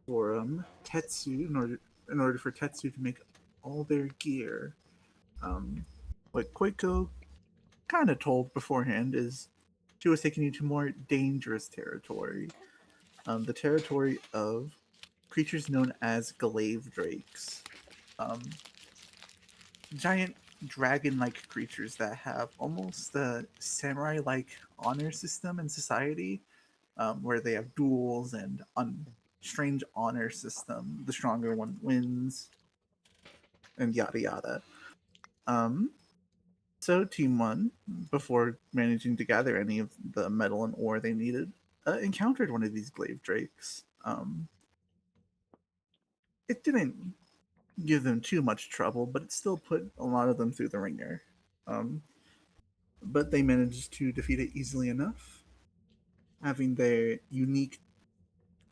for Tetsu in order for Tetsu to make all their gear. What Koiko kind of told beforehand is she was taking you to more dangerous territory, the territory of creatures known as glaive drakes, um, giant dragon-like creatures that have almost a samurai-like honor system in society, where they have duels and strange honor system. The stronger one wins, and yada yada. Um, so Team One, before managing to gather any of the metal and ore they needed, encountered one of these glaive drakes. It didn't give them too much trouble, but it still put a lot of them through the ringer. Um, but they managed to defeat it easily enough, having their unique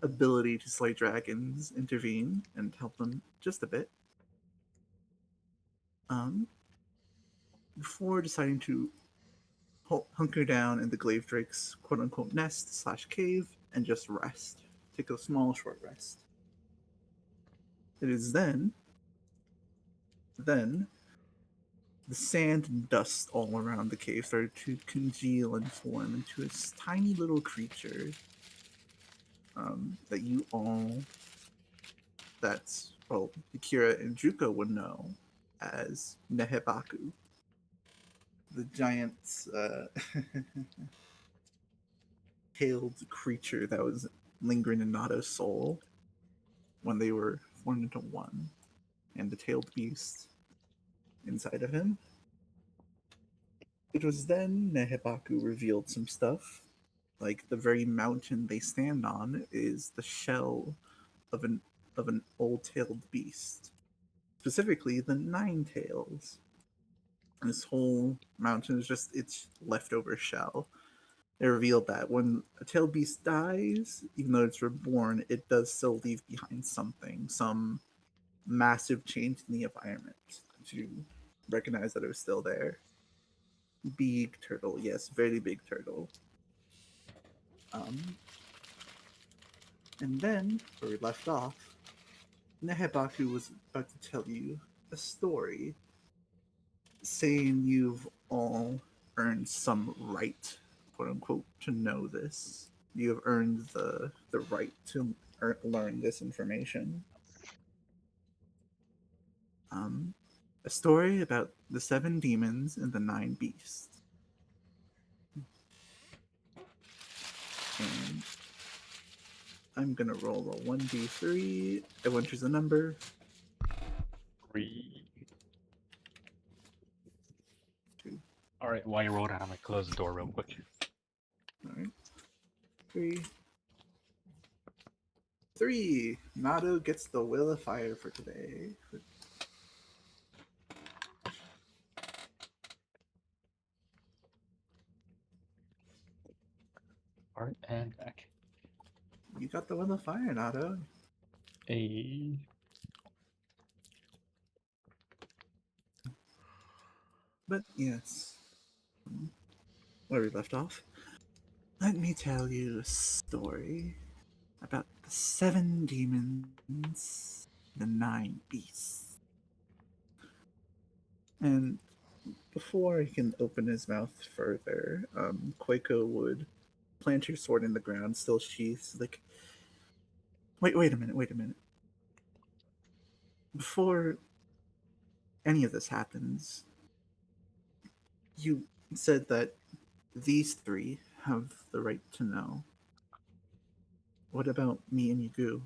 ability to slay dragons intervene and help them just a bit. Um, Before deciding to hunker down in the glaive drake's quote unquote nest slash cave and just rest, take a small short rest. It is then the sand and dust all around the cave started to congeal and form into this tiny little creature, that you all, that's, well, Akira and Juko would know as Nehebaku, the giant tailed creature that was lingering in Nada's soul when they were formed into one, and the tailed beast inside of him. It was then Nehebaku revealed some stuff, like the very mountain they stand on is the shell of an old-tailed beast, specifically the Nine Tails. And this whole mountain is just its leftover shell. They revealed that when a tailed beast dies, even though it's reborn, it does still leave behind something, some massive change in the environment to recognize that it was still there. Big turtle, yes, very big turtle. Um, and then, where we left off, Nehebaku was about to tell you a story, saying you've all earned some right, quote unquote, to know this. You have earned the right to learn this information. Um, a story about the seven demons and the nine beasts. And I'm gonna roll a 1d3. Everyone choose a number. 3. 2. All right, while you roll down, I'm gonna close the door real quick. Alright. 3. 3. Nado gets the Will of Fire for today. All right, and back. You got the Will of Fire, Nado. A. But yes, where we left off, let me tell you a story about the seven demons, the nine beasts. And before he can open his mouth further, Koiko would plant your sword in the ground, still sheathed, like, wait a minute. Before any of this happens, you said that these three have the right to know. What about me and Yugu?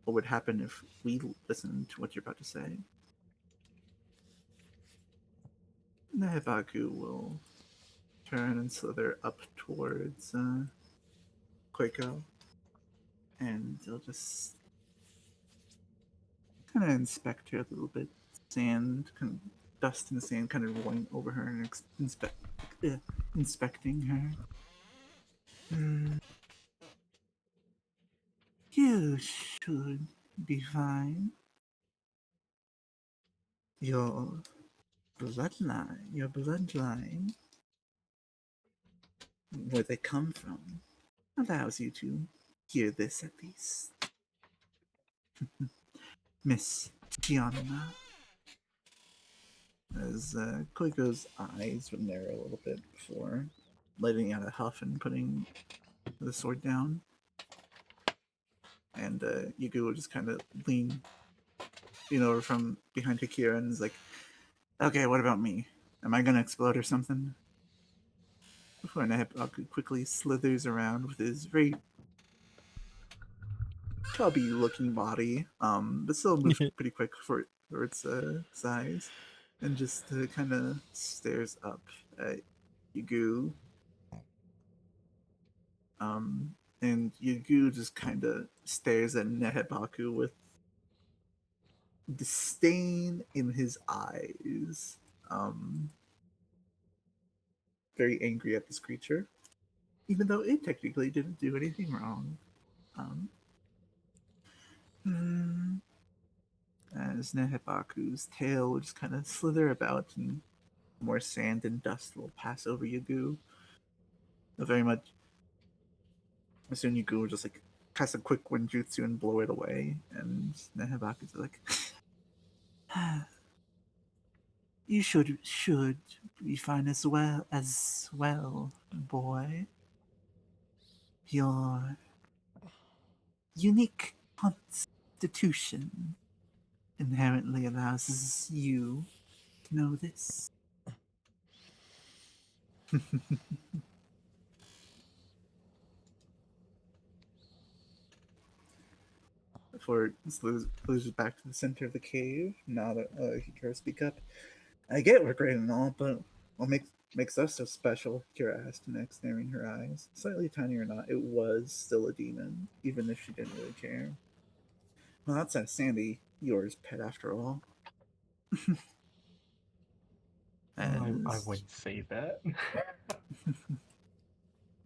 What would happen if we listened to what you're about to say? Nehebaku will turn and slither up towards Koiko, and they'll just kind of inspect her a little bit. Sand, kind of dust and sand, kind of rolling over her and inspecting her. You should be fine. Your bloodline, where they come from, allows you to hear this at least. Miss Gianna. As Koiko's eyes would narrow a little bit before letting out a huff and putting the sword down. And Yugu will just kind of lean over from behind Hakira and is like, okay, what about me? Am I gonna explode or something? Before Nehebaku quickly slithers around with his very chubby looking body, but still moves pretty quick for its size, and just kind of stares up at Yugu. And Yugu just kind of stares at Nehebaku with disdain in his eyes. Very angry at this creature, even though it technically didn't do anything wrong. Um, as Nehebaku's tail will just kind of slither about, and more sand and dust will pass over Yugu. Very much. Soon Yugu will just like cast a quick Winjutsu and blow it away, and Nehebaku's like, "You should be fine as well, boy. Your unique constitution inherently allows you to know this." Before it loses back to the center of the cave, now that Hikaru speak up. I get we're great and all, but what makes us so special? Kira asked next, narrowing her eyes. Slightly tiny or not, it was still a demon, even if she didn't really care. Well, that's Sandy, yours pet after all. I As wouldn't say that.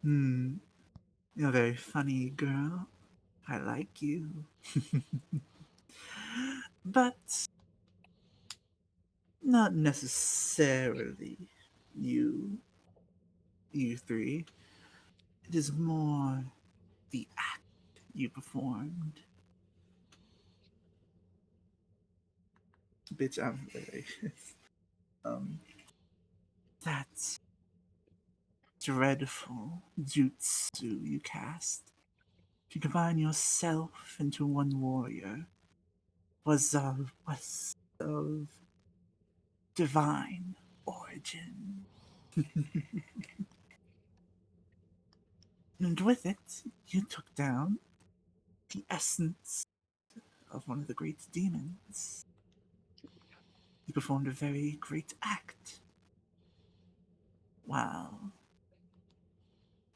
you're a very funny girl. I like you. But not necessarily you, you three. It is more the act you performed. Bitch, I'm very um that dreadful jutsu you cast to combine yourself into one warrior was of divine origin. And with it, you took down the essence of one of the great demons. You performed a very great act while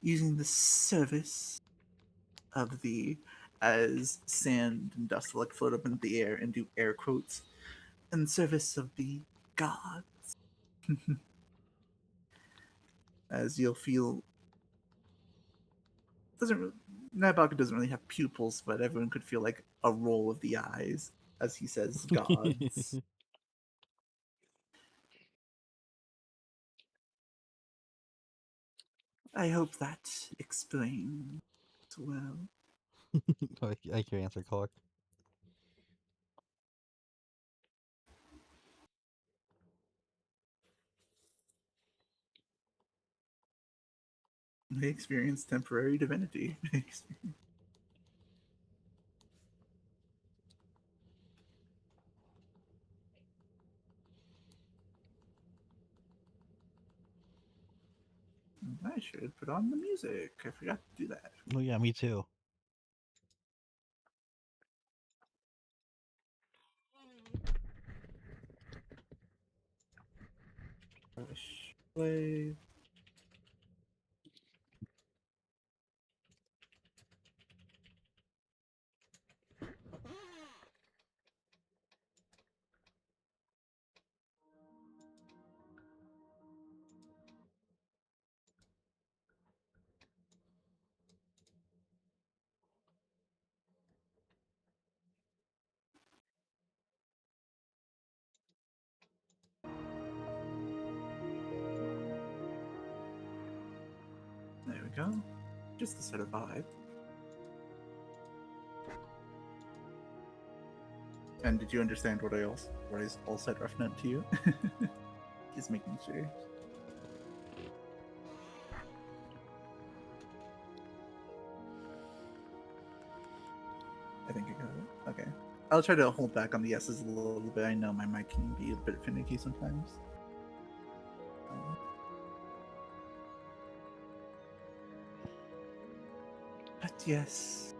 using the service of the, as sand and dust like float up in the air and do air quotes, in service of the god. As you'll feel, doesn't Nabaku doesn't really have pupils, but everyone could feel like a roll of the eyes as he says gods. I hope that explains well. I like your answer, Clark. They experience temporary divinity. I should put on the music. I forgot to do that. Oh yeah, me too. Push play. There we go. Just to set a vibe. And did you understand what I all said, rough note to you? Just making sure. I think I got it. Okay. I'll try to hold back on the yeses a little bit. I know my mic can be a bit finicky sometimes. But yes,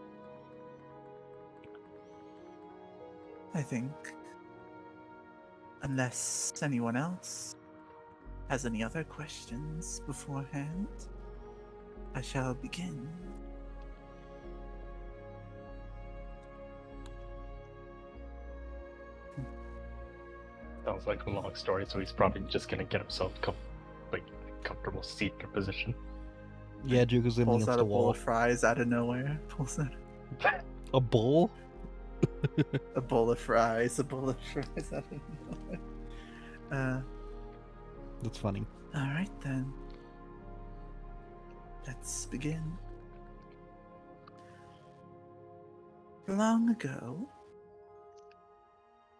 I think, unless anyone else has any other questions beforehand, I shall begin. Sounds like a long story, so he's probably just gonna get himself comfortable seat or position. Yeah, Juke is leaning Pulls against out the a bowl wall. of fries out of nowhere. Pulls out A bowl? a bowl of fries. A bowl of fries out of nowhere. That's funny. All right then. Let's begin. Long ago,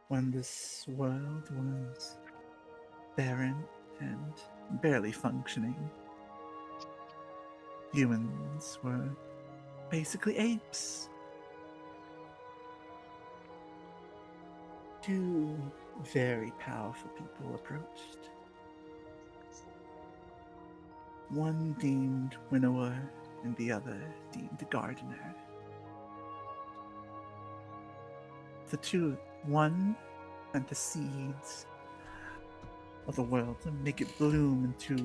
when this world was barren and barely functioning, humans were basically apes. Two very powerful people approached. One deemed winnower and the other deemed gardener. The two, one sent the seeds of the world to make it bloom into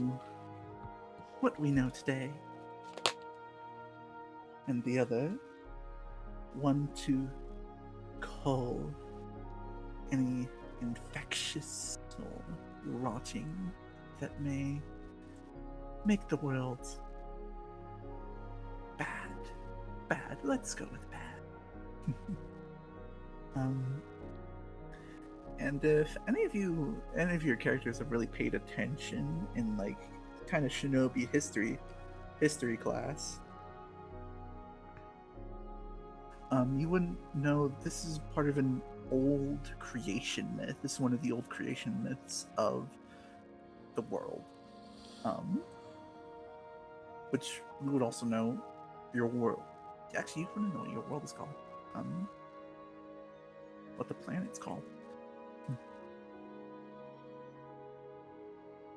what we know today. And the other, one to cull any infectious or rotting that may make the world bad. Bad. Let's go with bad. And if any of your characters have really paid attention in like kind of shinobi history class, you wouldn't know this is part of an old creation myth. This is one of the old creation myths of the world. Which we would also know your world. Actually, you wouldn't know what your world is called. What the planet's called.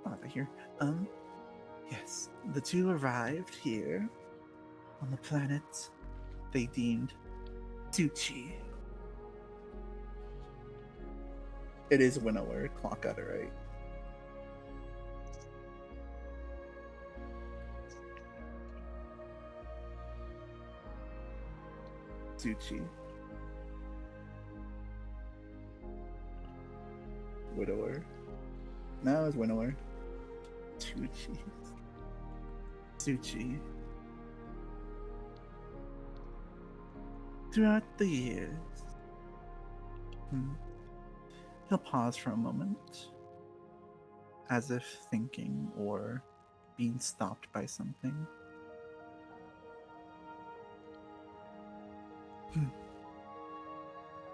Over here. Yes. The two arrived here on the planet they deemed Tucci. It is winnower. Clock got it right. Tucci. Widower. No, it's winnower. Tucci. Tucci. Throughout the years, he'll pause for a moment, as if thinking or being stopped by something.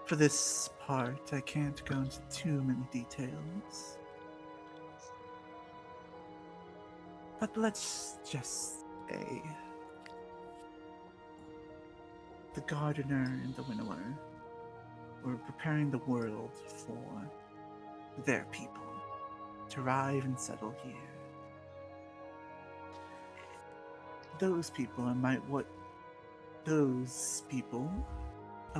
For this part, I can't go into too many details. But let's just say the gardener and the winnower were preparing the world for their people to arrive and settle here. Those people are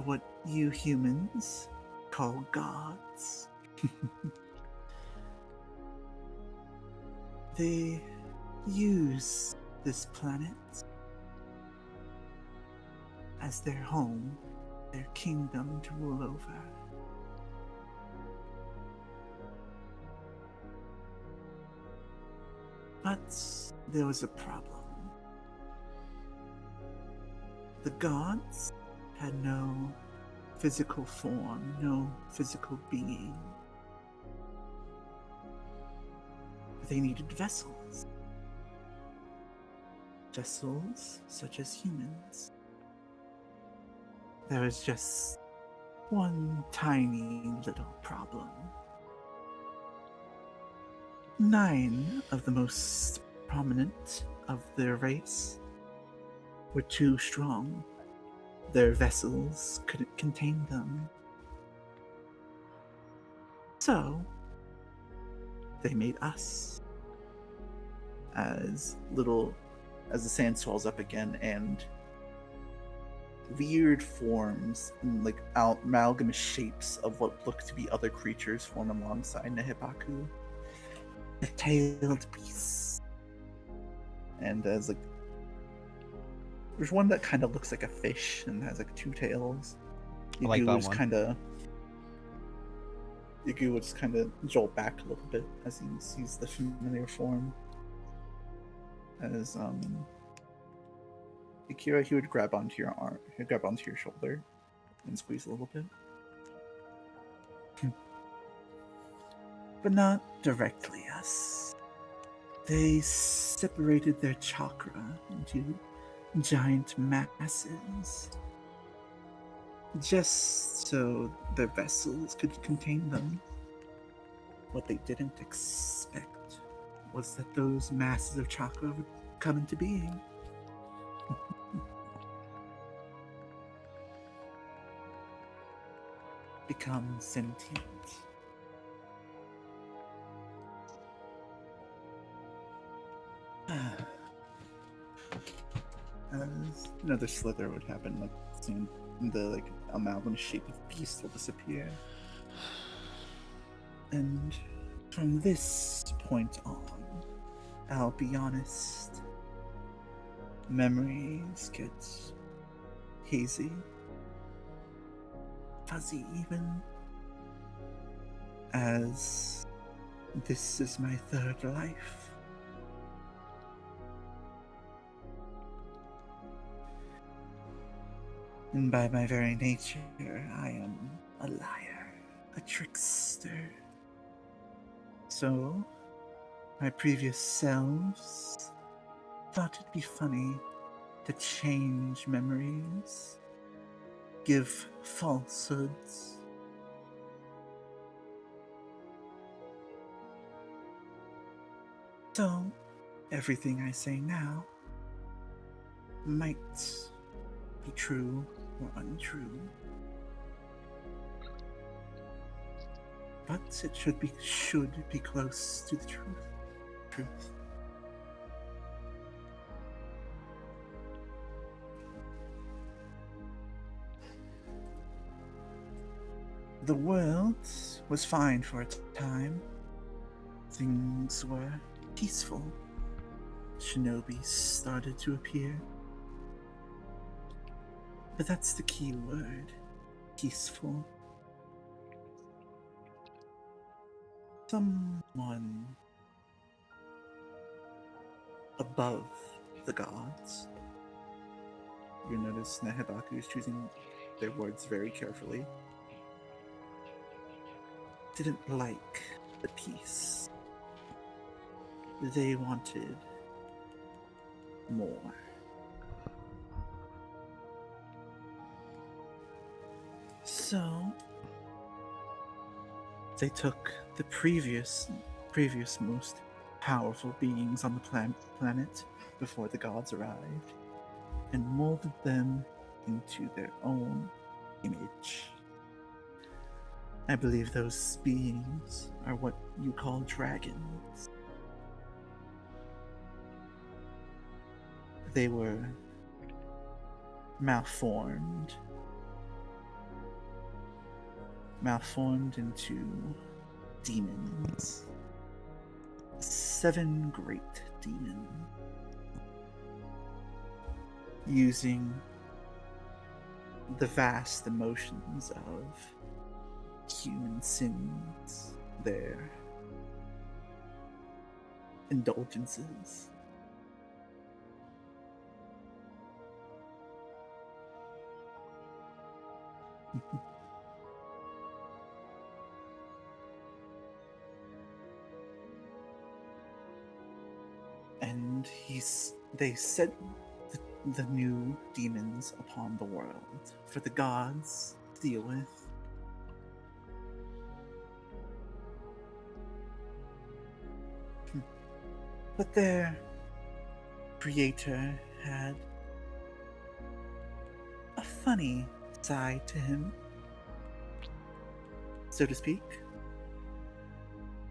what you humans call gods. They use this planet as their home, their kingdom to rule over. But there was a problem. The gods had no physical form, no physical being. They needed vessels. Vessels such as humans. There was just one tiny little problem. 9 of the most prominent of their race were too strong. Their vessels couldn't contain them. So, they made us. As the sand swells up again and weird forms and like amalgamous shapes of what look to be other creatures form alongside Nehibaku. The tailed beasts. And there's one that kind of looks like a fish and has like 2 tails. I like that one. Yugu will just kind of jolt back a little bit as he sees the familiar form. As Akira, he would grab onto your arm, he'd grab onto your shoulder and squeeze a little bit. But not directly us. They separated their chakra into giant masses, just so their vessels could contain them. What they didn't expect was that those masses of chakra would come into being. Become sentient. As another slither would happen, like soon the amalgam shape of beast will disappear. And from this point on, I'll be honest, memories get hazy, fuzzy even, as this is my 3rd life. And by my very nature, I am a liar, a trickster. So, my previous selves thought it'd be funny to change memories, give falsehoods. So, everything I say now might be true or untrue. But it should be close to the truth. The world was fine for a time. Things were peaceful. Shinobi started to appear. But that's the key word. Peaceful. Someone above the gods. You notice Nehibaku is choosing their words very carefully. Didn't like the peace. They wanted more. So they took the previous most powerful beings on the planet before the gods arrived and molded them into their own image. I believe those beings are what you call dragons. They were malformed into demons. 7 great demons. Using the vast emotions of human sins, their indulgences. And they set the new demons upon the world for the gods to deal with But their creator had a funny side to him, so to speak.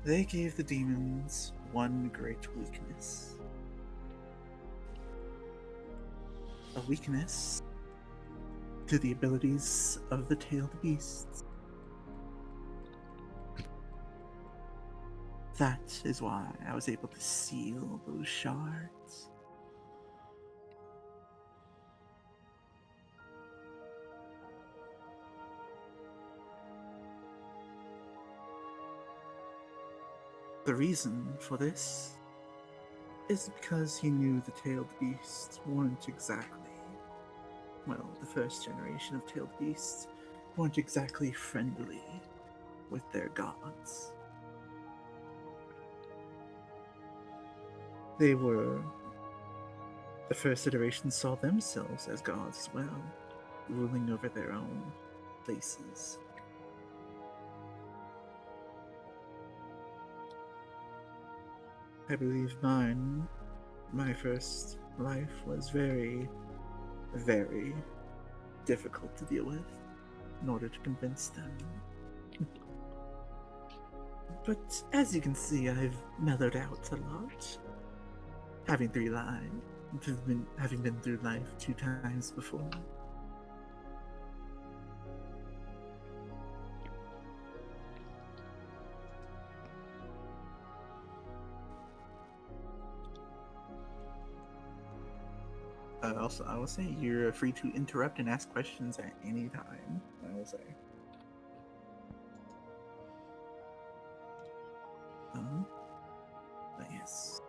They gave the demons one great weakness. A weakness to the abilities of the tailed beasts. That is why I was able to seal those shards. The reason for this is because he knew the tailed beasts weren't exactly, well, the first generation of tailed beasts weren't exactly friendly with their gods. They were, the first iteration saw themselves as gods as well, ruling over their own places. I believe my first life was very, very difficult to deal with in order to convince them. But as you can see, I've mellowed out a lot. Having been through life 2 times before. Also, I will say you're free to interrupt and ask questions at any time. I will say. But yes.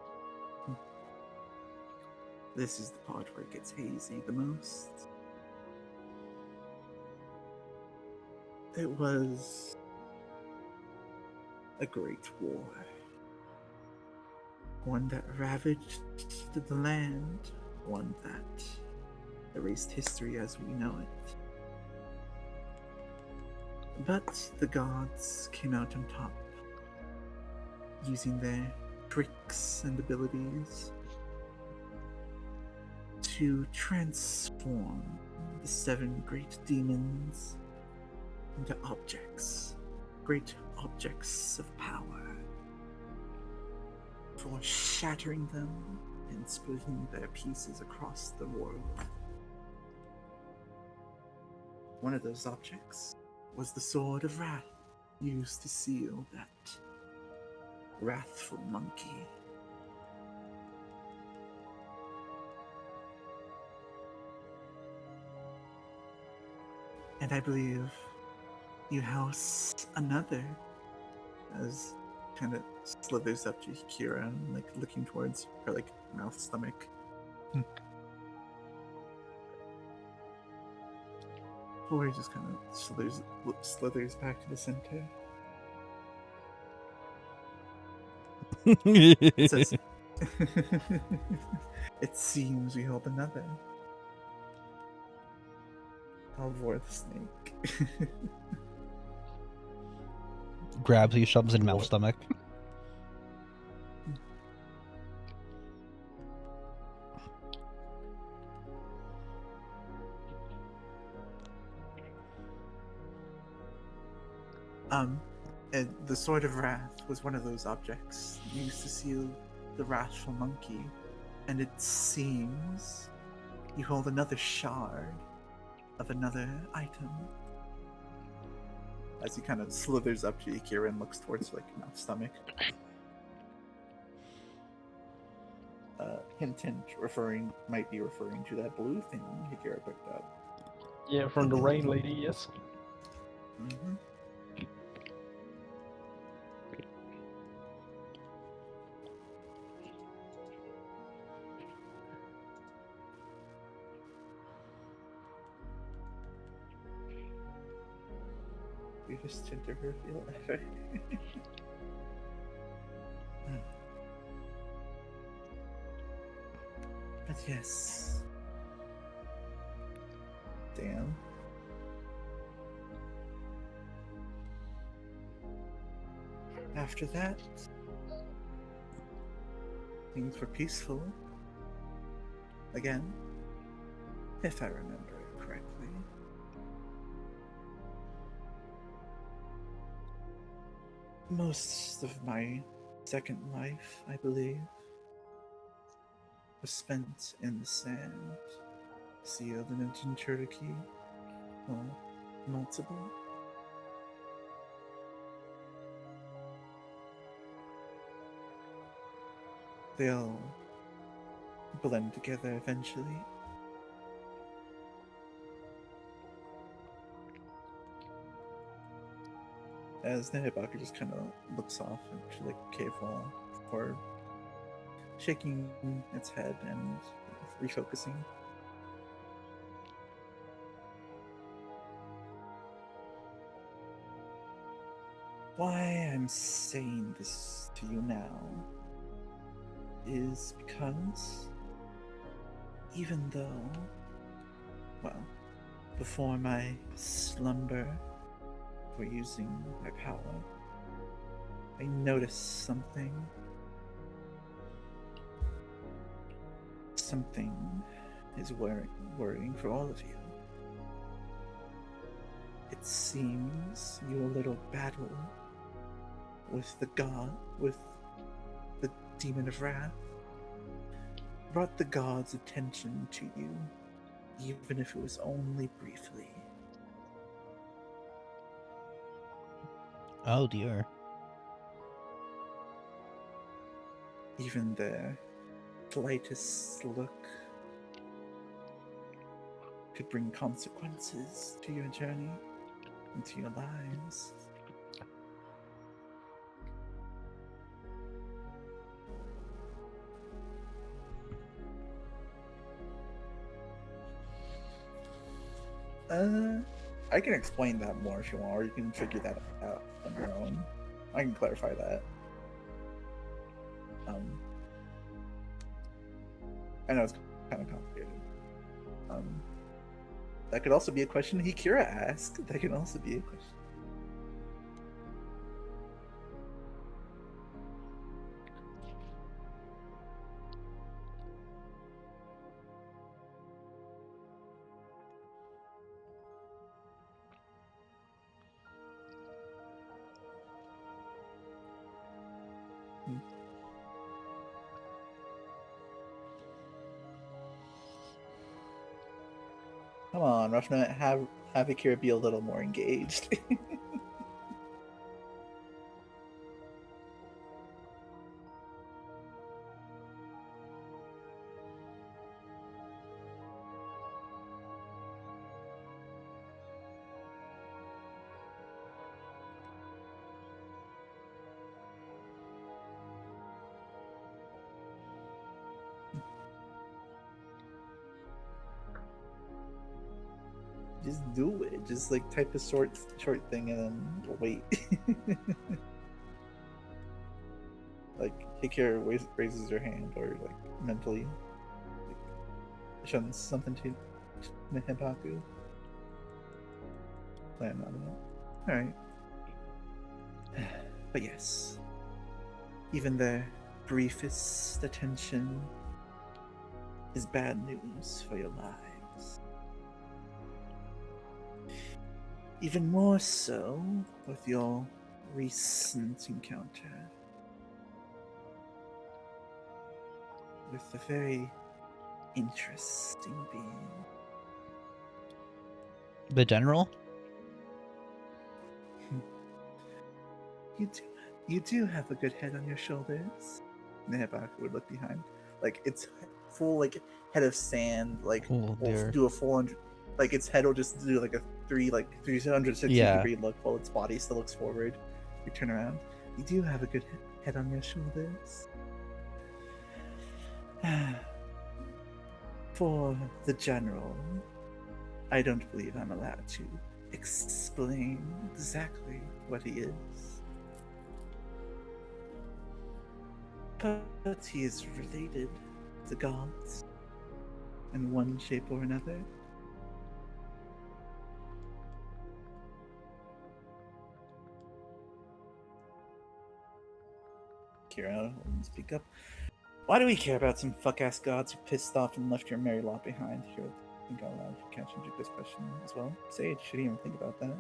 This is the part where it gets hazy the most. It was a great war. One that ravaged the land. One that erased history as we know it. But the gods came out on top, using their tricks and abilities to transform the 7 great demons into objects, great objects of power, for shattering them and splitting their pieces across the world. One of those objects was the Sword of Wrath, used to seal that wrathful monkey. And I believe you house another, as kind of slithers up to Kira and like looking towards her like mouth, stomach. Or he just kind of slithers back to the center. It says, "It seems we hold another. Alvor the snake." Grabs you, shoves in mouth stomach. And the Sword of Wrath was one of those objects used to seal the wrathful monkey, and it seems you hold another shard of another item. As he kind of slithers up to Akira and looks towards like mouth, stomach. Hint, might be referring to that blue thing Akira picked up. Yeah, from the rain lady, yes. Mm-hmm. We just tinted her feel better. But yes. Damn. After that, things were peaceful. Again, if I remember correctly. Most of my second life, I believe, was spent in the sand, sealed in a Jinchuriki, or multiple. They all blend together eventually. As Nehibaku just kind of looks off into the cave wall before shaking its head and refocusing. Why I'm saying this to you now is because even though, well, before my slumber for using my power, I noticed something. Something is worrying for all of you. It seems your little battle with the demon of wrath, brought the god's attention to you, even if it was only briefly. Oh dear. Even their politest look could bring consequences to your journey and to your lives. I can explain that more if you want, or you can figure that out on your own. I can clarify that. I know it's kind of complicated. That could also be a question Hikira asked. That can also be a question. Come on, Rushna, have Akira be a little more engaged. Just do it. Just like type a short thing and then wait. Like Hikira raises her hand or like mentally showing something to Mihibaku. Plan on it. Alright. But yes. Even their briefest attention is bad news for your lives. Even more so with your recent encounter with a very interesting being. The general? You do have a good head on your shoulders. Nehibaku would look behind. Like it's full like head of sand, like Oh dear. do a full 100, like its head will just do like a 360 degree look while its body still looks forward. You turn around. You do have a good head on your shoulders. For the general, I don't believe I'm allowed to explain exactly what he is. But he is related to gods in one shape or another. Kira, speak up. Why do we care about some fuck-ass gods who pissed off and left your merry lot behind? Here, think out loud. You can't change this question as well. Sage, should even think about that.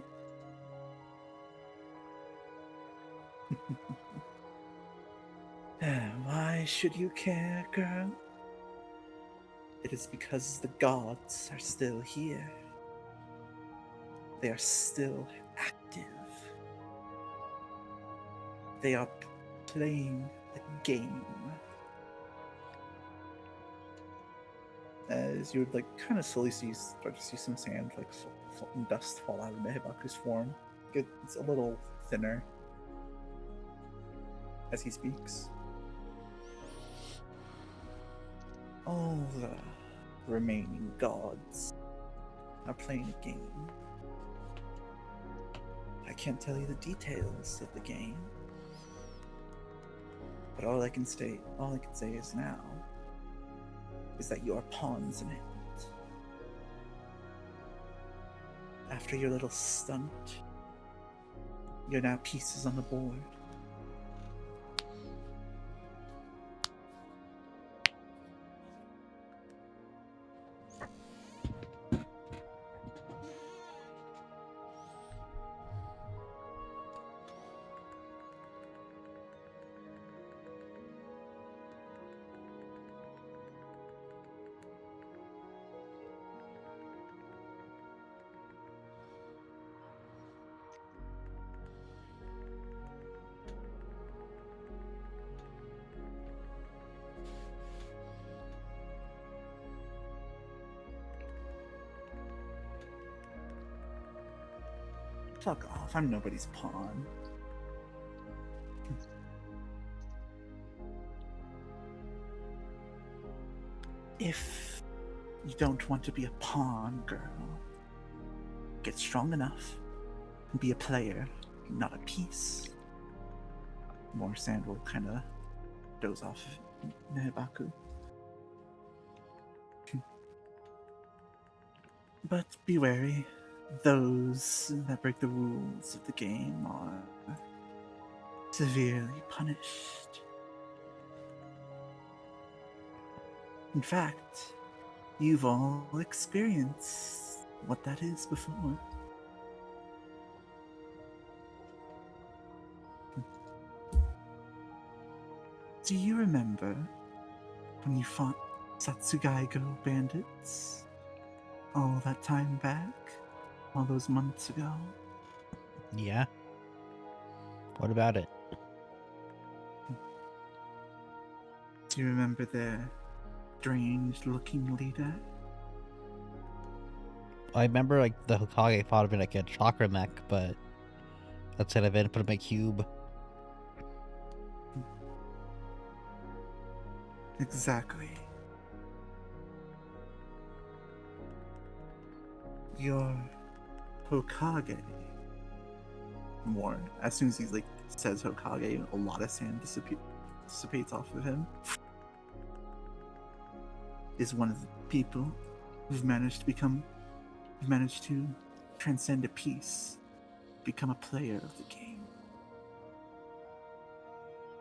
Why should you care, girl? It is because the gods are still here. They are still active. They are playing the game. As you would like kind of slowly start to see some sand, like dust fall out of Mehibaku's form. It's a little thinner as he speaks. All the remaining gods are playing a game. I can't tell you the details of the game, but all I can say is now is that you are pawns in it. After your little stunt, you're now pieces on the board. Fuck off, I'm nobody's pawn. If you don't want to be a pawn, girl, get strong enough and be a player, not a piece. More sand will kind of doze off Nehibaku. But be wary. Those that break the rules of the game are severely punished. In fact, you've all experienced what that is before. Do you remember when you fought Satsugaigo bandits all that time back? All those months ago? Yeah. What about it? Do you remember their strange-looking leader? I remember like the Hokage fought him in like a chakra mech, but that's kind of it. Put him in a cube. Exactly. Your Hokage. More. As soon as he says Hokage, a lot of sand dissipates off of him. Is one of the people who've managed to transcend a piece, become a player of the game.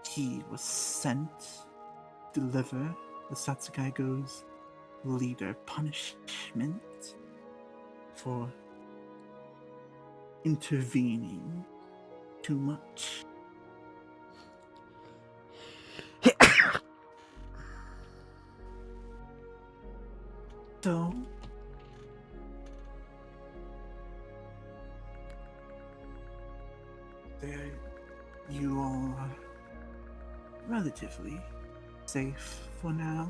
He was sent to deliver the Satsugaigo's leader punishment for intervening too much. So, there you all are relatively safe for now.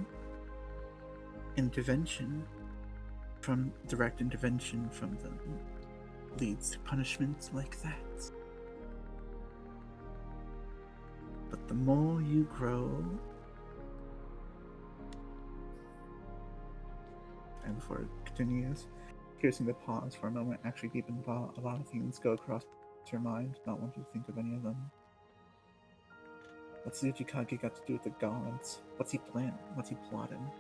Direct intervention from them leads to punishments like that. But the more you grow, and before it continues, piercing the pause for a moment, actually keeping a lot of things go across your mind, not wanting to think of any of them. What's the Uchikage got to do with the gods? What's he planning? What's he plotting?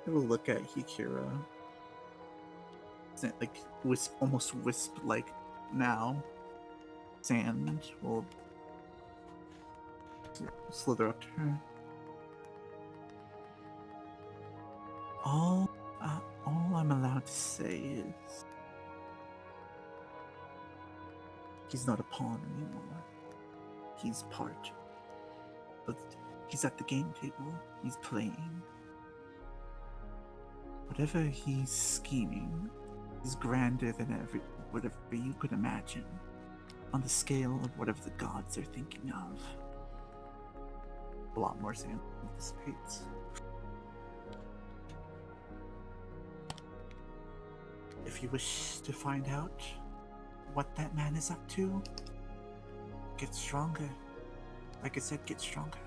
I will look at Hikira. Isn't it like almost wisp like now? its hand will slither up to her. All I'm allowed to say is he's not a pawn anymore. He's part. But he's at the game table. He's playing. Whatever he's scheming is grander than whatever you could imagine, on the scale of whatever the gods are thinking of. A lot more sand dissipates. If you wish to find out what that man is up to, get stronger. Like I said, get stronger.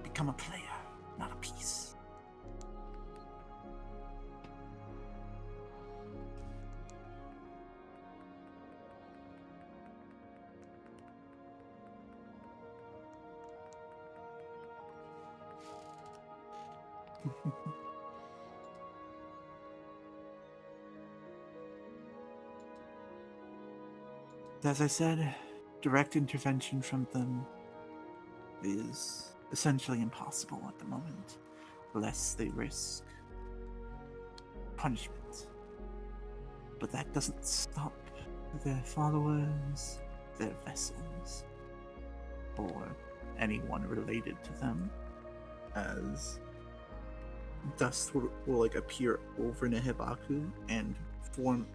Become a player, not a piece. As I said, direct intervention from them is essentially impossible at the moment, lest they risk punishment. But that doesn't stop their followers, their vessels, or anyone related to them, as dust will like appear over Nehebaku and form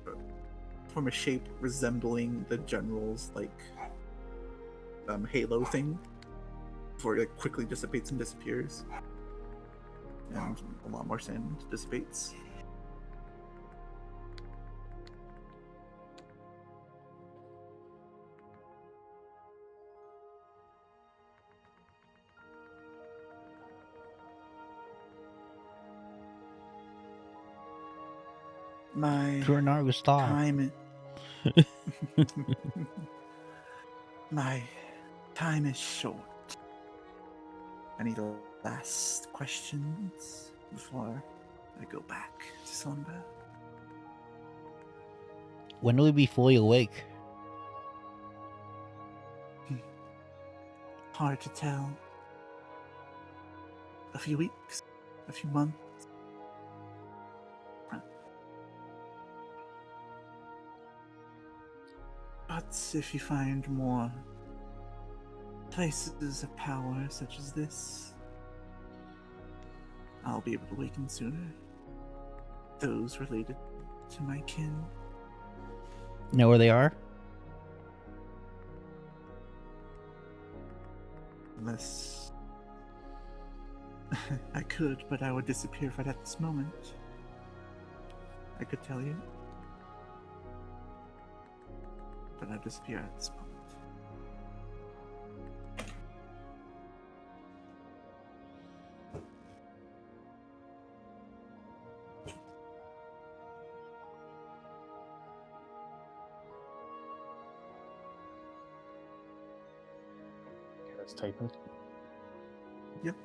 a shape resembling the general's halo thing, before it quickly dissipates and disappears, and a lot more sand dissipates. My Naruto style. time my time is short. Any last questions before I go back to slumber? When will we be fully awake? Hard to tell. A few weeks, a few months. But if you find more places of power such as this, I'll be able to awaken sooner. Those related to my kin. Know where they are? Unless I could, but I would disappear right at this moment. I could tell you, but I'd disappear at this moment. Let's type it. Yep.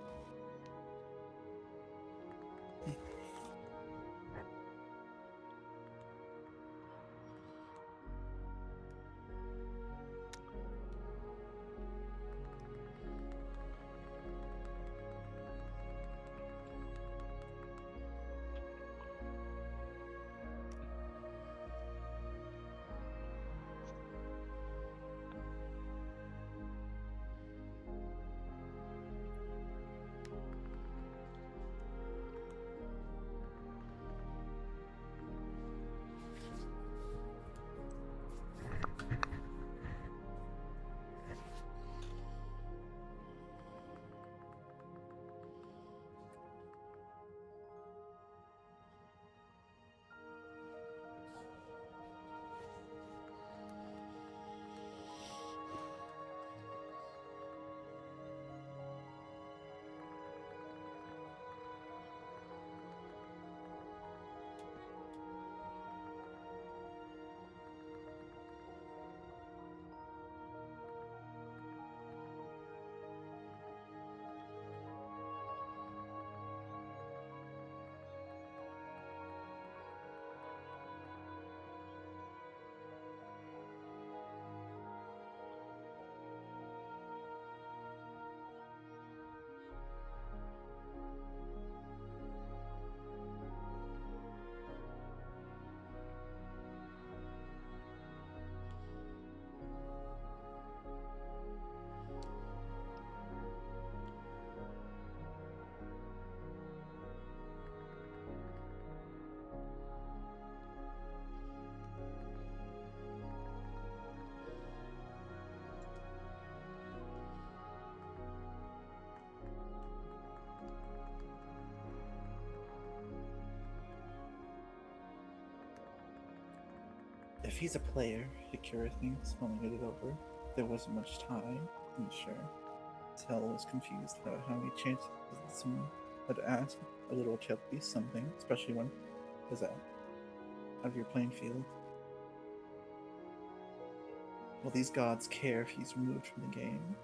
he's a player, Akira thinks, when we get it over. There wasn't much time, I'm sure. Tell was confused about how many chances someone had to ask a little chubby something, especially when is out of your playing field. Will these gods care if he's removed from the game?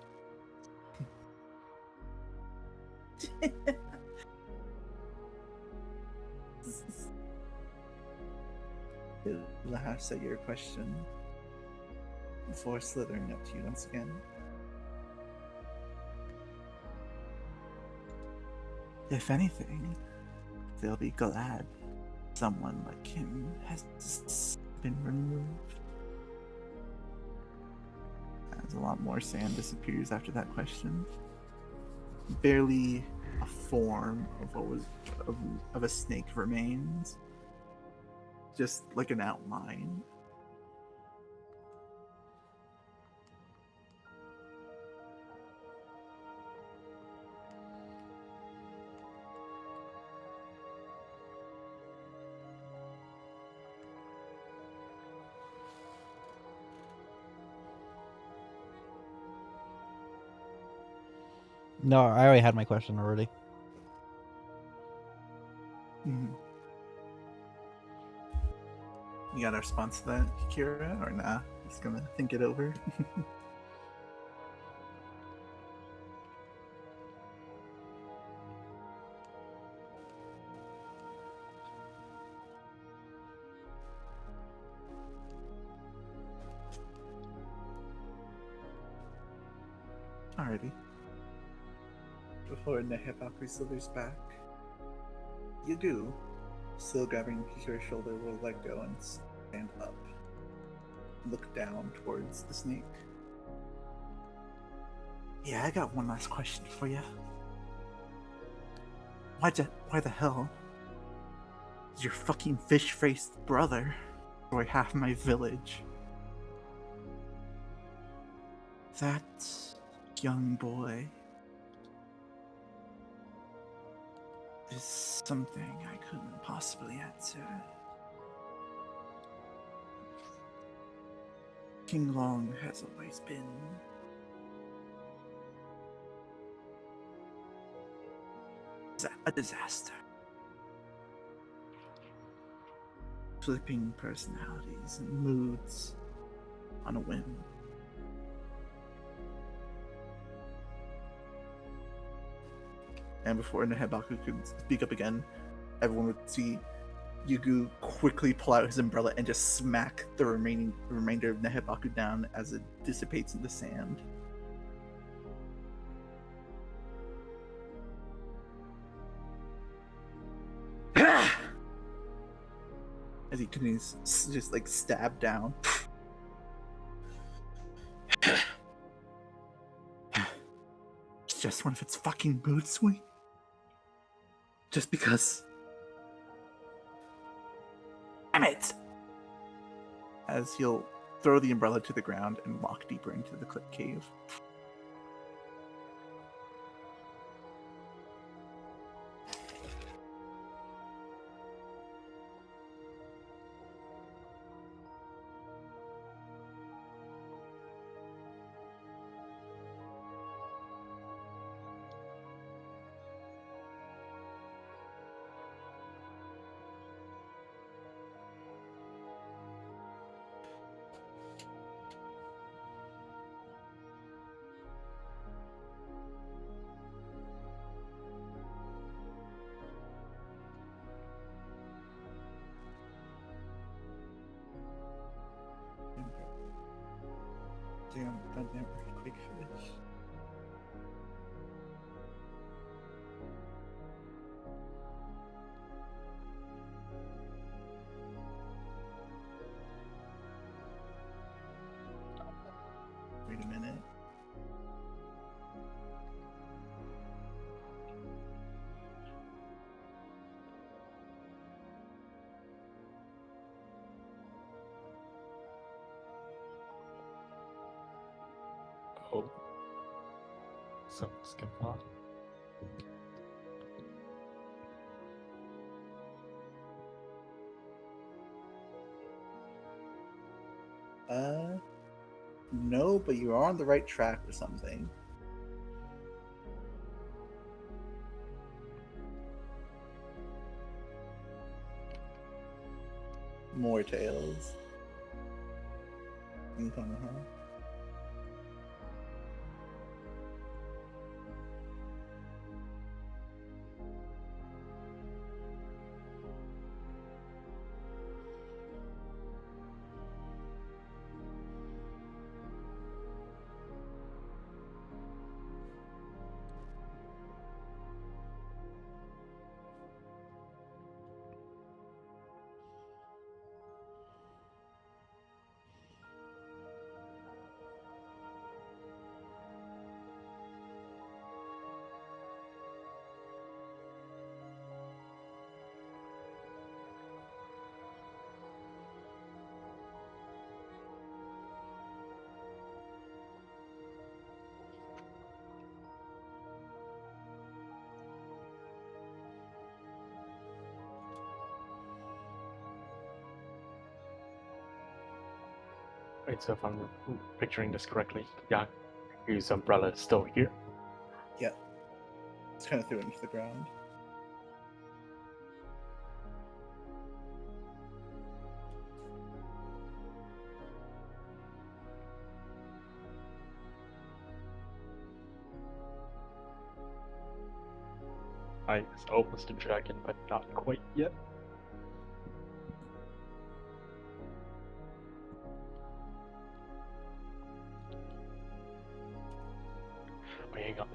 It laughs at your question before slithering up to you once again. If anything, they'll be glad someone like him has been removed. As a lot more sand disappears after that question. Barely a form of what was of a snake remains. Just like an outline. No, I already had my question already. Mm-hmm. You got a response to that, Kira, or nah? Just gonna think it over. Alrighty. Before Nehebaku slithers back, Yagu, still grabbing Kikira's shoulder, will let go and stand up. Look down towards the snake. Yeah, I got one last question for you. Why the hell did your fucking fish-faced brother destroy half my village? That young boy is something I couldn't possibly answer. King Long has always been a disaster. Flipping personalities and moods on a whim. And before Nehebaku could speak up again, everyone would see Yugu quickly pull out his umbrella and just smack the remainder of Nehebaku down as it dissipates in the sand. As he continues just like stab down. It's just one of its fucking mood swings. Just because. Damn it! As he'll throw the umbrella to the ground and walk deeper into the cliff cave. Damn, goddamn earthquake fish. Wait a minute. Oh. Something's going on. No, but you are on the right track for something. More tails. In Konoha. Wait, so if I'm picturing this correctly, Yaku's umbrella is still here. Yeah. It's kind of threw it into the ground. It's almost a dragon, but not quite yet. Wait, hang on.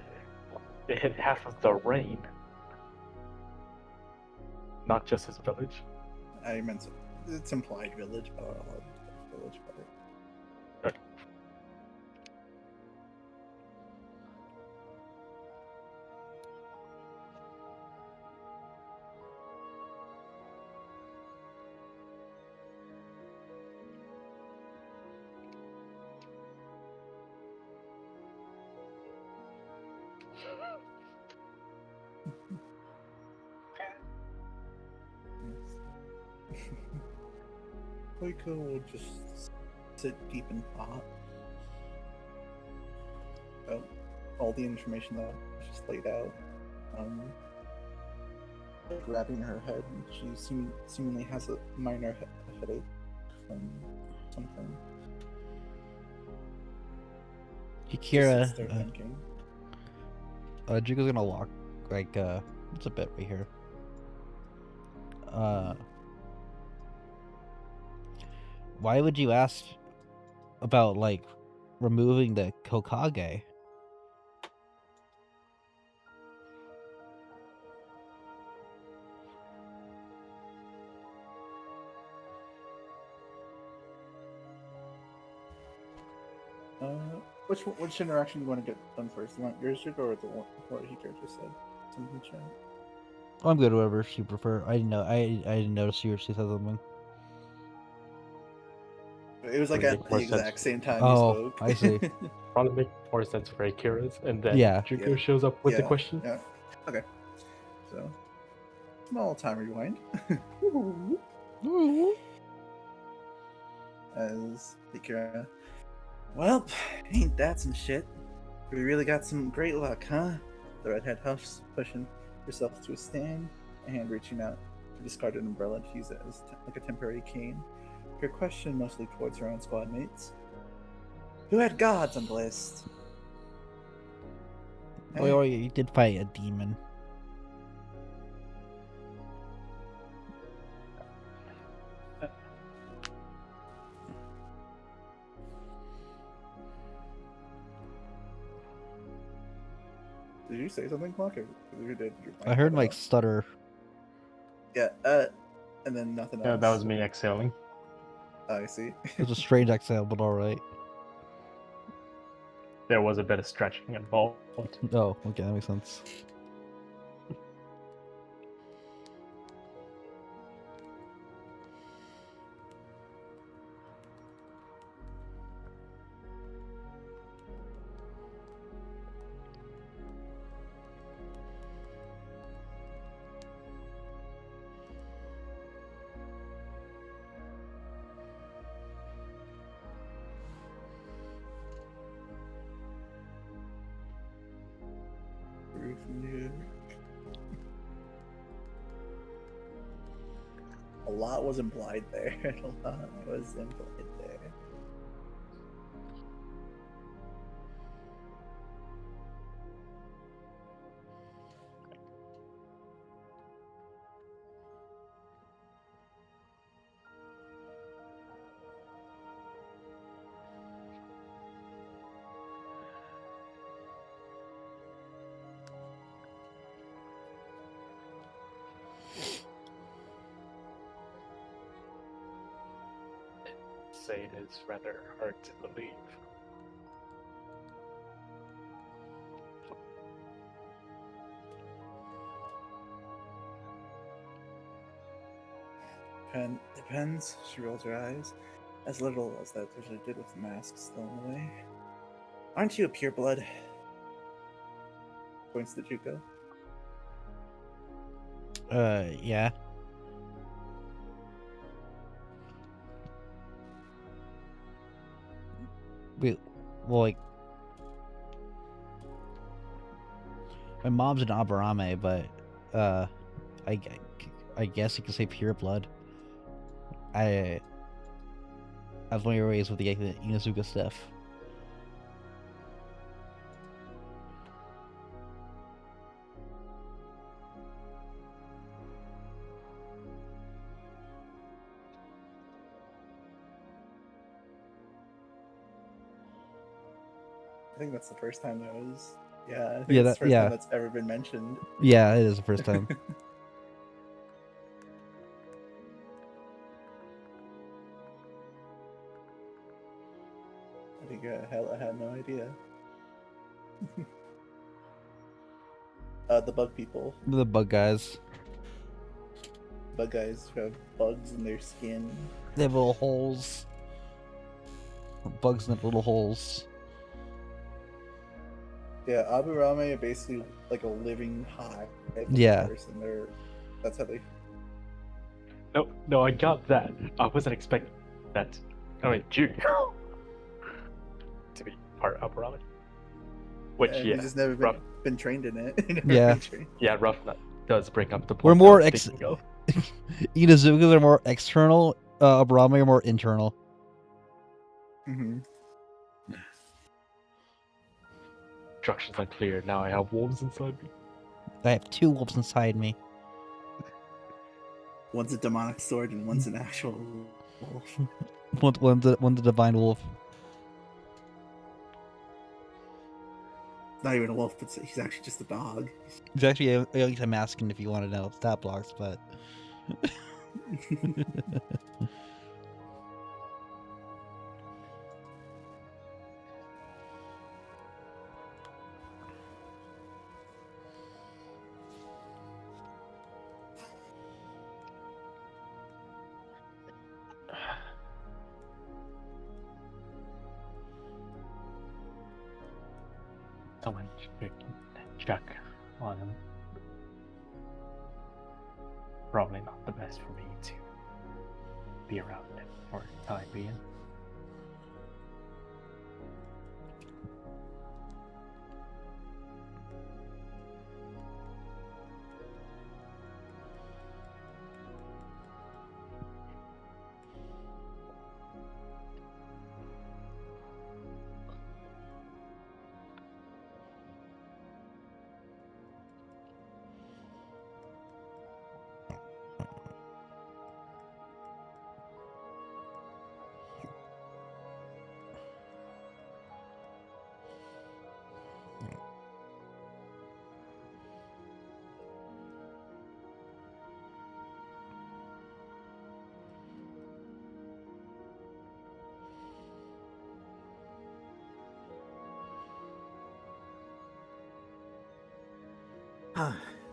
It hit half of the rain. Not just his village. I meant it's implied village, but I'll have village part. Okay. Koiko will just sit deep in thought. About all the information that was just laid out. Grabbing her head, she seemingly has a minor headache from something. Kira, Just sits there thinking. Jugo's gonna walk like it's a bit right here. Why would you ask about like removing the Hokage? Which interaction do you want to get done first? You want yours, Jugo, or the one what Hikaru just said? Something in chat. I'm good, whatever she prefer. I didn't know. I didn't notice she said something. It was like Would it at make the more exact sense? same time Oh, you spoke. I see. Probably make more sense for Akira's, and then Yeah. Juko Yeah. shows up with the Yeah, question. Yeah. Okay. So, small time rewind. As Hikaru. Well, ain't that some shit? We really got some great luck, huh? The redhead huffs, pushing herself to a stand, a hand reaching out to discard an umbrella to use it as like a temporary cane. Her question mostly towards her own squad mates. Who had gods on the list? Oh, you did fight a demon. Did you say something, Clock? Or you did? I heard like stutter. Yeah, and then nothing else. Yeah, that was me exhaling. Oh, I see. It was a strange exhale, but all right. There was a bit of stretching involved. Oh, okay, that makes sense. A lot was implied there. A lot was implied there. Say it is rather hard to believe. Depends. She rolls her eyes. As little as that usually did with the mask still in the way. Aren't you a pureblood? Points to Juko. Yeah. Wait, well, like, my mom's an Aburame, but I guess you could say pure blood. I was only raised with the Inazuka stuff. I think that's the first time that was. Yeah, I think Yeah, that's the first yeah. time that's ever been mentioned. Yeah, it is the first time. I think hell, I had no idea. The bug people. The bug guys. Bug guys who have bugs in their skin. They have little holes. Bugs in the little holes. Yeah, Aburame are basically like a living hive. Yeah. Person. That's how they. No, I got that. I wasn't expecting that. I mean, Junior to be part of Upper Ramen. Which, yeah, He's just never been trained in it. Never Yeah. been trained. yeah, Roughnet does bring up the point. We're more I was thinking of. Inazukas are more external. Aburame are more internal. Mm-hmm. Instructions are clear. Now I have wolves inside me. I have 2 wolves inside me. One's a demonic sword and one's an actual wolf. One's a divine wolf. Not even a wolf, but he's actually just a dog. He's actually, at least I'm asking if you want to know stat blocks, but. Someone check on him. Probably not the best for me to be around him for the time being.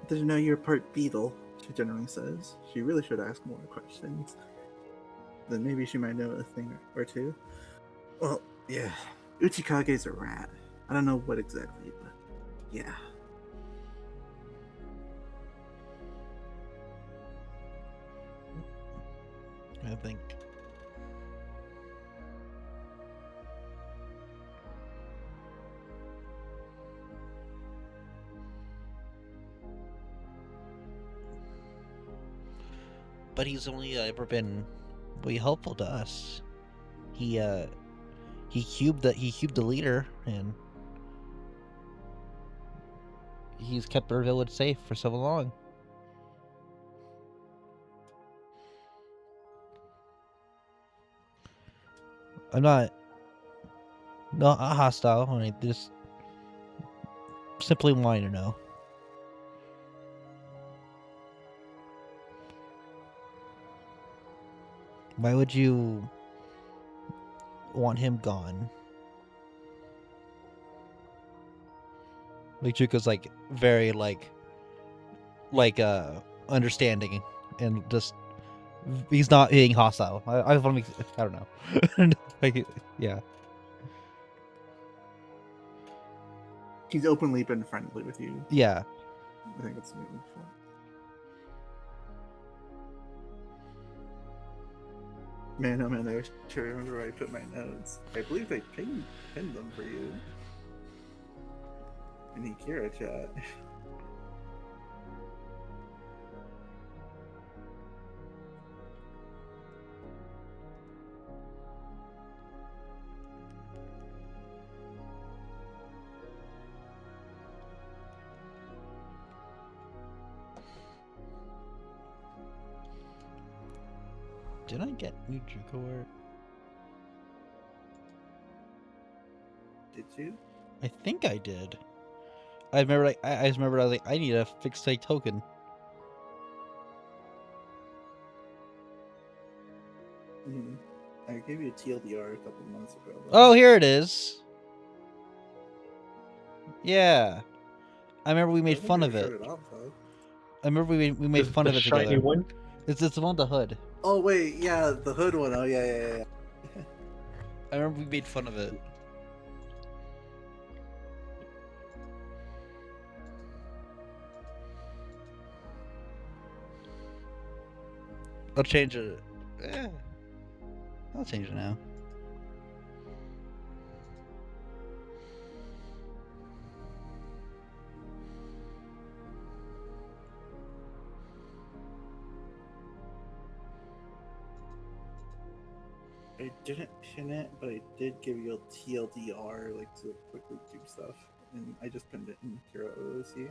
Didn't know you're part beetle, she generally says. She really should ask more questions. Then maybe she might know a thing or two. Well, yeah. Uchikage's a rat. I don't know what exactly, but yeah. I think. but he's only ever been really helpful to us. He cubed the leader, and he's kept our village safe for so long. I'm not hostile. I just simply want to know. Why would you want him gone? Like Juko's like very like understanding and just he's not being hostile. I want to I don't know. Like yeah. He's openly been friendly with you. Yeah. I think that's maybe fun. Man, oh man, I wish I remember where I put my notes. I believe they pinned them for you. In the Kira chat. Did I get new Juko art? Did you? I think I did. I remember I just remembered I was like, I need a fixed state token. Mm-hmm. I gave you a TLDR a couple months ago. Oh, here it is. Yeah. I remember we made fun of it. I remember we made fun of it shiny together. one? It's the one with the hood. Oh wait, yeah, the hood one. Oh yeah. I remember we made fun of it. I'll change it. I'll change it now. I didn't pin it, but I did give you a TLDR, like to quickly do stuff, and I just pinned it in Hero OOC.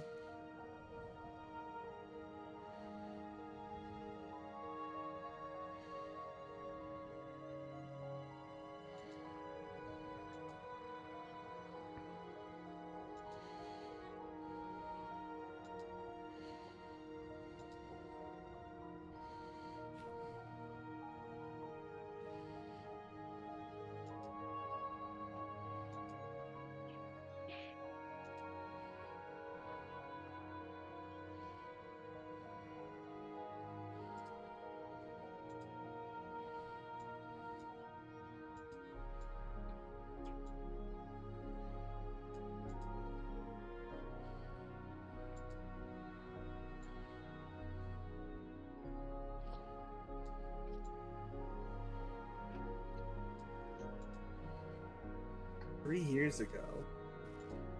Years ago,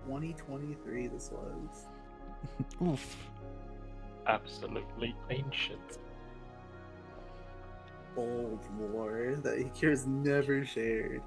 2023. This was. Oof. Absolutely ancient. Old lore that Akira's never shared.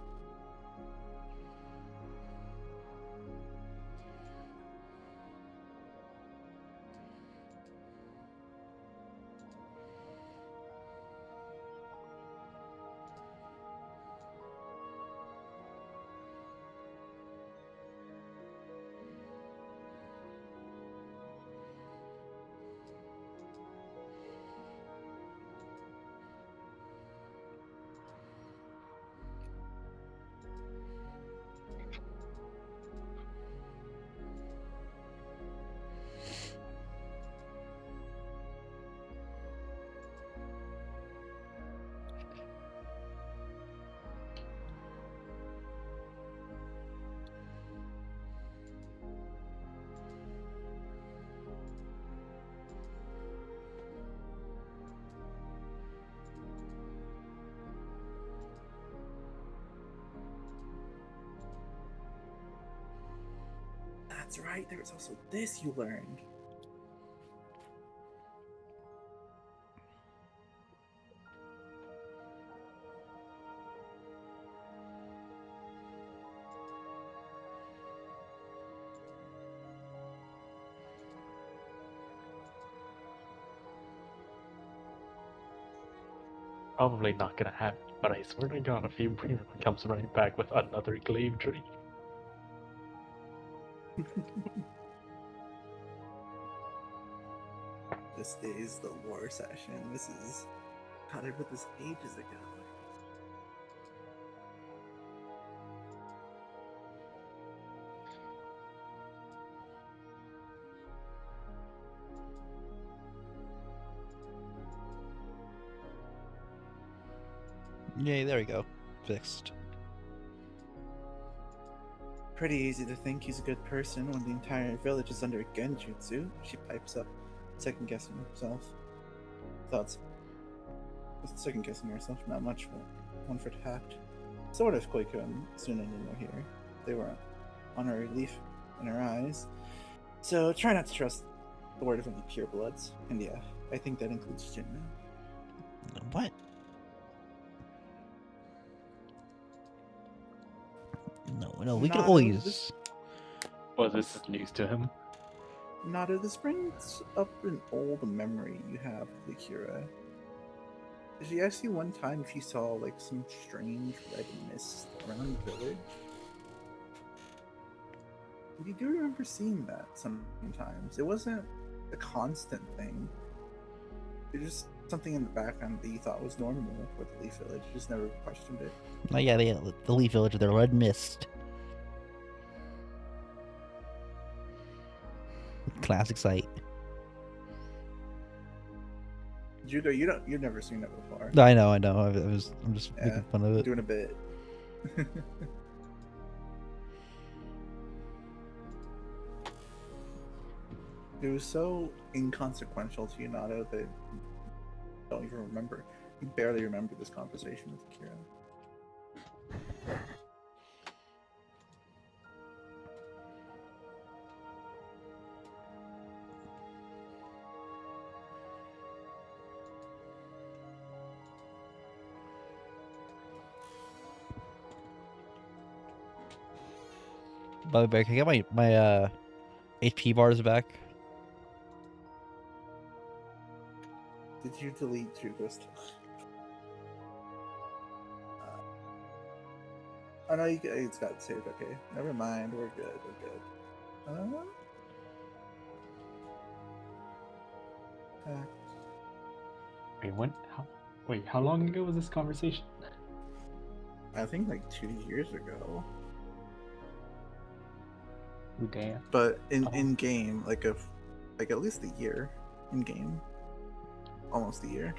That's right, there was also this you learned. probably not gonna happen, but I swear to God, if he comes running back with another glaive tree. This is the war session. This is. God, I put this ages ago. Yay, there we go. Fixed. Pretty easy to think he's a good person when the entire village is under genjutsu, she pipes up, second guessing herself. Thoughts. Second guessing herself, not much, but one for tact. Sort of Koiko and Tsunono were here. They were on her relief in her eyes. So try not to trust the word of any purebloods. And yeah, I think that includes Jinna. What? No, we can Not always. this- Well, this is news to him. Nada, this brings up an old memory you have of Akira. She asked you one time if you saw like some strange red mist around the village. You do remember seeing that sometimes. It wasn't a constant thing. It was just something in the background that you thought was normal with the Leaf Village. You just never questioned it. Oh, yeah, the Leaf Village with their red mist. Classic site. Jugo, you've never seen it before. I know. I'm just making fun of it. Doing a bit. It was so inconsequential to you, Nato, that you don't even remember. You barely remember this conversation with Akira. By the way, can I get my HP bars back? Did you delete Jugo's stuff? Oh no, it's got saved. Okay, never mind. We're good. We're good. Wait, how long ago was this conversation? I think like 2 years ago. Ooh, damn. But in game, like at least a year in game, almost a year.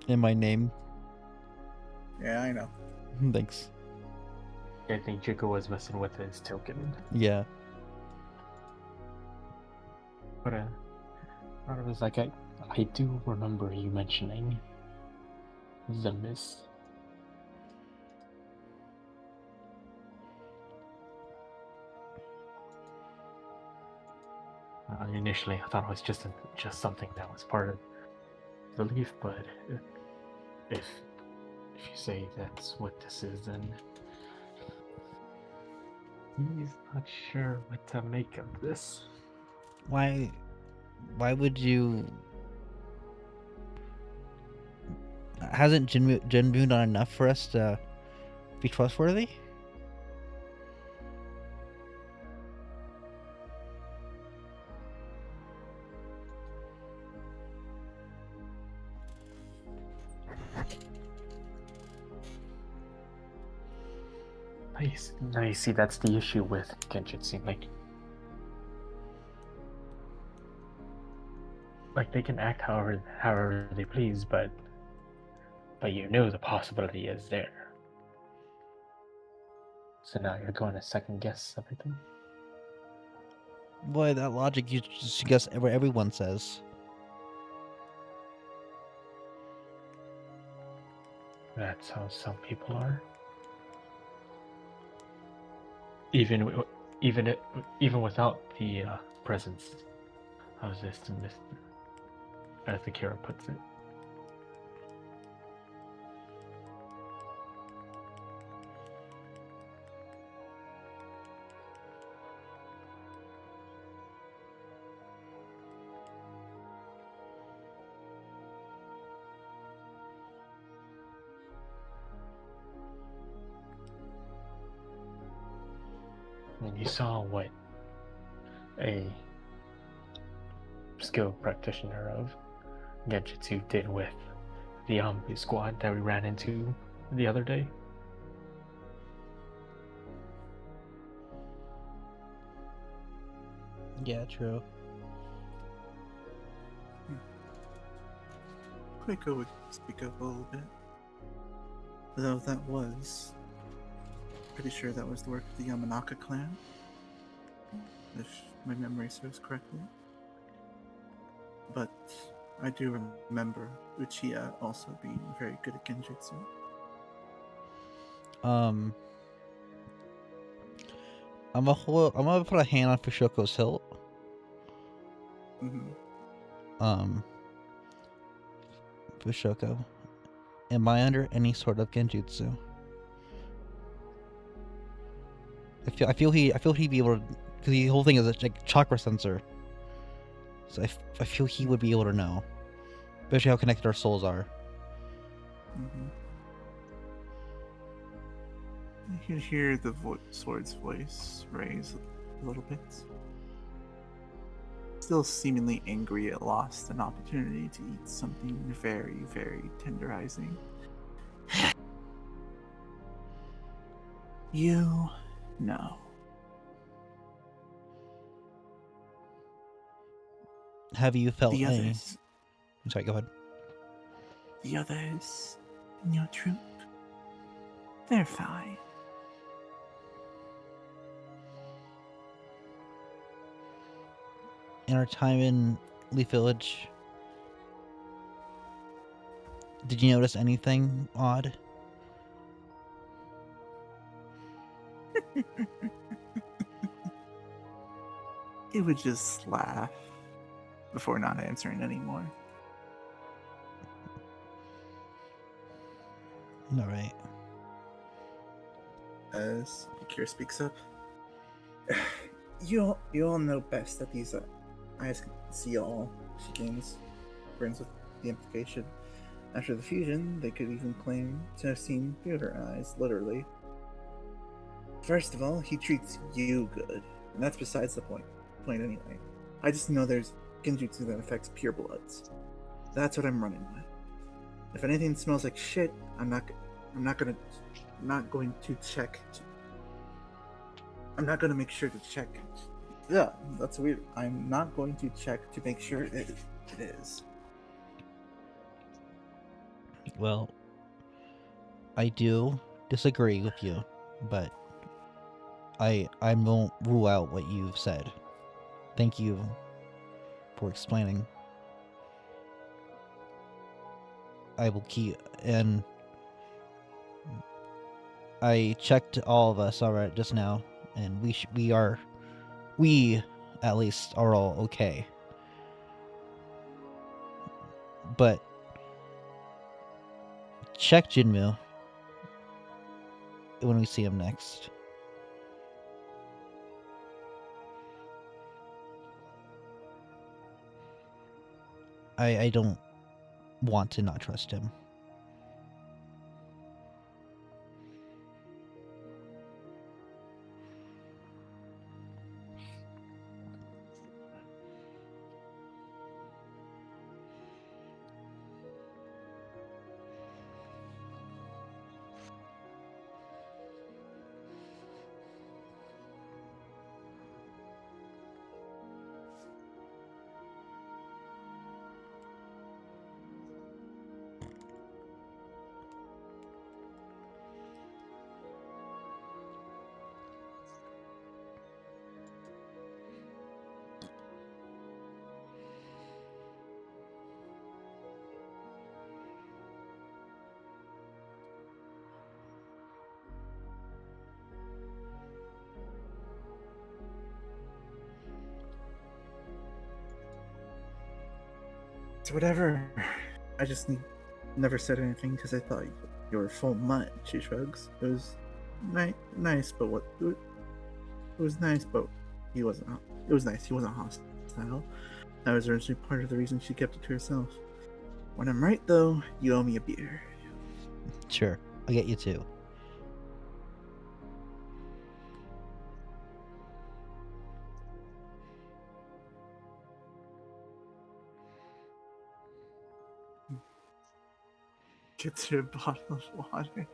In my name. Yeah, I know. Thanks. I think Chico was messing with his token. Yeah. But I was like, I do remember you mentioning the mist. Initially, I thought it was just something that was part of the leaf, but if you say that's what this is, then he's not sure what to make of this. Why would you? Hasn't Jinbu done enough for us to be trustworthy? Now you see, that's the issue with Genjutsu. Like they can act however they please, but you know the possibility is there. So now you're going to second guess everything. Boy, that logic you just guess what everyone says. That's how some people are. Even without the presence of this, as the Kira puts it. you saw what a skilled practitioner of Genjutsu did with the Ambu squad that we ran into the other day. Yeah, true. Quaker would speak up a little bit. Though that was... pretty sure that was the work of the Yamanaka clan. If my memory serves correctly. But I do remember Uchiha also being very good at Genjutsu. I'm gonna put a hand on Fushoko's hilt. Mm-hmm. Fushoko, am I under any sort of Genjutsu? I feel he'd be able to, because the whole thing is a like, chakra sensor. So I feel he would be able to know, especially how connected our souls are. Mm-hmm. You can hear the sword's voice raise a little bit. Still seemingly angry it lost an opportunity to eat something very, very tenderizing. You know. Have you felt The any? others. I'm sorry, go ahead. The others in your troop. They're fine. In our time in Leaf Village, did you notice anything odd? He would just laugh before not answering anymore. All right. As Akira speaks up, you all know best that these eyes can see all. She gains grins with the implication. After the fusion, they could even claim to have seen through her eyes, literally. First of all, he treats you good, and that's besides the point anyway. I just know there's genjutsu that affects pure bloods. That's what I'm running with. If anything smells like shit, I'm not going to check. I'm not going to make sure to check. Yeah, that's weird. I'm not going to check to make sure it is. Well, I do disagree with you, but I won't rule out what you've said. Thank you for explaining. I will keep, and I checked all of us alright just now, and we at least are all okay. But check Jinmu when we see him next. I don't want to not trust him. It's whatever. I just never said anything because I thought you were full mutt. She shrugs. It was nice, but what? It was nice, but he wasn't. It was nice. He wasn't hostile. That was originally part of the reason she kept it to herself. When I'm right, though, you owe me a beer. Sure, I'll get you two. Gets her a bottle of water.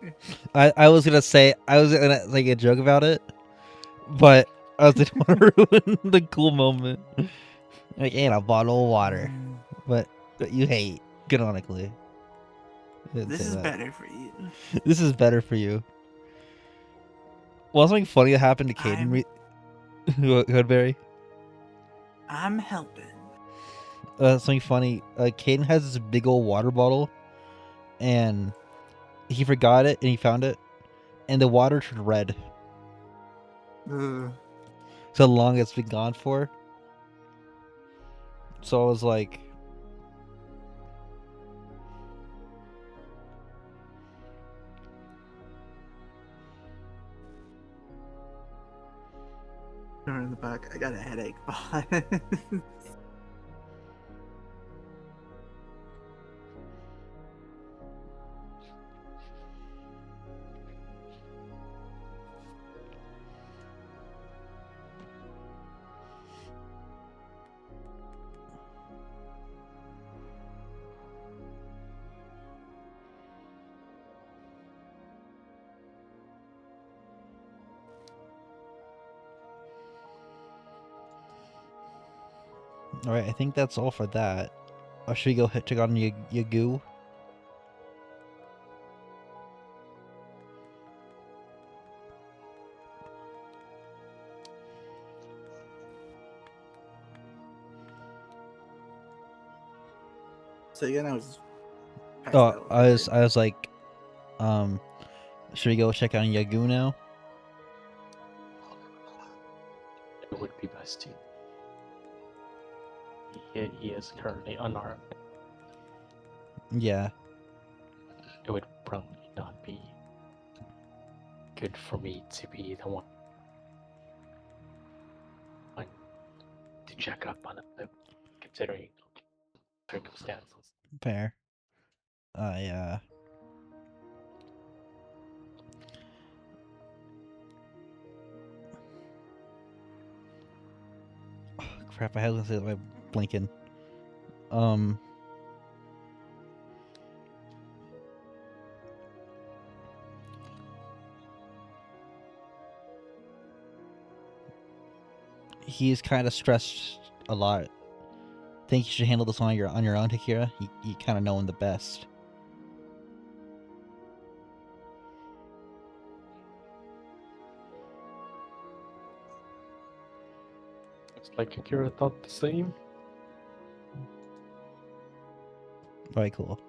I was gonna say I was gonna make a joke about it, but I didn't want to ruin the cool moment. Like, and a bottle of water, but you hate canonically. I didn't This say is that. better for you. This is better for you. Well, something funny that happened to Caden Hoodberry. I'm helping. Something funny. Caden has this big old water bottle, and he forgot it, and he found it, and the water turned red. So long it's been gone for. So I was like, Her in the back. I got a headache. all right, I think that's all for that. Or should we go check on Yagoo? So again, I was. passed Oh, out, I was right? I was like, should we go check on Yagoo now? It would be best to. He is currently unarmed. Yeah. It would probably not be good for me to be the one to check up on him, considering circumstances. Fair. Oh, crap, I had to say that by blinking. He's kind of stressed a lot. Think you should handle this on your own, Takira? You kind of know him the best. Looks like Akira thought the same. Very cool.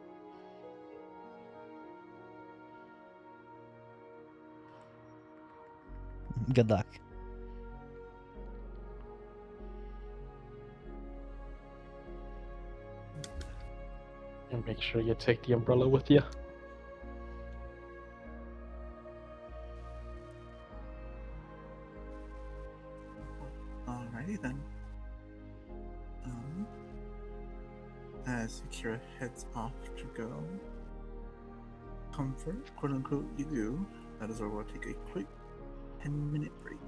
Good luck. And make sure you take the umbrella with you. Alrighty then. As Akira heads off to go comfort, quote unquote, you do. That is where we'll take a quick 10-minute break.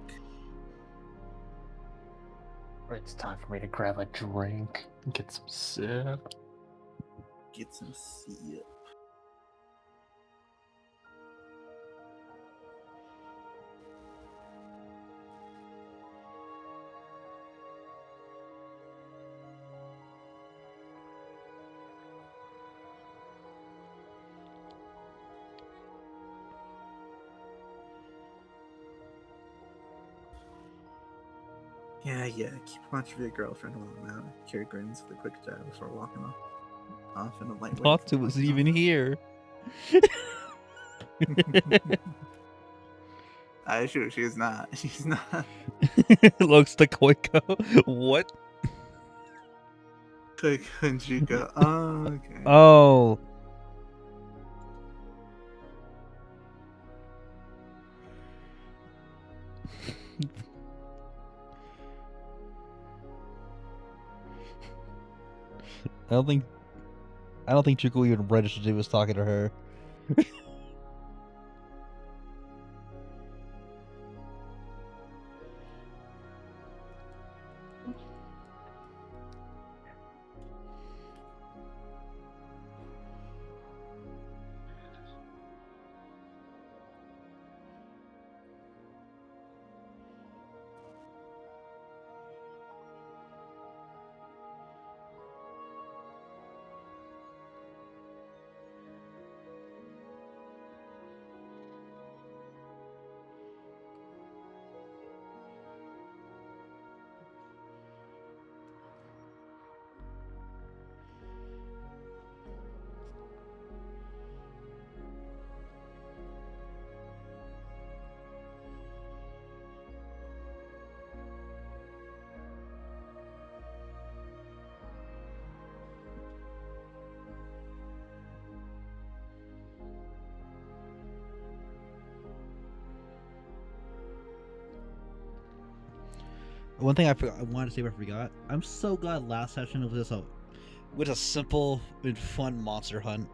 It's time for me to grab a drink and get some sip. Get some sip. Yeah. Keep watch of your girlfriend while I'm out. Kira grins with a quick jab before walking off in a lightweight. Natsu wasn't even here. I assure she is not. She's not. Looks to Koiko. What? Quick, Junjuka. Oh, okay. Oh. I don't think Chuko even registered he was talking to her. one thing I wanted to say, but I forgot. I'm so glad last session was just a simple and fun monster hunt.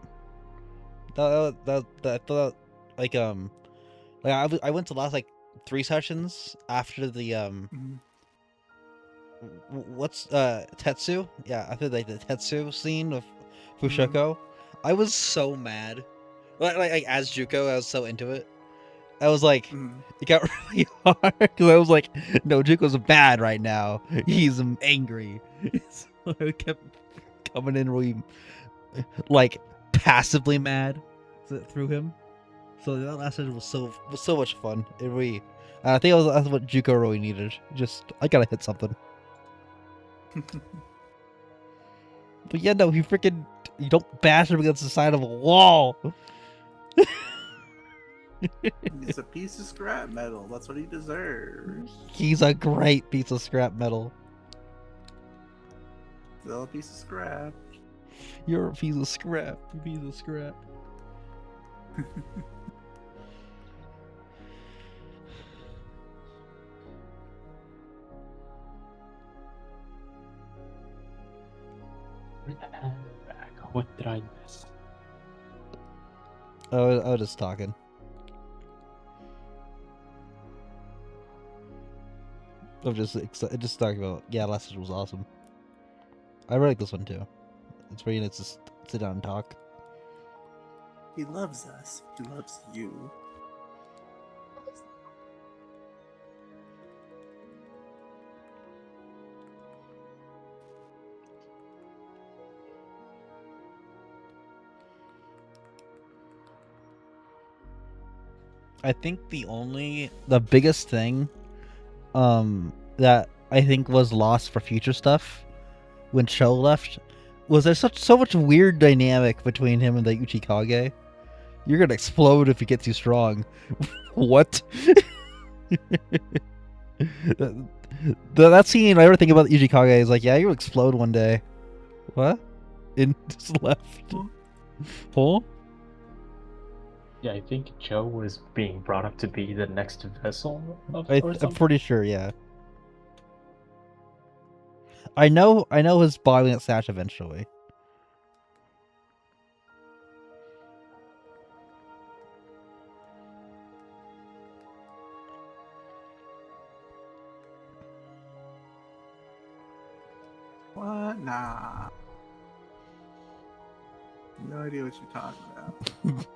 I thought I went to the last like 3 sessions after the Mhm. what's Tetsu? Yeah, after like the Tetsu scene of Mhm. Fushoko. I was so mad. Like as Juko, I was so into it. I was like, Mhm. it got really hard because I was like, no, Juko's bad right now. He's angry. So I kept coming in really like passively mad through him. So that last session was so much fun. It really, I think that's what Juko really needed. Just I gotta hit something. But yeah, no, you don't bash him against the side of a wall. He's a piece of scrap metal. That's what he deserves. He's a great piece of scrap metal. Still a piece of scrap. You're a piece of scrap. You piece of scrap. And back. What did I miss? Oh, I was just talking. I'm just talking about. Yeah, last session was awesome. I really like this one too. It's very nice to sit down and talk. He loves us. He loves you. I think the biggest thing, that I think was lost for future stuff when Cho left was there's so much weird dynamic between him and the Uchikage. You're gonna explode if you get too strong. What? that scene, I ever think about Uchikage is like, yeah, you'll explode one day. What? And just left. Huh? Yeah, I think Joe was being brought up to be the next vessel of or I'm something. pretty sure, yeah. I know his body went Sash eventually. What? Nah. No idea what you're talking about.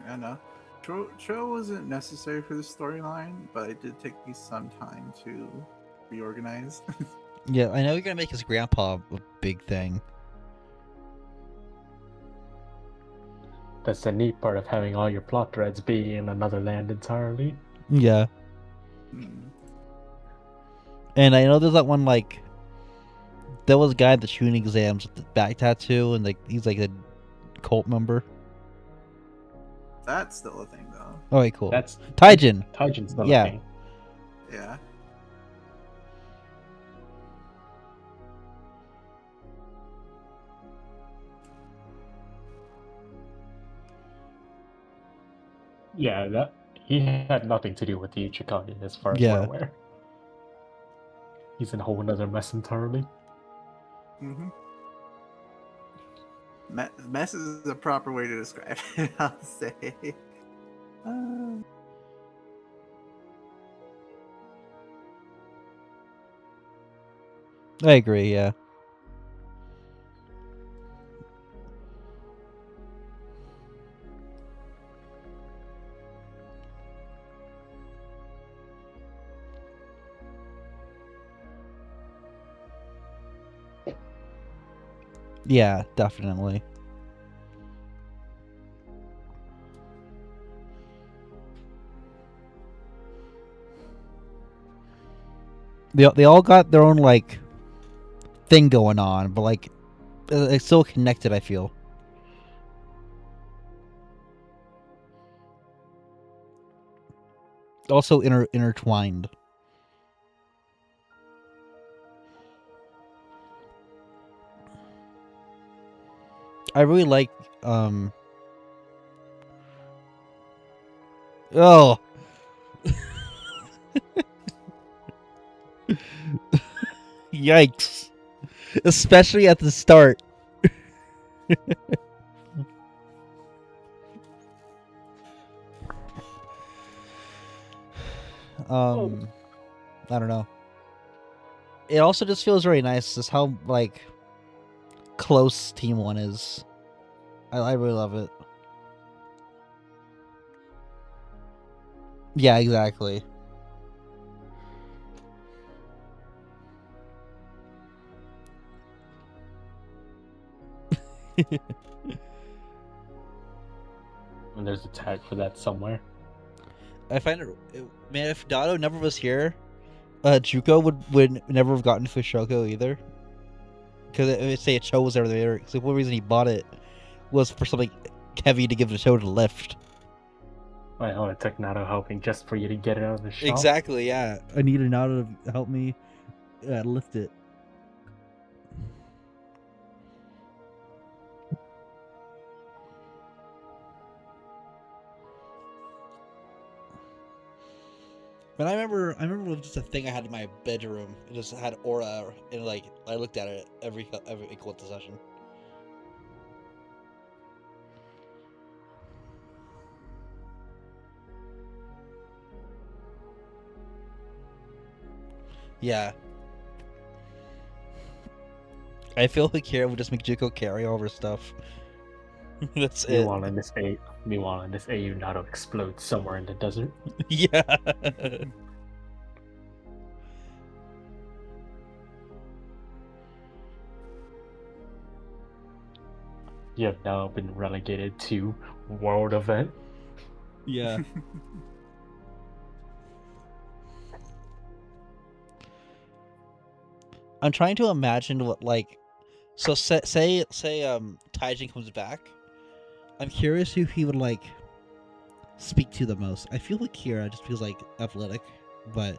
I know. Tro wasn't necessary for the storyline, but it did take me some time to reorganize. Yeah, I know you're gonna make his grandpa a big thing. That's the neat part of having all your plot threads be in another land entirely. Yeah. Hmm. And I know there's that one, like, there was a guy at the shooting exams with the back tattoo, and like he's like a cult member. That's still a thing, though. Oh, wait, cool. That's Taijin. Taijin's still Yeah. a thing. Yeah. Yeah, that he had nothing to do with the Ichikage as far as Yeah. we're aware. He's in a whole another mess entirely. Mm-hmm. Mess is a proper way to describe it, I'll say. I agree, yeah. Yeah, definitely. They all got their own, like, thing going on, but like it's still connected, I feel. Also intertwined. I really like oh yikes. Especially at the start. I don't know. It also just feels very nice just how like close Team 1 is. I really love it. Yeah, exactly. And there's a tag for that somewhere. I find man, if Dado never was here, Juko would never have gotten Fushoko either. Because if say a Cho was ever there, because the only reason he bought it was for something heavy to give the Cho to lift. Oh, it took Nato helping just for you to get it out of the shop. Exactly, yeah. I needed Nato to help me lift it. But I remember it was just a thing I had in my bedroom. It just had aura, and like I looked at it every equal session. Yeah. I feel like Kira would just make Juko carry over stuff. That's it. Meanwhile, in this AU, Nato explodes somewhere in the desert. Yeah. You have now been relegated to world event. Yeah. I'm trying to imagine what like so say Taijin comes back. I'm curious who he would like speak to the most. I feel like Kira just feels like athletic, but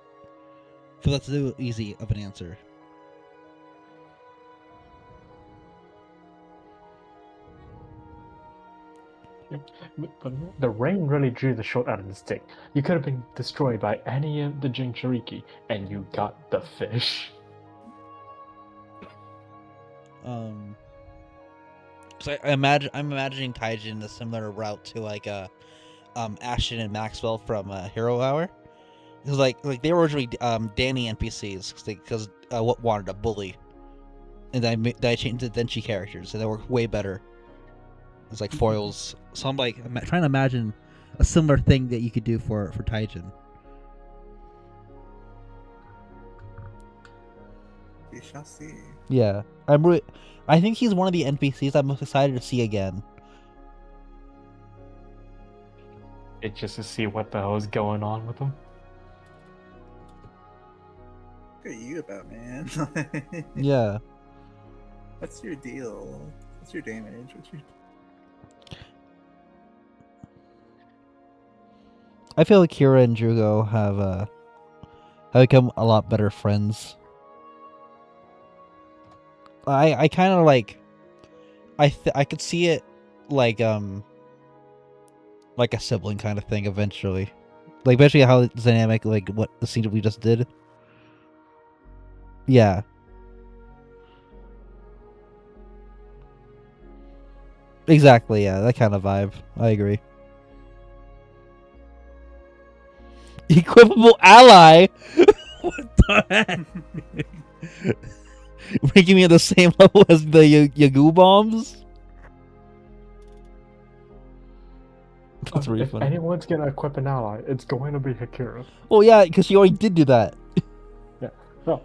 I feel that's too easy of an answer. But the rain really drew the short out of the stick. You could have been destroyed by any of the Jinchuriki, and you got the fish. Cause I'm imagining Taijin a similar route to like Ashton and Maxwell from Hero Hour. Because like they were originally Danny NPCs because what wanted a bully, and then I changed to Denchi characters, and they were way better. It's like foils. So I'm like trying to imagine a similar thing that you could do for Taijin. We shall see. Yeah, I think he's one of the NPCs I'm most excited to see again. It's just to see what the hell is going on with him. What are you about, man? Yeah. What's your deal? What's your damage? I feel like Kira and Jugo have become a lot better friends. I kind of like I could see it like a sibling kind of thing eventually, like especially how it's dynamic, like what the scene that we just did. Yeah. Exactly. Yeah, that kind of vibe. I agree. Equipable ally. What the heck? Making me at the same level as the Yagoo bombs. That's really If funny. anyone's gonna equip an ally, it's going to be Hakira. Well, yeah, because she already did do that. Yeah. No.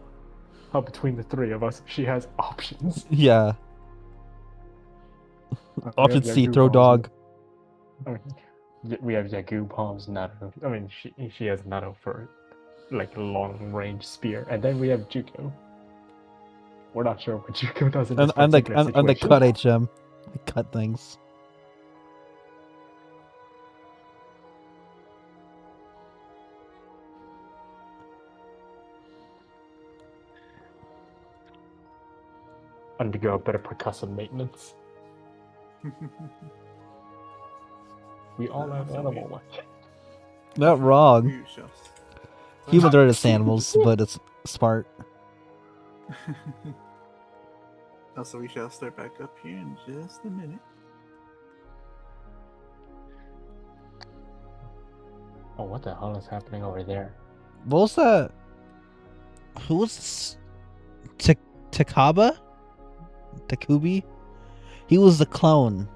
Between the three of us, she has options. Yeah. Option C, throw dog. We have Yagoo bombs, Nato. I mean, she has Nato for like long range spear, and then we have Juko. We're not sure what Juko does in this particular situation. And the cut HM, the cut things. Undergo a bit of percussive maintenance. We all have So animal life. Not wrong. You shall. Humans are just animals, but it's smart. Also, we shall start back up here in just a minute. Oh, what the hell is happening over there? What was that? Who was Takaba? Takubi? He was the clone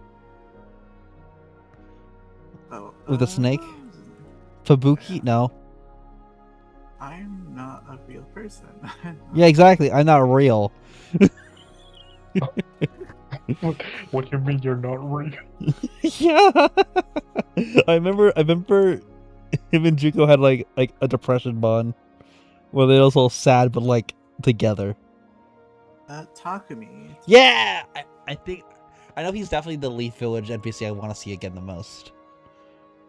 Oh, with the snake. Fabuki? No. I'm not a real person. Yeah, exactly. I'm not real. What do you mean you're not real? Yeah. I remember him and Juko had like a depression bond where they was all sad but like together. Takumi. Yeah, I know he's definitely the Leaf Village NPC I want to see again the most.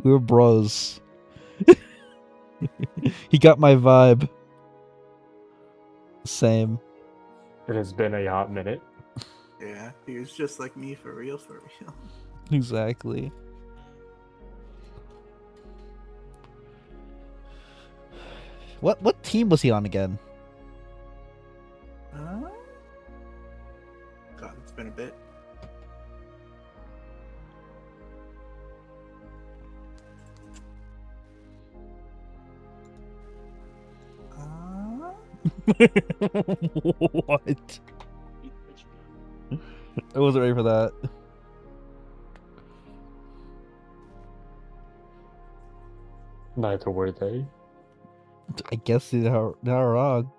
We were bros. He got my vibe. Same. It has been a hot minute. Yeah, he was just like me for real, for real. Exactly. What team was he on again? God, it's been a bit. What? I wasn't ready for that. Neither were they. I guess you're not wrong.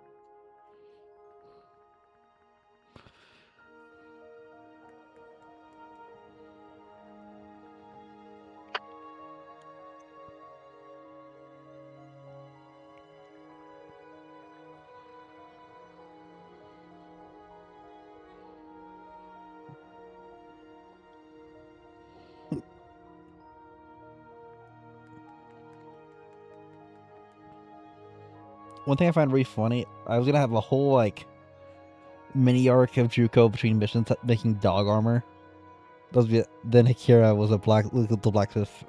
One thing I find really funny, I was gonna have a whole like mini arc of Juko between missions making dog armor. Then Akira was the blacksmith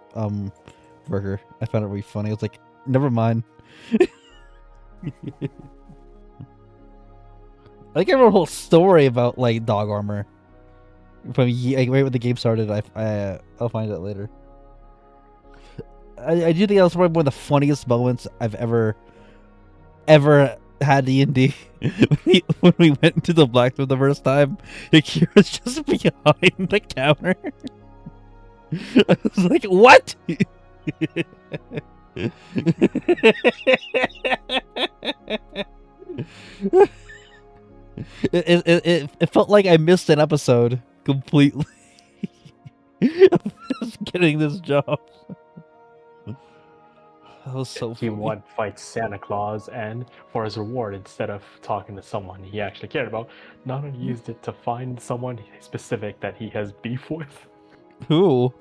worker. I found it really funny. I was like, never mind. I think I wrote a whole story about like dog armor. From right when the game started, I'll find it later. I do think that was probably one of the funniest moments I've ever had D&D. when we went into the blacksmith the first time, Akira's just behind the counter. I was like, what? It felt like I missed an episode completely. Of just getting this job. That was so funny. Team 1 fights Santa Claus, and for his reward, instead of talking to someone he actually cared about, Nana used it to find someone specific that he has beef with. Who?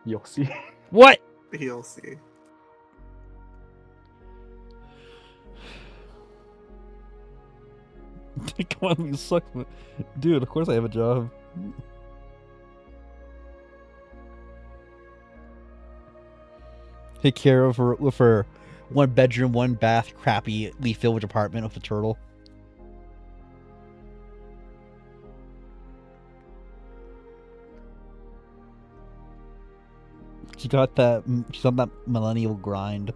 You'll see. What? He'll see. Come on, you suck. Dude, of course I have a job. Take care of her with her 1 bedroom, 1 bath, crappy Leaf Village apartment with a turtle. She's on that millennial grind.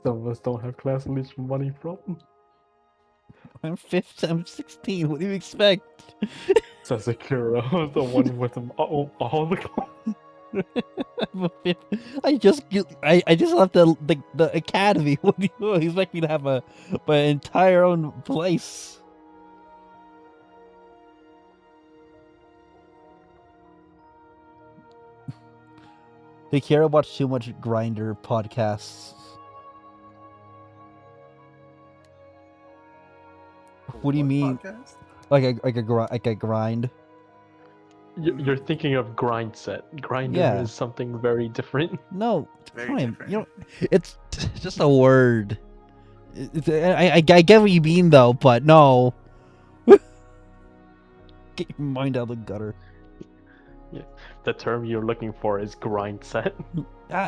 Some of us don't have class leads for money from. I'm 16. What do you expect? Says Akira, the one with all the clothes. I just left the academy. What do you expect me to have my entire own place? They care about too much grinder podcasts. What do you mean? Podcast? Like a grind? You're thinking of grind set. Grinder Yeah. is something very different. No, Very time. different. You know, it's just a word. I get what you mean though, but no. Get your mind out of the gutter. The term you're looking for is grind set.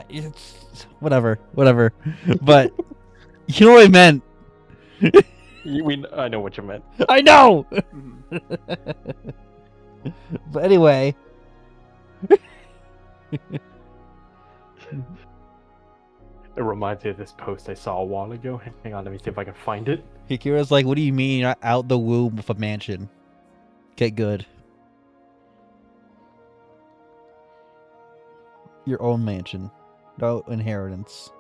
It's whatever. But you know what I meant. I know what you meant. I know. Mhm. But anyway. It reminds me of this post I saw a while ago. Hang on, let me see if I can find it. Hikira's like, what do you mean you're out the womb with a mansion? Get good. Your own mansion. No inheritance.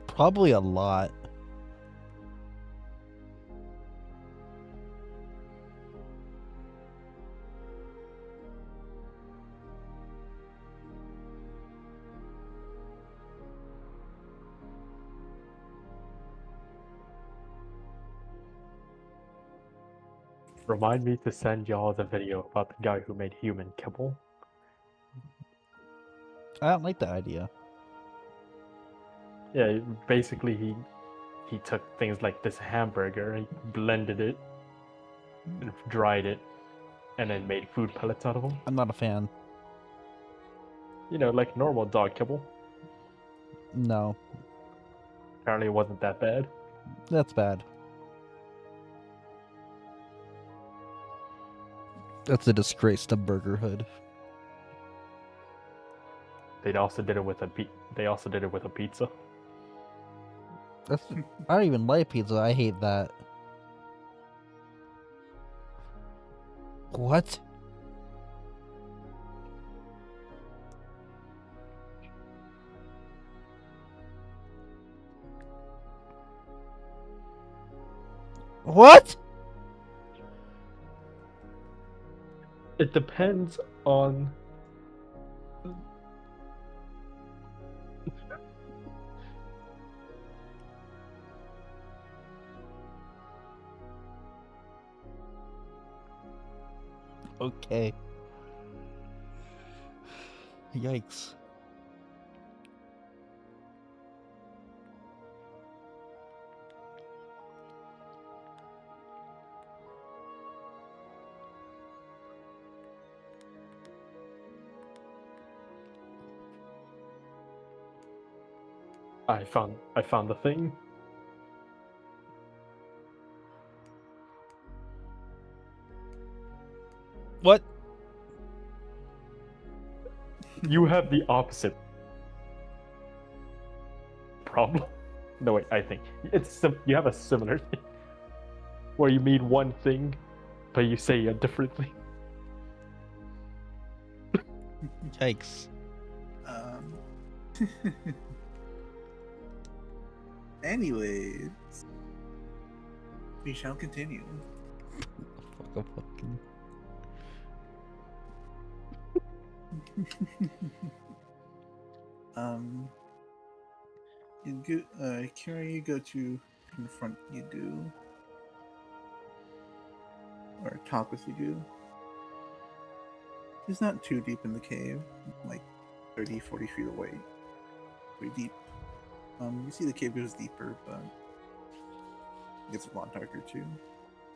Probably a lot. Remind me to send y'all the video about the guy who made human kibble. I don't like that idea. Yeah, basically he took things like this hamburger, he blended it, and dried it, and then made food pellets out of them. I'm not a fan. You know, like normal dog kibble. No, Apparently it wasn't that bad. that's bad. That's a disgrace to burgerhood. They also did it with a pizza. That's I don't even like pizza. I hate that. What? What? It depends on Okay. Yikes. I found the thing. What? You have the opposite problem. No wait, I think you have a similar thing where you mean one thing, but you say a different thing. Yikes. Anyways, we shall continue. Fuck a fucking. Kira, you go to confront Yigu. Or talk with Yigu. He's not too deep in the cave, like 30, 40 feet away. Pretty deep. You see the cave goes deeper, but it gets a lot darker too.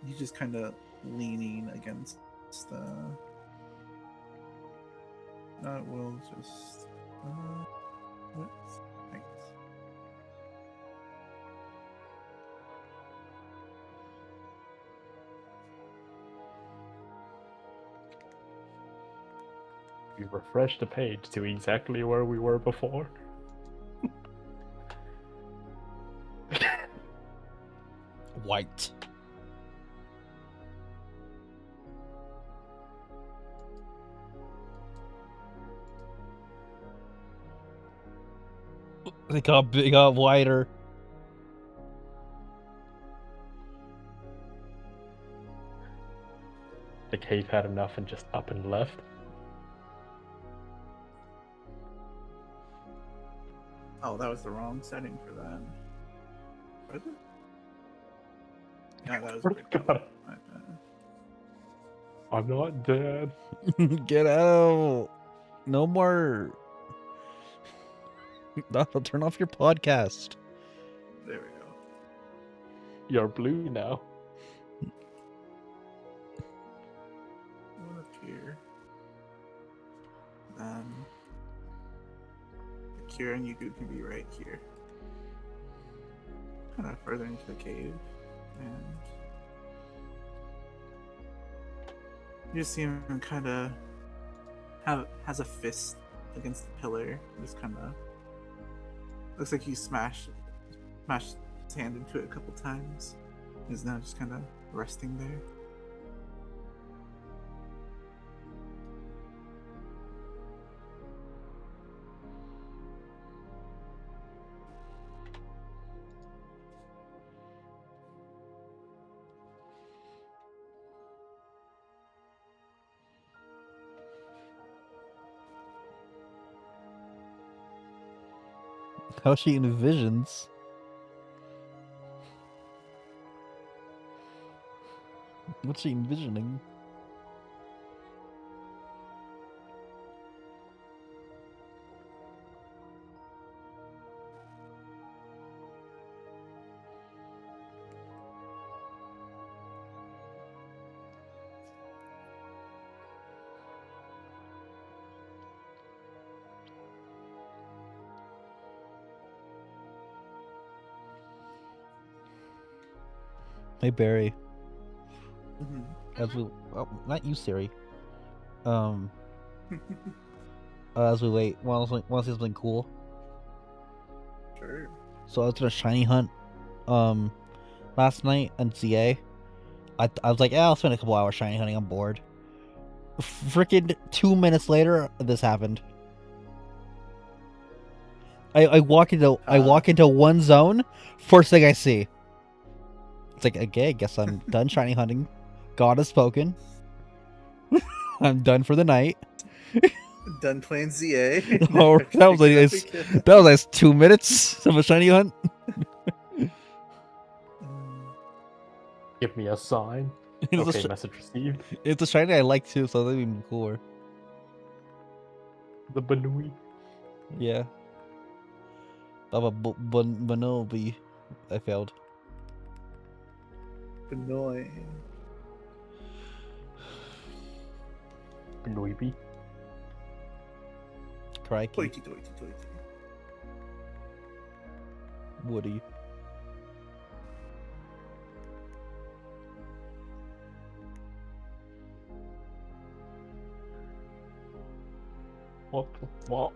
He's just kind of leaning against the. We'll just. What? Right. We refresh the page to exactly where we were before. White. They got wider. the cave had enough and just up and left. Oh, that was the wrong setting for that. Was it? Yeah, that was What pretty God. cool. My bad. I'm not dead. Get out. No more. I'll turn off your podcast. There we go. You're blue now. One up here. Kira and Yugu can be right here. Kind of further into the cave. And you just see him kind of has a fist against the pillar. Just kind of looks like he smashed his hand into it a couple times. He's now just kind of resting there. How's she in visions? What's she envisioning? Hey Barry, as we not you Siri, as we wait, want to see something cool? Sure. So I was gonna shiny hunt, last night on ZA. I was like, yeah, I'll spend a couple hours shiny hunting. I'm bored. Freaking 2 minutes later, this happened. I walk into one zone. First thing I see. It's like, okay, I guess I'm done shiny hunting. God has spoken. I'm done for the night. Done playing ZA. Oh, that was like 2 minutes of a shiny hunt. Give me a sign. It's Okay, a message received. it's a shiny I like too, so that'd be cooler. The Banui. Yeah. Baba Bonobi. I failed. Annoying. Banui. Crikey. Toity, toity, toity. Woody. While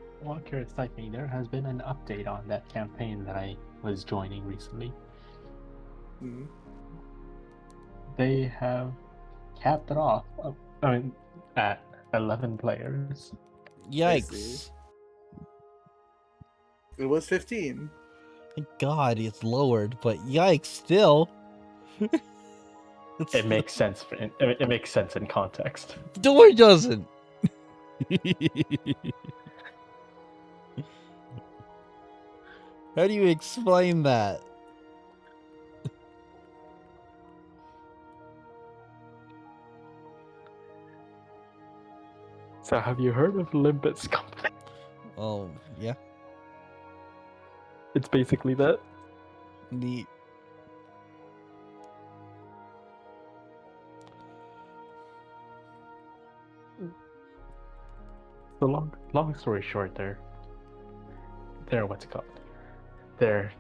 Kira's typing, there has been an update on that campaign that I was joining recently. Mm-hmm. They have capped it off. At 11 players. Yikes. It was 15. Thank God it's lowered, but yikes, still. It makes sense. It makes sense in context. No, it doesn't. How do you explain that? So, have you heard of Limbus Company? Oh, yeah. It's basically that. Neat. So long story short, they're what's it called? They're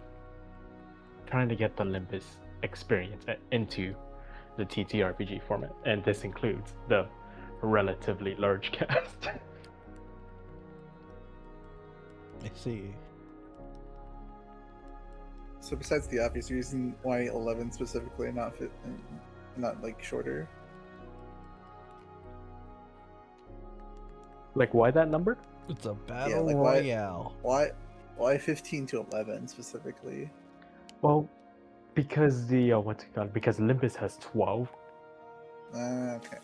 trying to get the Limbus experience into the TTRPG format, and this includes the relatively large cast. I see. So besides the obvious reason why 11 specifically, not like shorter. Like, why that number? It's a battle like royale. Why 15 to 11 specifically? Well, because the what's it called? Because Limbus has 12. Okay.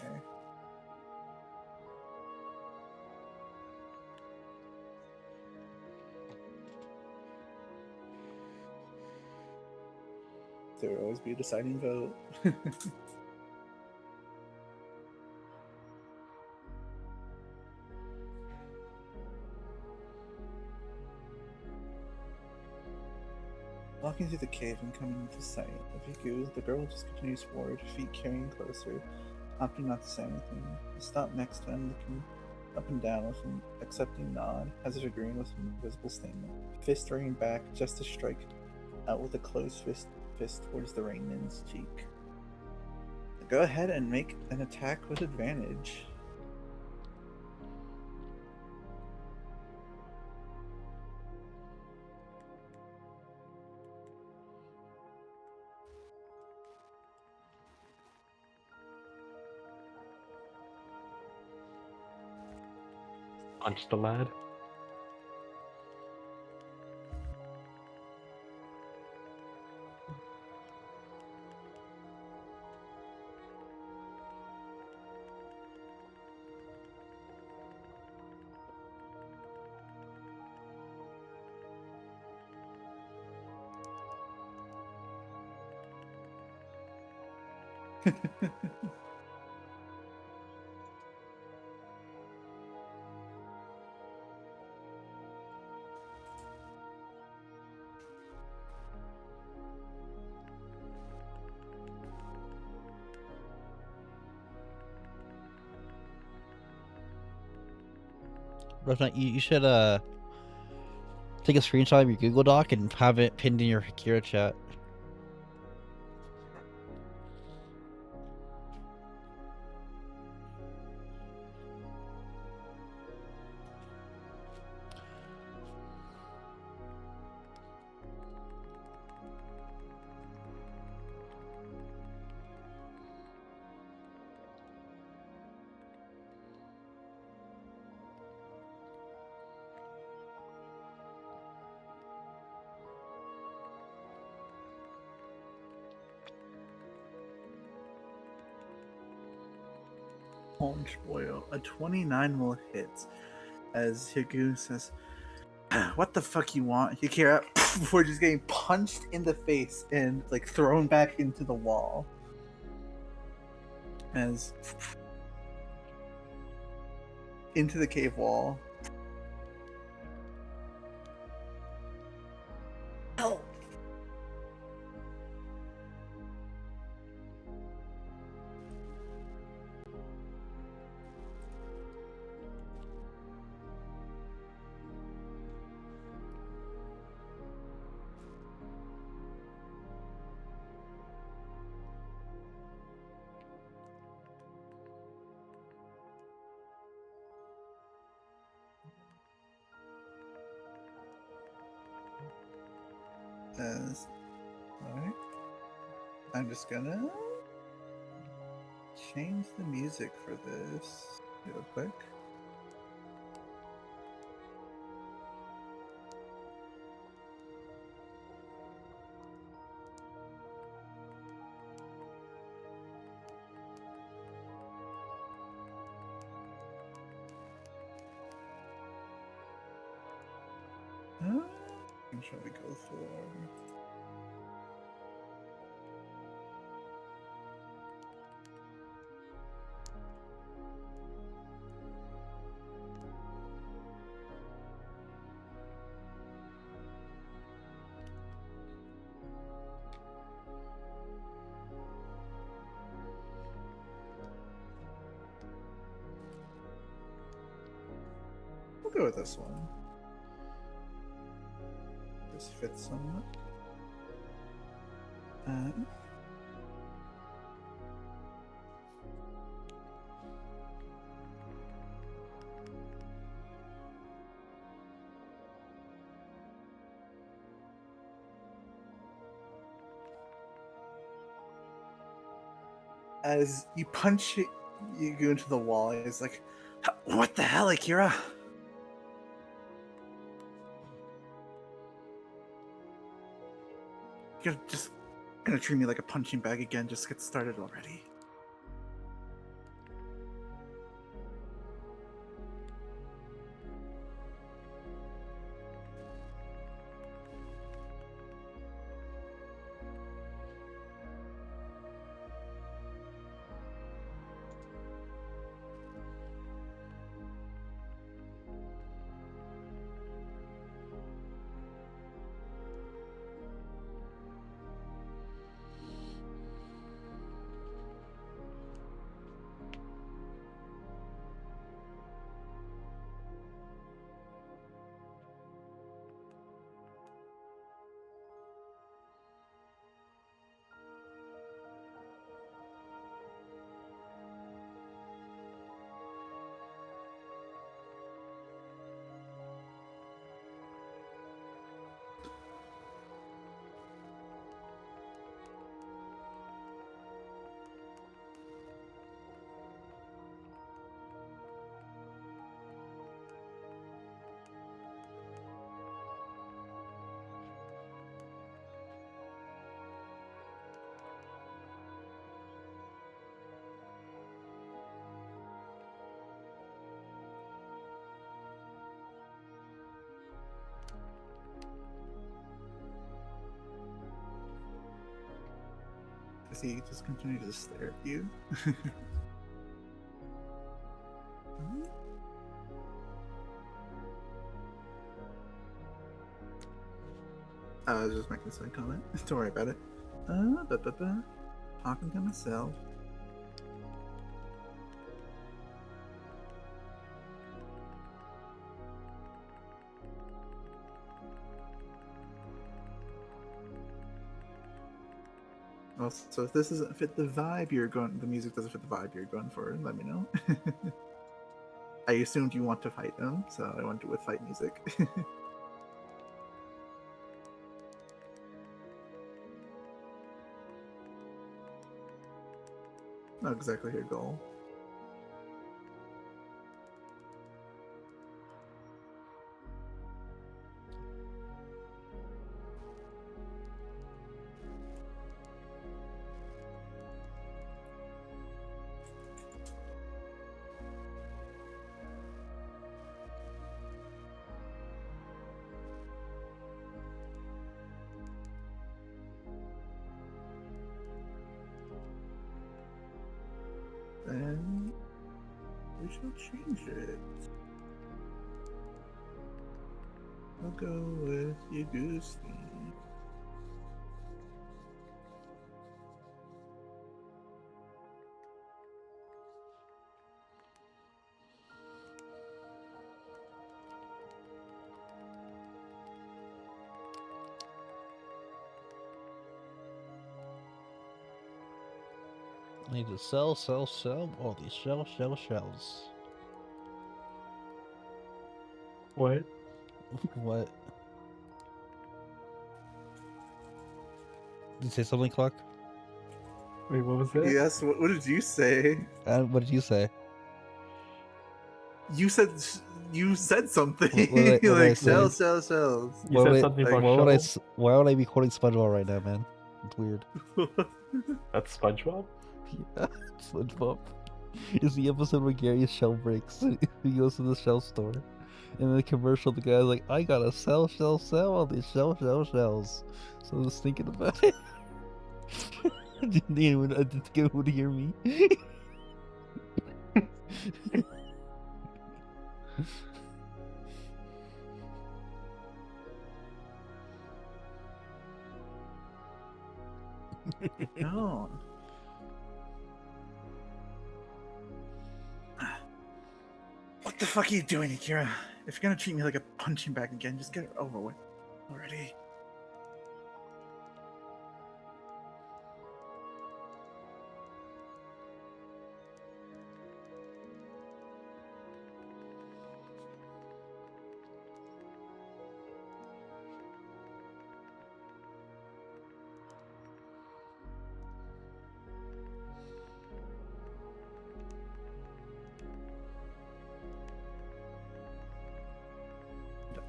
There will always be a deciding vote. Walking through the cave and coming into sight of Hiku, the girl just continues forward, feet carrying closer, opting not to say anything. I stop next to him, looking up and down with an accepting nod, as if agreeing with an invisible statement. Fist rearing back just to strike out with a closed fist towards the Rainman's cheek. Go ahead and make an attack with advantage. Punch the lad. Rosemont, you should take a screenshot of your Google Doc and have it pinned in your Kira chat. Orange boil. A 29 will hit. As Hiku says, "What the fuck you want, Hikira?" Before just getting punched in the face and like thrown back into the wall. As into the cave wall. Help! Alright. I'm just gonna change the music for this real quick. What shall we go for? We'll go with this one. This fits somewhat. As you punch it, you go into the wall. It's like, what the hell, Akira? You're just gonna treat me like a punching bag again. Just get started already. Does he just continue to stare at you? I was just making a side comment. Don't worry about it. Talking to myself. Well, so if this doesn't fit the vibe you're going, the music doesn't fit the vibe you're going for, let me know. I assumed you want to fight them, so I went with fight music. Not exactly your goal. Then we shall change it. I'll go with your goose theme. I need to sell all these shells. What? What? Did you say something, Clark? Wait, what was it? Yes, what did you say? What did you say? You said something. What did I Like say? shells. You Why said would I- something like, about Why would shovel. why would I be quoting SpongeBob right now, man? It's weird. That's SpongeBob? Yeah, SpongeBob. It's the episode where Gary's shell breaks. He goes to the shell store. And in the commercial, the guy's like, I gotta sell all these shells. So I was thinking about it. Didn't anyone hear me? No. What the fuck are you doing, Akira? If you're gonna treat me like a punching bag again, just get it over with already.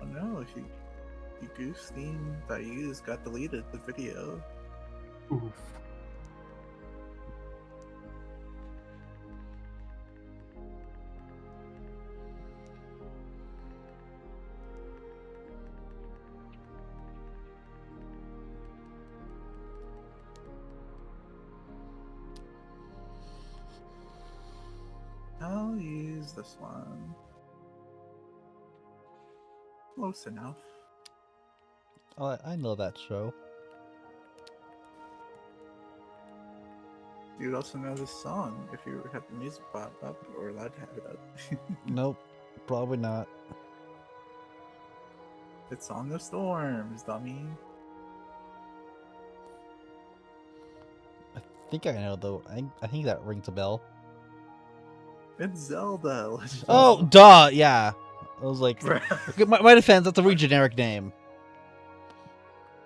Don't know if you goose theme that I used got deleted the video. Oof. I'll use this one. Close enough. Oh, I know that show. You'd also know this song if you have the music pop up or allowed to have it up. Nope, probably not. It's Song of Storms, dummy. I think I know though. I think that rings a bell. It's Zelda. Legend of Oh, Zelda. duh, yeah. I was like, Bruh. okay, my defense, that's a really generic name.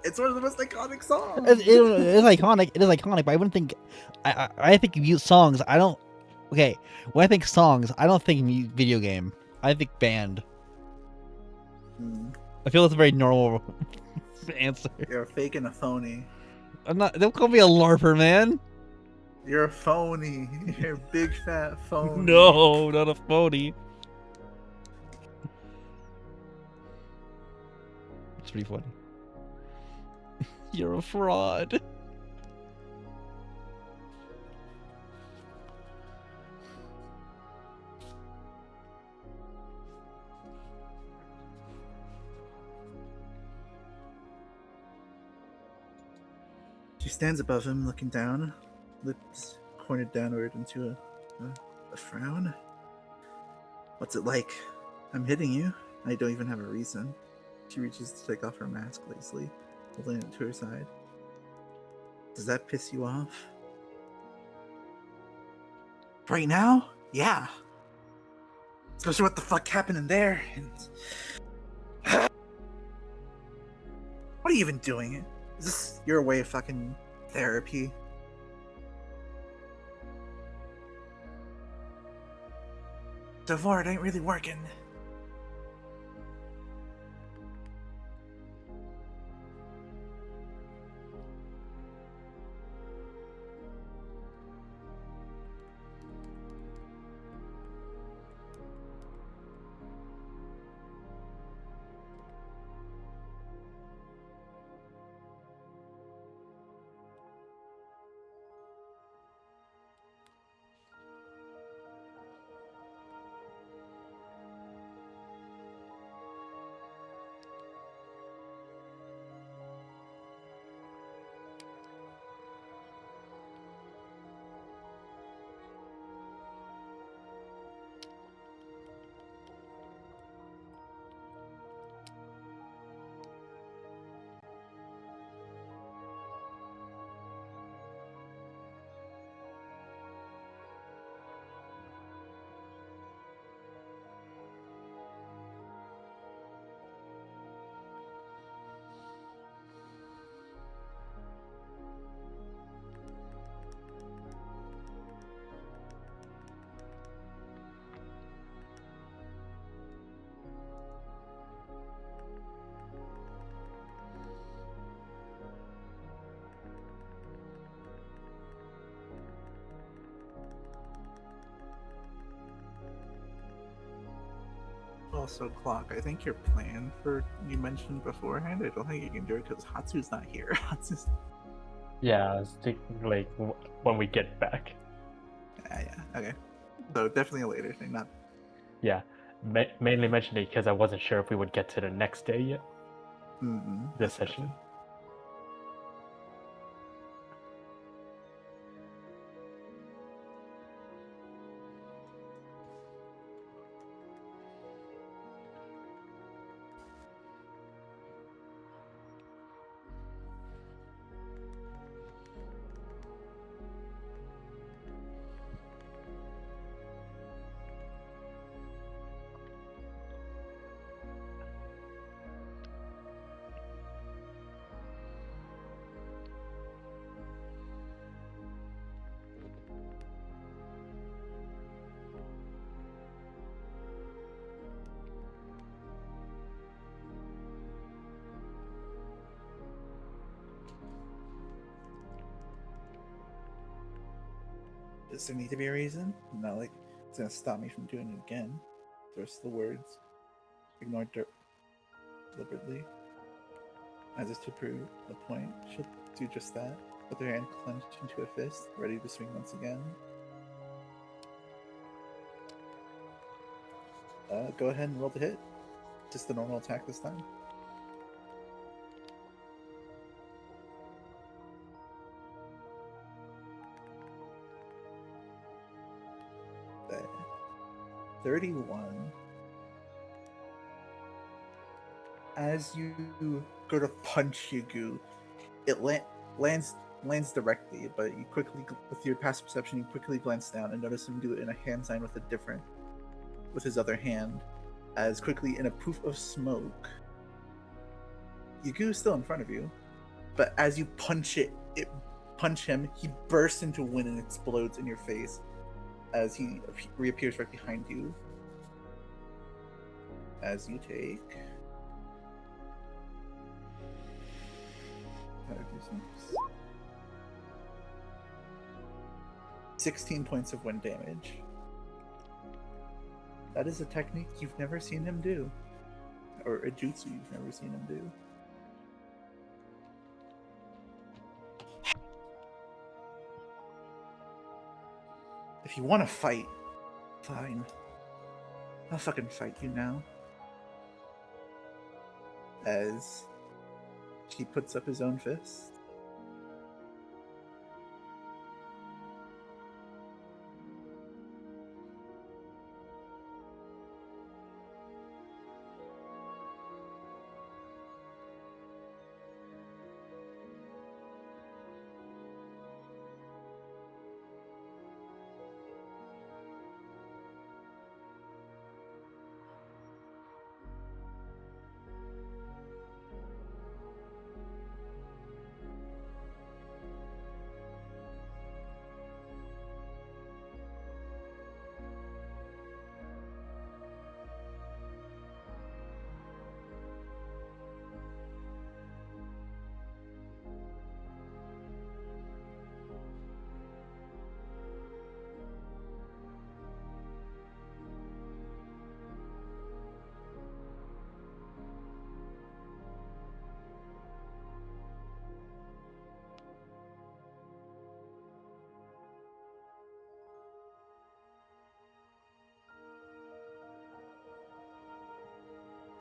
It's one of the most iconic songs. It is iconic. It is iconic, but I wouldn't think. I think of songs. I don't. Okay, when I think songs, I don't think video game. I think band. Hmm. I feel it's a very normal answer. You're a fake and a phony. I'm not. Don't call me a larper, man. You're a phony. You're a big fat phony. No, not a phony. It's pretty funny. You're a fraud. She stands above him, looking down, lips pointed downward into a frown. What's it like? I'm hitting you. I don't even have a reason. She reaches to take off her mask lazily, holding it to her side. Does that piss you off? Right now? Yeah. Especially what the fuck happened in there. And what are you even doing? Is this your way of fucking therapy? So far, it ain't really working. Also, Clock, I think your plan you mentioned beforehand, I don't think you can do it because Hatsu's not here. Hatsu's... Yeah, I was thinking like when we get back. Yeah, okay. So definitely a later thing, not... Yeah, mainly mentioned it because I wasn't sure if we would get to the next day yet. This session. Gotcha. Does there need to be a reason? Not like it's gonna stop me from doing it again. The rest of the words ignored deliberately, as if to prove a point. She'll do just that, with her hand clenched into a fist, ready to swing once again. Go ahead and roll the hit. Just the normal attack this time. There. 31. As you go to punch Yugu, it lands directly, but you quickly, with your passive perception, you quickly glance down and notice him do it in a hand sign with his other hand. As quickly, in a poof of smoke, Yugu is still in front of you, but as you punch him, he bursts into wind and explodes in your face as he reappears right behind you. As you take 16 points of wind damage. That is a technique you've never seen him do. Or a jutsu you've never seen him do. If you want to fight, fine. I'll fucking fight you now. As he puts up his own fist.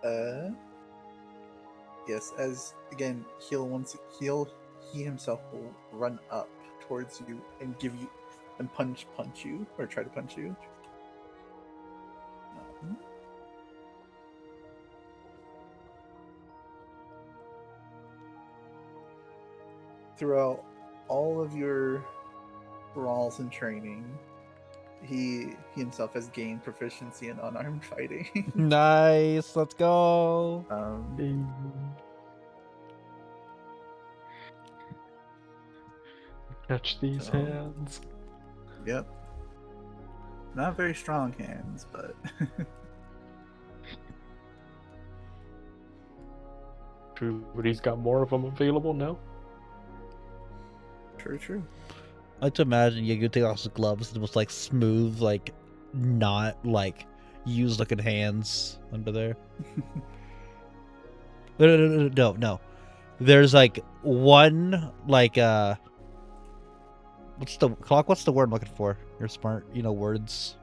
Uh, yes. As again, he himself will run up towards you and give you and punch you or try to punch you. Throughout all of your brawls and training, he himself has gained proficiency in unarmed fighting. Nice. Let's go. Catch these So- hands. Yep. Not very strong hands, but True, but he's got more of them available now. true. I like to imagine you take off his gloves and just like smooth, like not like used looking hands under there. No. There's like one like what's the word I'm looking for? You're smart, you know words.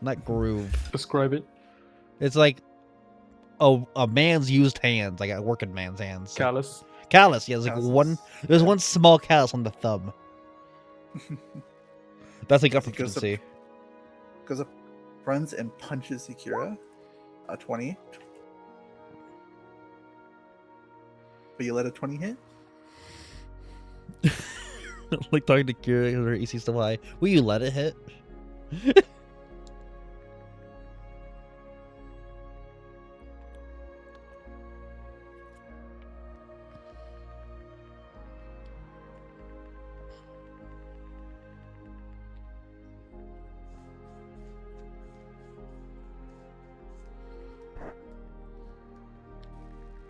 Not groove. Describe it. It's like a man's used hands, like a working man's hands. Callus. Callus, yeah, there's like Calluses. one there's one small callus on the thumb. That's like got He goes up- proficiency. Goes up, runs and punches Akira. 20. But you let a 20 hit? Like talking to Kira, her AC still high. Will you let it hit?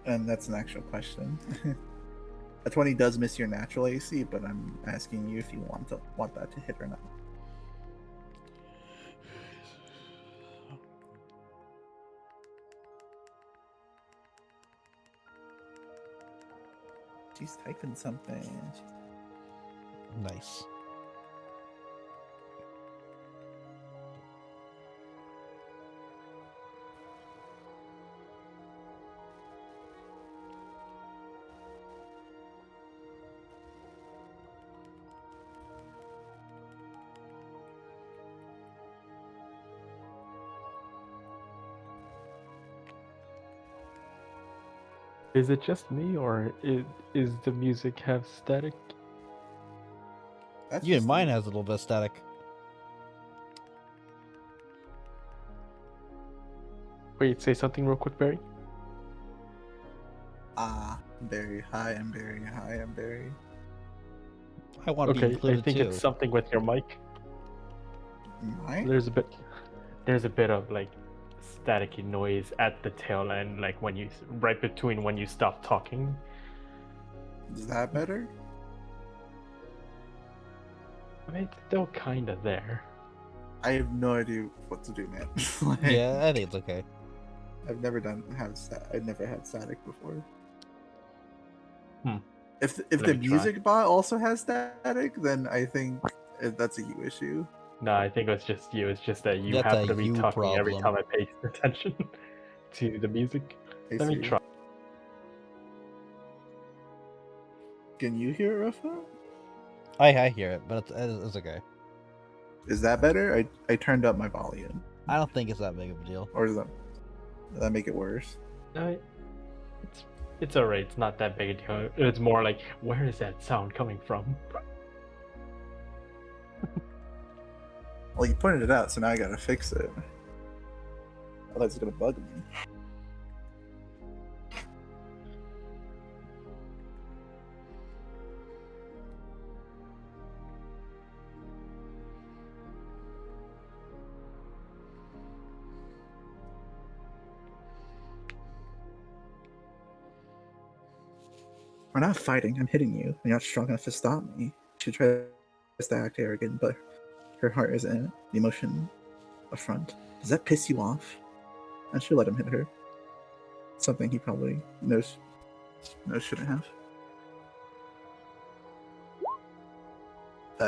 And that's an actual question. A 20 does miss your natural AC, but I'm asking you if you want that to hit or not. She's typing something. Nice. Is it just me, or is the music have static? That's Yeah, just mine you. has a little bit of static. Wait, say something real quick, Barry. Very high and very high and very. I want to be Okay, I included think too. it's something with your mic. Mine? There's a bit of like staticky noise at the tail end, like when you right between when you stop talking. Is that better? I mean, it's still kind of there. I have no idea what to do, man. Like, Yeah, I think it's okay. I've never had static before. Hmm. If Let the me try. music bot also has static, then I think that's a you issue. No, I think it's just you. It's just that you That's happen a to be you talking every problem. time I pay attention to the music. I Let me see. try. Can you hear it, Rafa? I hear it, but it's okay. Is that better? I turned up my volume. I don't think it's that big of a deal. Or does that make it worse? No, it's alright. It's not that big a deal. It's more like, where is that sound coming from? Well, you pointed it out, so now I gotta fix it. Otherwise, it's gonna bug me. We're not fighting. I'm hitting you. You're not strong enough to stop me. She tries to act arrogant, but her heart isn't in it. The emotion up front. Does that piss you off? I should let him hit her. Something he probably knows shouldn't have.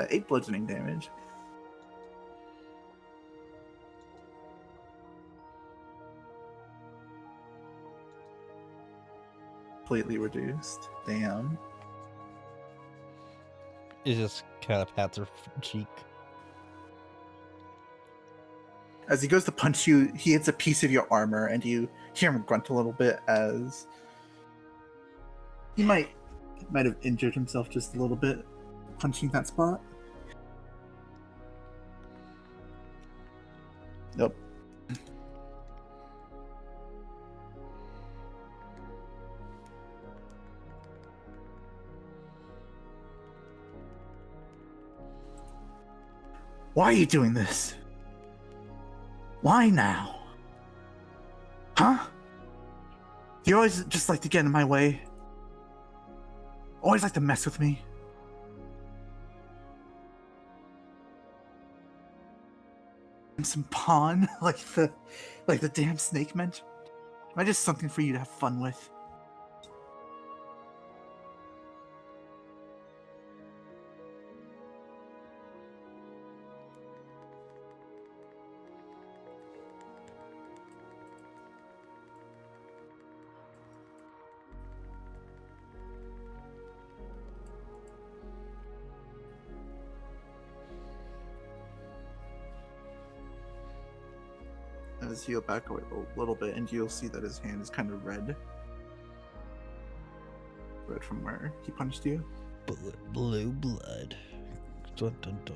8 bludgeoning damage. completely reduced. Damn. It just kind of pats her cheek. As he goes to punch you, he hits a piece of your armor, and you hear him grunt a little bit as he might have injured himself just a little bit punching that spot. Yep. Why are you doing this? Why now? Huh? You always just like to get in my way. Always like to mess with me. I'm some pawn, like the damn snake meant. Am I just something for you to have fun with? As you go back away a little bit, and you'll see that his hand is kind of red. Red from where he punched you. Blue blood. Dun, dun, dun.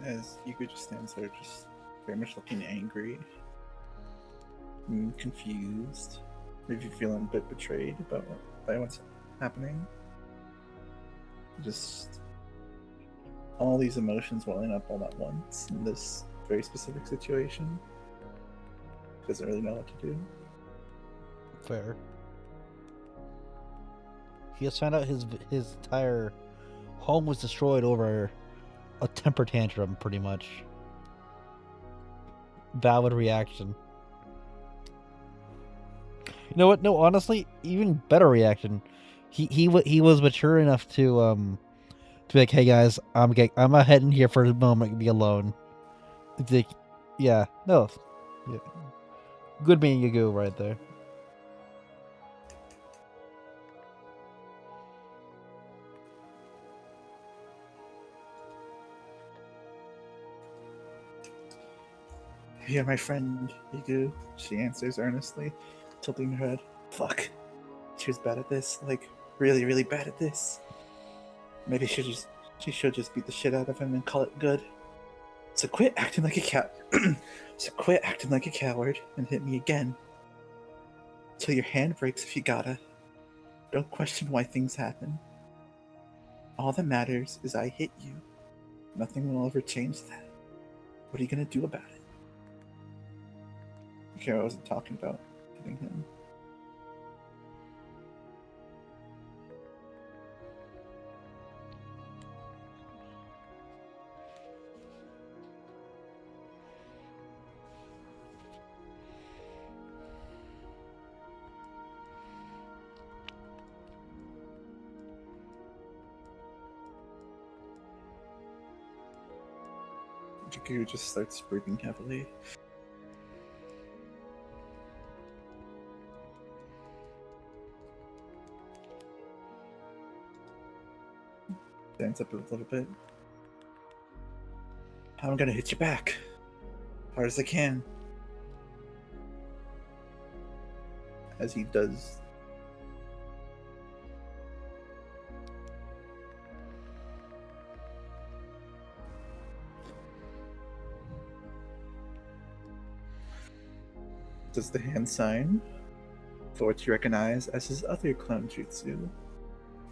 as Yuko just stands there, just very much looking angry and confused, maybe feeling a bit betrayed by what's happening. Just all these emotions welling up all at once in this very specific situation. Doesn't really know what to do. Fair. He just found out his entire home was destroyed over a temper tantrum, pretty much. Valid reaction. You know what? No, honestly, even better reaction. He was mature enough to be like, "Hey guys, I'm heading here for a moment, be alone." It's like, yeah, no, yeah. Good being you go right there. "You're my friend, Igu," she answers earnestly, tilting her head. Fuck. She was bad at this. Like, really, really bad at this. Maybe she should just beat the shit out of him and call it good. So quit acting like a coward and hit me again. Till your hand breaks if you gotta. Don't question why things happen. All that matters is I hit you. Nothing will ever change that. What are you gonna do about it? Okay, I wasn't talking about hitting him. Jiku just starts breathing heavily. Stands up a little bit. I'm gonna hit you back. Hard as I can. As he does. Does the hand sign for what you recognize as his other clone jutsu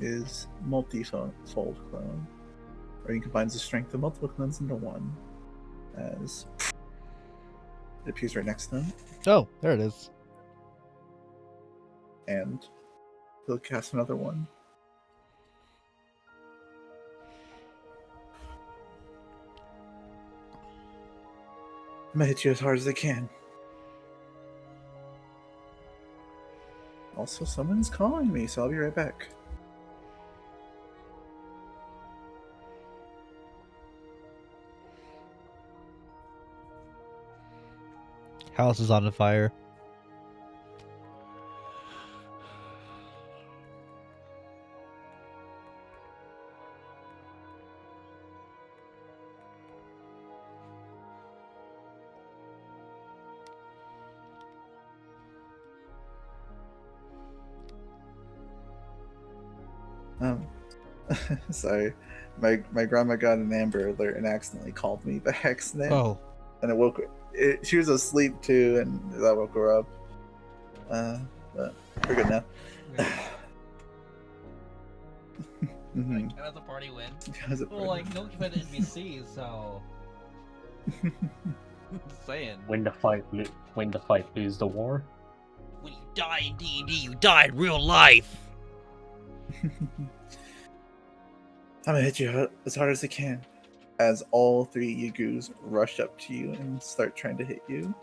is multi-fold clone, where he combines the strength of multiple clones into one. As it appears right next to him, Oh, there it is. and he'll cast another one. I'm gonna hit you as hard as I can. Also, someone's calling me, so I'll be right back. House is on fire. Sorry. My grandma got an Amber Alert and accidentally called me by accident. Oh, And it woke her. She was asleep too, and that woke her up. But we're good now. Like, how does the party win? Well, like, no one defended NPCs, so. Just saying. Win the fight, lose the war. When you die in D&D, you die in real life! I'm gonna hit you as hard as I can. As all three Yagus rush up to you and start trying to hit you.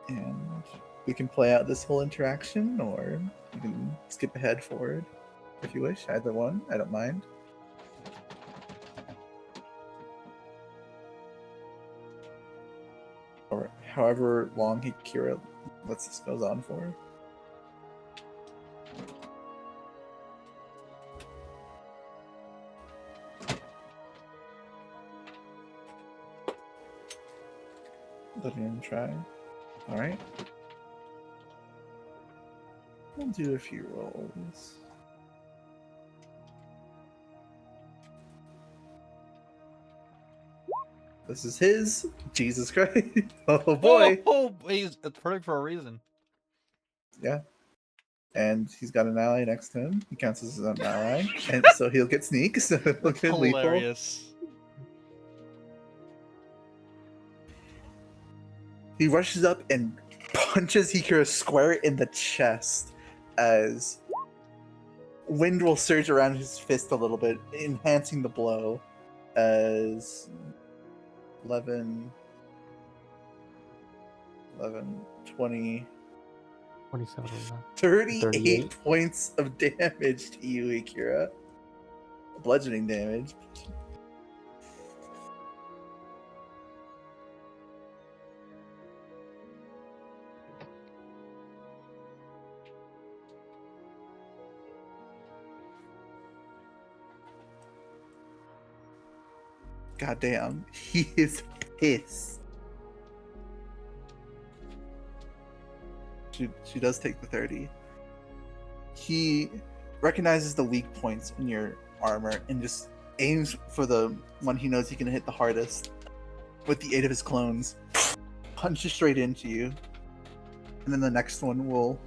And we can play out this whole interaction, or you can skip ahead forward if you wish. Either one, I don't mind. Or however long Kira lets this goes on for. Let me try. Alright. We'll do a few rolls. This is his. Jesus Christ. Oh boy. Oh, it's perfect for a reason. Yeah. And he's got an ally next to him. He counts as an ally. And so he'll get sneak. So he'll get lethal. Hilarious. He rushes up and punches Hikura square in the chest as wind will surge around his fist a little bit, enhancing the blow. As 11, 20, 27. 38 38. points of damage to you, Hikura. Bludgeoning damage. Goddamn, he is pissed. She does take the 30. He recognizes the weak points in your armor and just aims for the one he knows he can hit the hardest with the aid of his clones. Punches straight into you. And then the next one will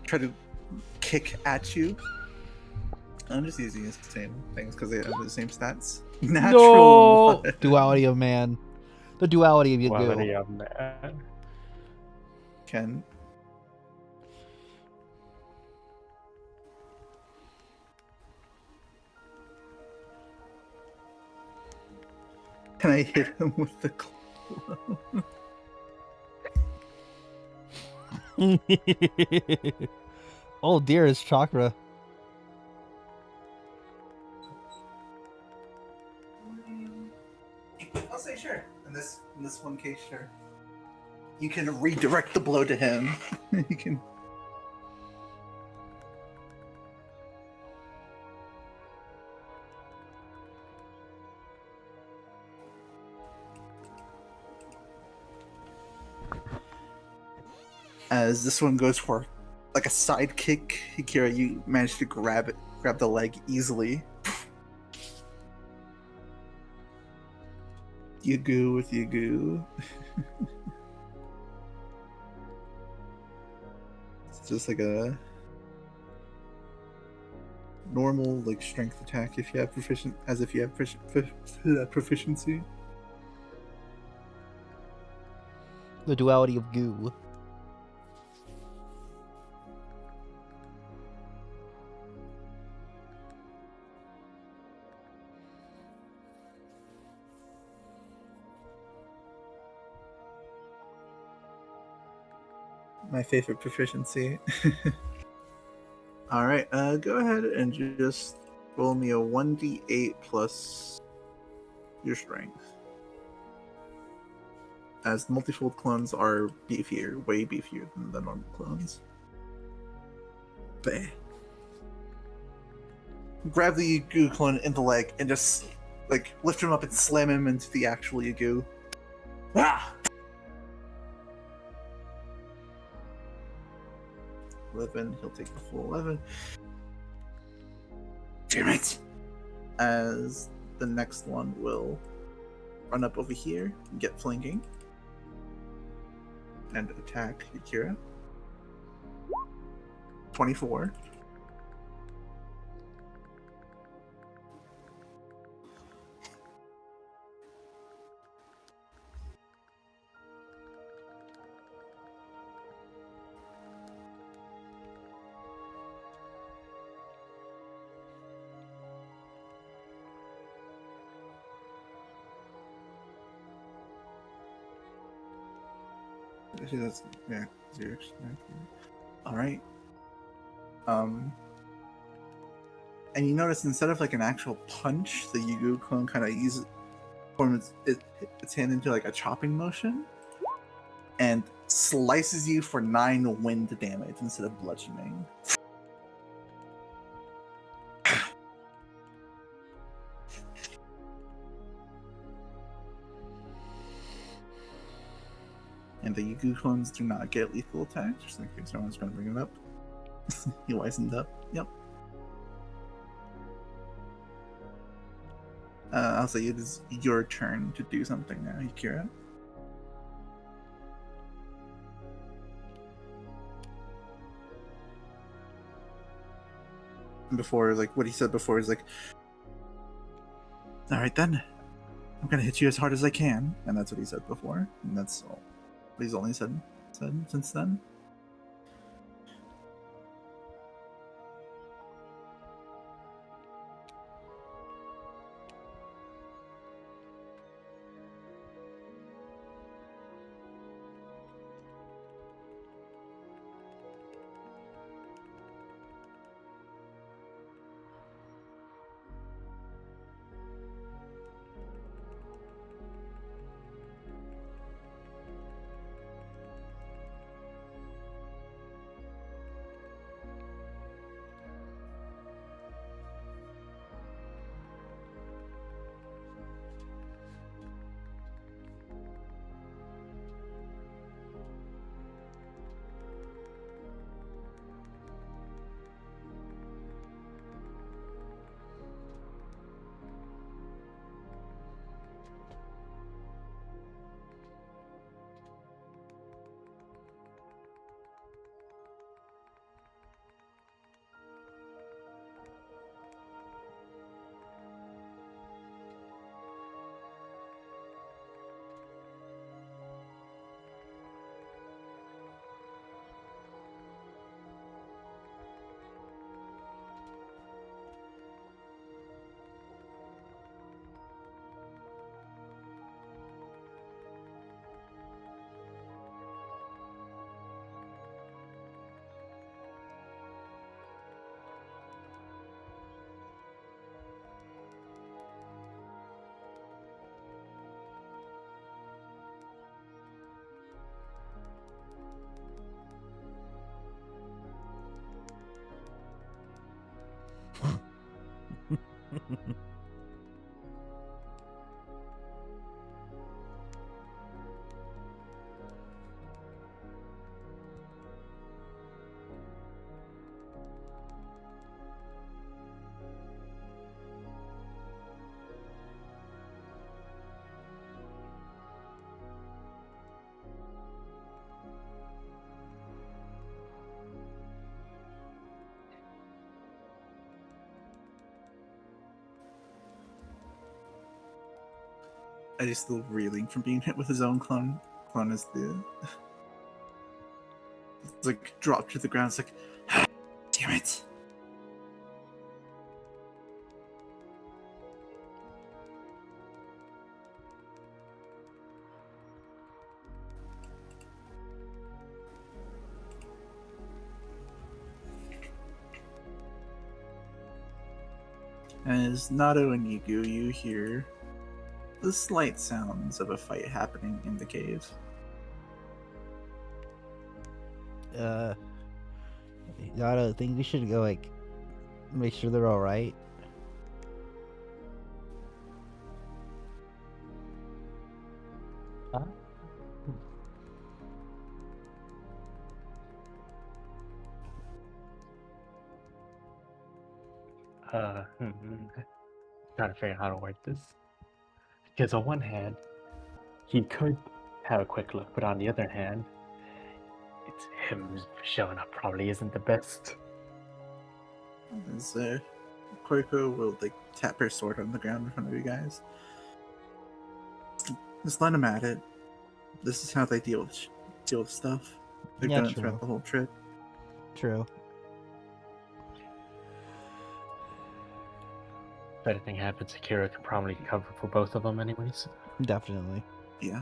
try to kick at you. I'm just using the same things because they have the same stats. Natural one. Duality of man. The duality of Quality Yagu. of man. Can I hit him with the clone? Oh dear, it's chakra. I'll say sure. In this one case, sure. You can redirect the blow to him. You can. As this one goes for like a side kick, Hikira, you manage to grab the leg easily. Yagu with Yagu. It's just like a normal like strength attack if you have proficiency. The duality of goo. My favorite proficiency. Alright, go ahead and just roll me a 1d8 plus your strength. As multifold clones are beefier, way beefier than the normal clones. Bah. Grab the Yagu clone in the leg and just like lift him up and slam him into the actual Yagu. Ah! 11, he'll take the full 11. Damn it! As the next one will run up over here and get flanking. And attack Akira. 24. Yeah, 0. Alright. And you notice instead of like an actual punch, the Yagu clone kind of uses its hand into like a chopping motion and slices you for 9 wind damage instead of bludgeoning. And the Yagu clones do not get lethal attacks, just in case someone's going to bring it up. He wisened up. Yep. I'll say it is your turn to do something now, Akira. Before, like, what he said before is like, alright then, I'm gonna hit you as hard as I can. And that's what he said before. And that's all he's only said since then. Eddie's still reeling from being hit with his own clone. Clone is the... It's like dropped to the ground. It's like, damn it. As Nato and Yigu, you hear the slight sounds of a fight happening in the cave. I don't think we should go, like, make sure they're alright. Huh? Trying to figure out how to word this. Because on one hand, he could have a quick look, but on the other hand, it's him showing up probably isn't the best. As Koiko will like tap her sword on the ground in front of you guys. Just let him at it. This is how they deal with stuff. They've done it throughout the whole trip. True. If anything happens, Akira can probably cover for both of them anyways. Definitely. Yeah.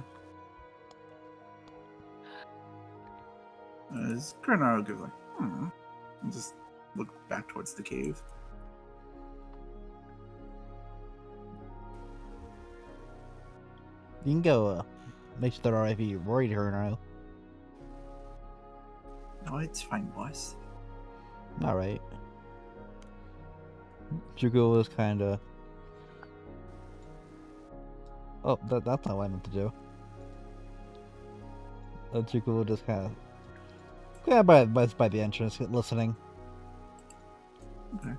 As Granaro goes like, and just look back towards the cave. You can go make sure they're alright if you're worried her now. No, it's fine, boss. Alright. Jugo was kinda... Oh, that's not what I meant to do. Jugo will just kinda... Yeah, by the entrance, listening. Okay.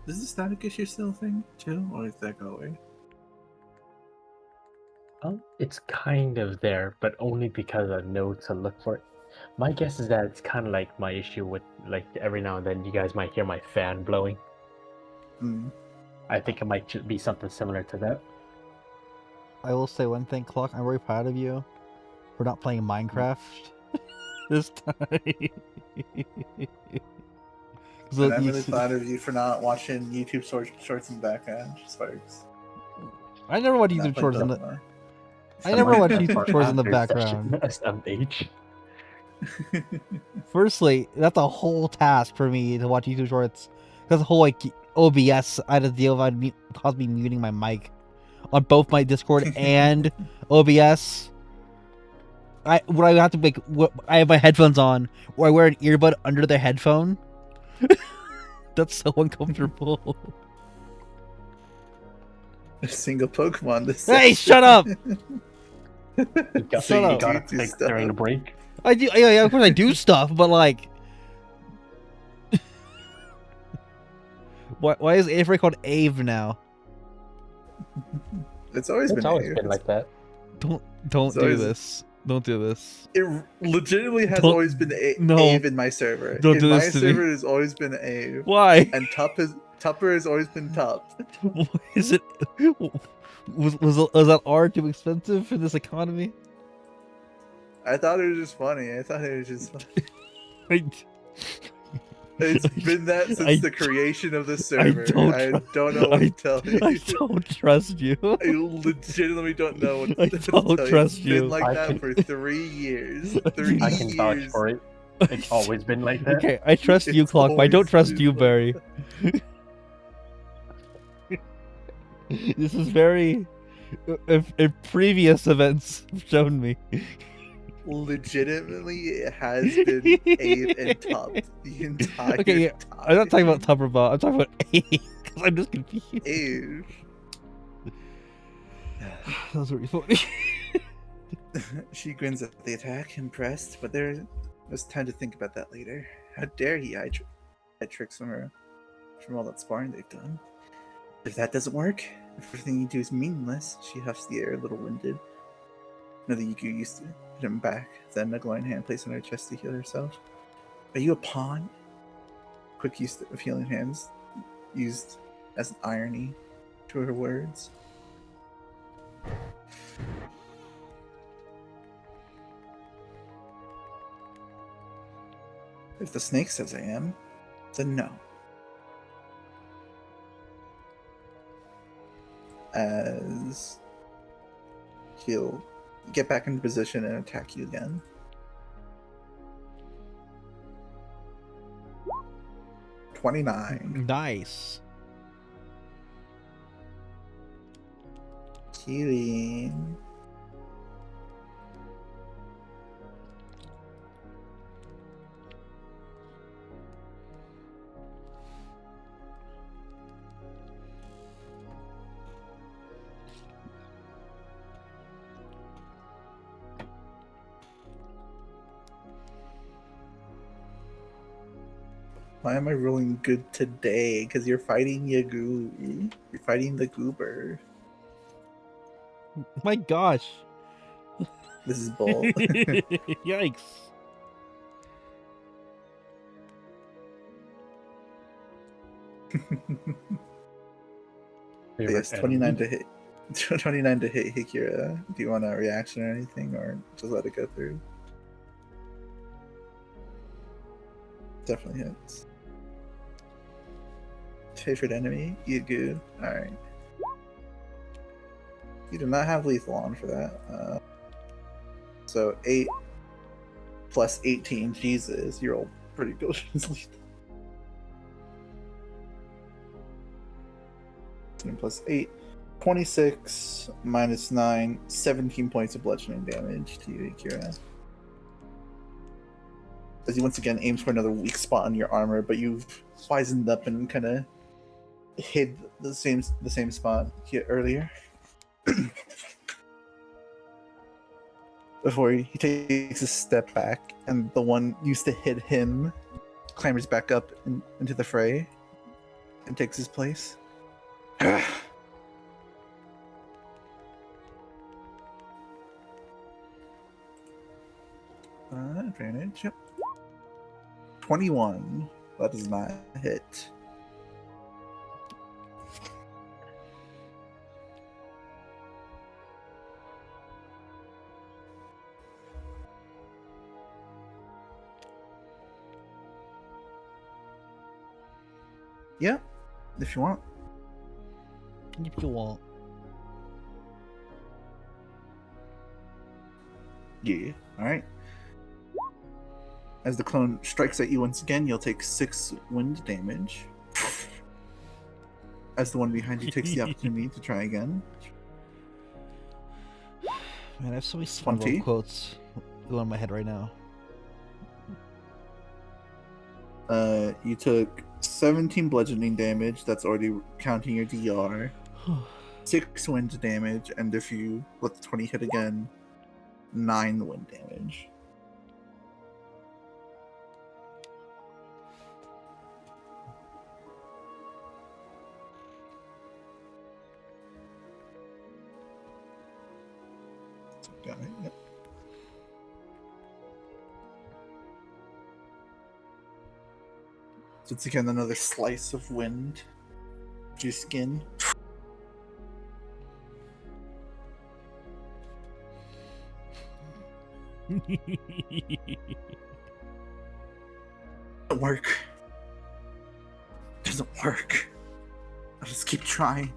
Is the static issue still a thing too, or did that go away? It's kind of there, but only because I know to look for it. My guess is that it's kind of like my issue with, like, every now and then you guys might hear my fan blowing. Mm. I think it might be something similar to that. I will say one thing, Clock. I'm very proud of you for not playing Minecraft this time. And I'm really proud of you for not watching YouTube shorts in the background, Sparks. I never watch YouTube shorts in the. I never watch YouTube shorts in the background. SMH. Firstly, that's a whole task for me to watch YouTube shorts. Because the whole like OBS I had to deal with, I'd cause me muting my mic on both my Discord and OBS. I have to make. I have my headphones on, or I wear an earbud under the headphone. That's so uncomfortable. A single Pokemon to Hey, shut up! So up. you gotta pick during the break. I do. Yeah, of course I do stuff, but like, why is Avery called Ave now? It's always been like that. Don't It's do always- this. Don't do this. It legitimately has Don't- always been no. Ave in my server. Don't in do my this to me. server, has always been Ave, Why? and Tupper has always been Tup. Is it? Was that R too expensive for this economy? I thought it was just funny. I thought it was just funny. I, It's been that since I the creation of the server. don't I tru- don't know what to tell you. I don't trust you. I legitimately don't know what I to don't tell trust It's you. been like I that can- for 3 years. 3 I can vouch years. for it. It's always been like that. Okay, I trust you, It's Clock, but I don't always trust been you, like Barry. This is very. If previous events have shown me. Legitimately, it has been Ave and Tup the entire Okay, yeah, time. I'm not talking about Tupperbot. I'm talking about A. Because I'm just confused. Ave. That was really funny. She grins at the attack, impressed, but there's time to think about that later. How dare he hide tricks from all that sparring they've done. If that doesn't work, if everything you do is meaningless, she huffs the air, a little winded. Another Yuku used to hit him back, then a glowing hand placed on her chest to heal herself. Are you a pawn? Quick use of healing hands used as an irony to her words. If the snake says I am, then no. As he'll get back into position and attack you again. $29. Nice. Killing. Why am I rolling good today? Because you're fighting Yagoo. You're fighting the goober. My gosh. This is bull. Yikes. Yes, 29 to hit. 29 to hit Hikira. Do you want a reaction or anything, or just let it go through? Definitely hits. Favorite enemy? Yugu. Alright. You do not have lethal on for that. So 8 plus 18. Jesus, you're all pretty good as lethal. 18 plus 8. 26 minus 9. 17 points of bludgeoning damage to you, Akira. As he once again aims for another weak spot on your armor, but you've wizened up and kind of hid the same spot here earlier. Before he takes a step back, and the one used to hit him clambers back up into the fray. and takes his place. Advantage. Yep. 21. That does not hit. Yeah, if you want. If you want. Yeah. All right. As the clone strikes at you once again, you'll take 6 wind damage. As the one behind you takes the opportunity to try again. Man, I have so many 20. quotes going in my head right now. You took 17 bludgeoning damage. That's already counting your DR. 6 wind damage, and if you let the 20 hit again, 9 wind damage. Got it. Yep. So it's again another slice of wind to your skin. Doesn't work. Doesn't work. I'll just keep trying.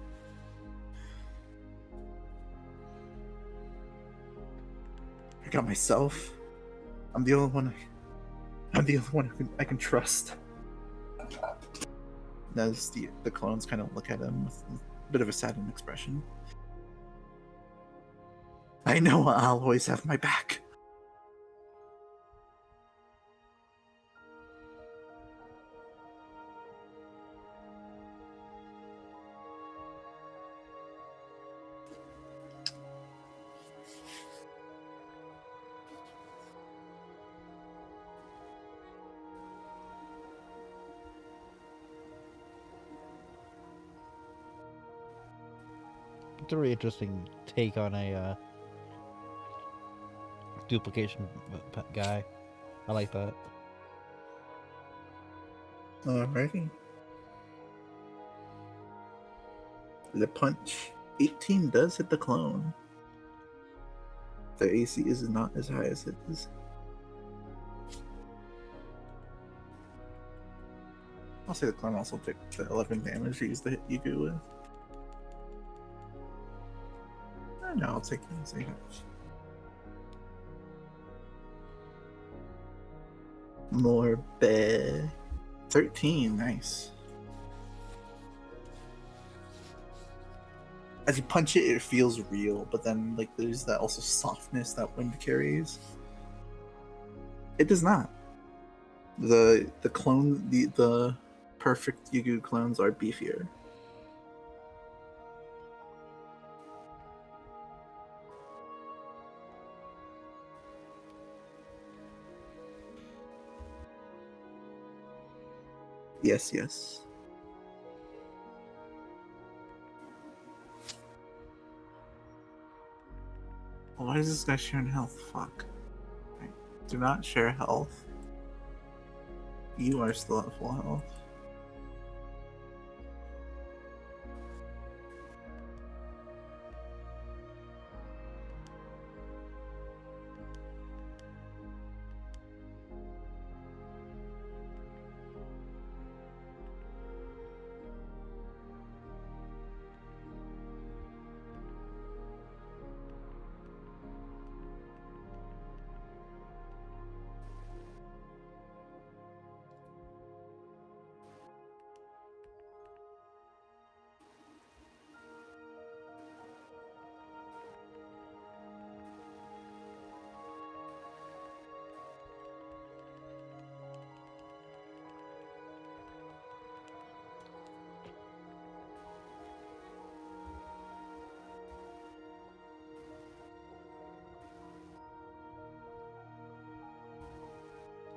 I got myself. I'm the only one. I'm the only one I can trust. As the clones kind of look at him with a bit of a saddened expression. I know I'll always have my back. It's a really interesting take on a duplication guy. I like that. Alrighty. The punch 18 does hit the clone. The AC is not as high as it is. I'll say the clone also took the 11 damage he used to hit Yugu with. No, I'll take that. More bad. 13, nice. As you punch it, it feels real, but then like there's that also softness that wind carries. It does not. The clone, the perfect Yugu clones are beefier. Yes, yes. Why is this guy sharing health? Fuck. Right. Do not share health. You are still at full health.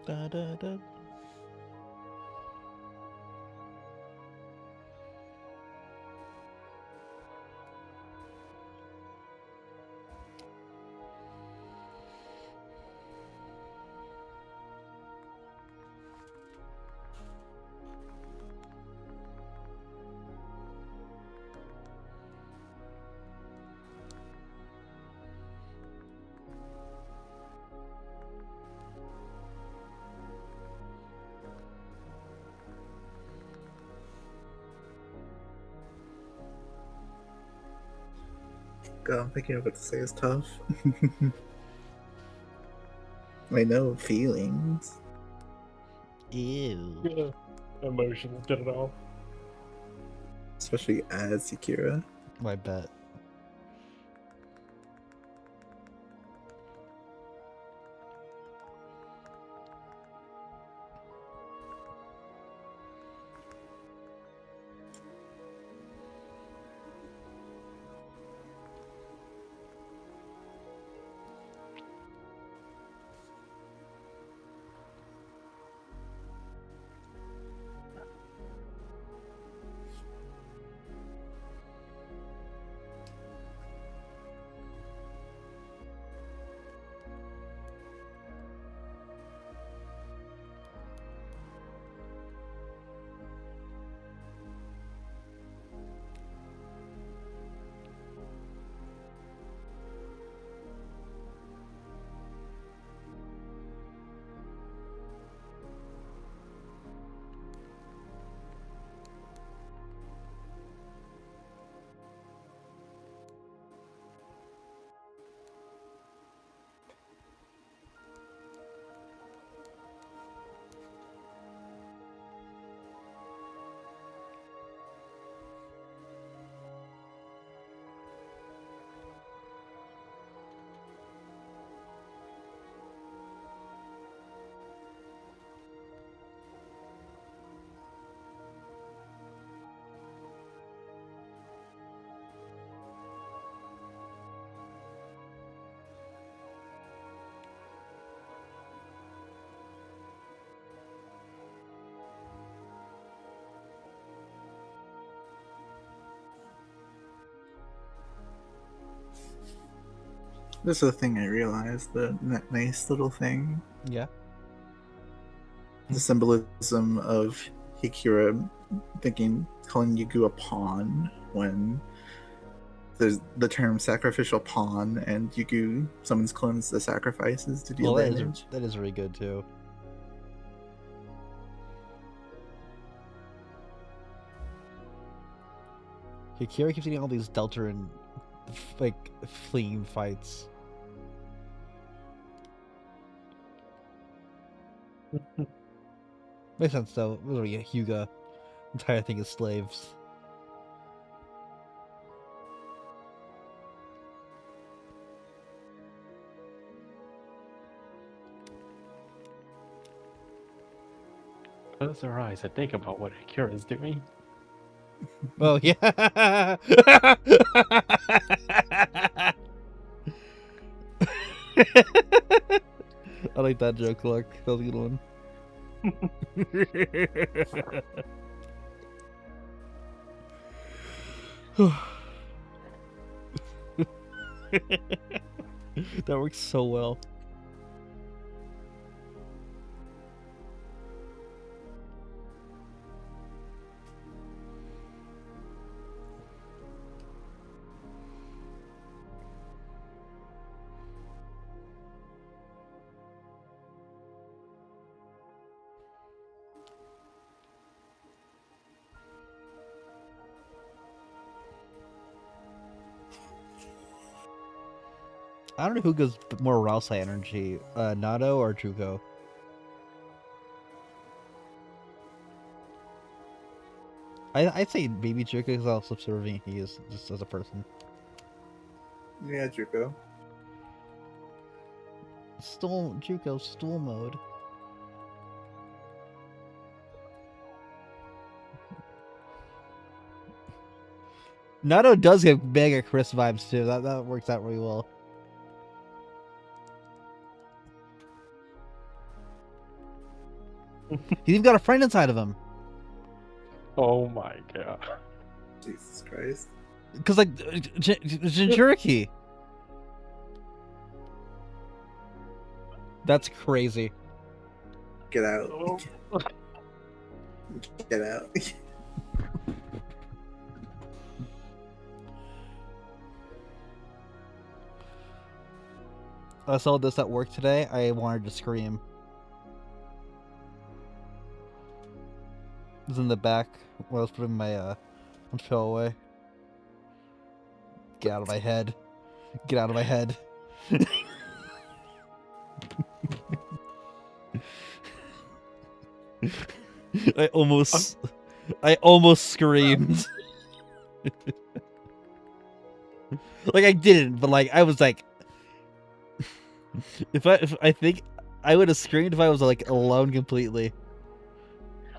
Da, da, da. God, I'm thinking of what to say is tough. I know feelings. Ew. Yeah. Emotions, get it off. Especially as Sakura. I bet. This is the thing I realized, that nice little thing. Yeah. The symbolism of Hikura calling Yugu a pawn when there's the term sacrificial pawn, and Yugu summons clones the sacrifices to deal damage. That is really good too. Akira keeps getting all these Delta and like fleeing fights. Makes sense though. Literally, Hyuga, entire thing is slaves. Close our eyes and think about what Akira is doing. Oh yeah. I like that joke, Clark. That was a good one. That works so well. I don't know who gives more Rousei energy, Nato or Juko. I'd say maybe Juko because how subservient he is just as a person. Yeah, Juko. Juko, stool mode. Nato does get mega Chris vibes too. That works out really well. He's even got a friend inside of him. Oh my god. Jesus Christ. Because, like, Jinchuriki. That's crazy. Get out. Oh. Get out. I saw this at work today. I wanted to scream. It was in the back when I was putting my throw away. Get out of my head. Get out of my head. I almost screamed. Like I didn't, but like I was like, if I think I would have screamed if I was like alone completely.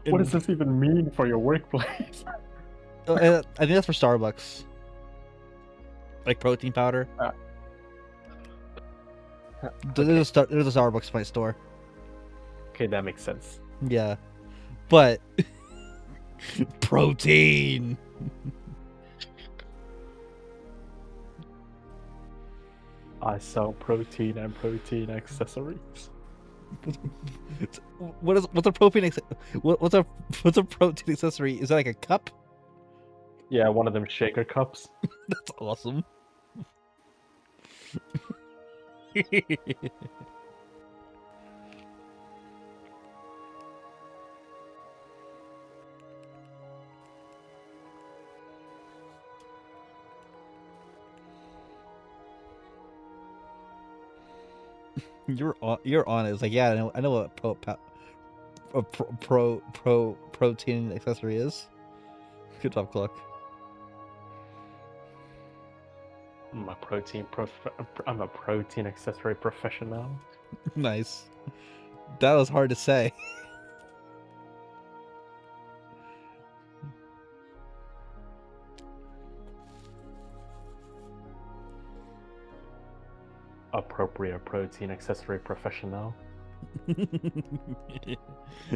What does this even mean for your workplace? I think that's for Starbucks. Like protein powder. There's a Starbucks in my store. Okay, that makes sense. Yeah, but protein. I sell protein and protein accessories. What's a protein? What's a protein accessory? Is that like a cup? Yeah, one of them shaker cups. That's awesome. You're on it. It's like, yeah, I know what protein accessory is. Good job, Cluck. I'm a protein accessory professional. Nice. That was hard to say. Appropriate protein accessory professional.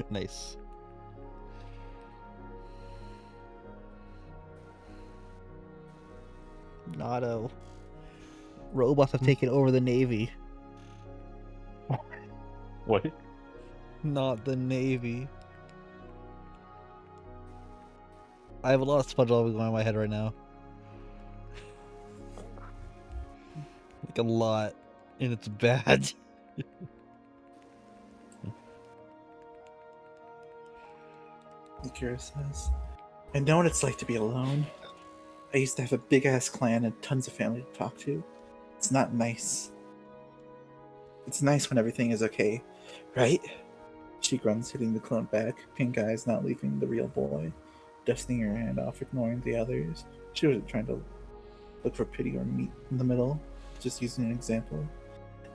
Nice. Naruto. Robots have taken over the Navy. What? Not the Navy. I have a lot of SpongeBob going on in my head right now. Like a lot. And it's bad. Akira says, I know what it's like to be alone. I used to have a big-ass clan and tons of family to talk to. It's not nice. It's nice when everything is okay, right? She grunts, hitting the clone back, pink eyes not leaving the real boy, dusting her hand off, ignoring the others. She wasn't trying to look for pity or meet in the middle, just using an example.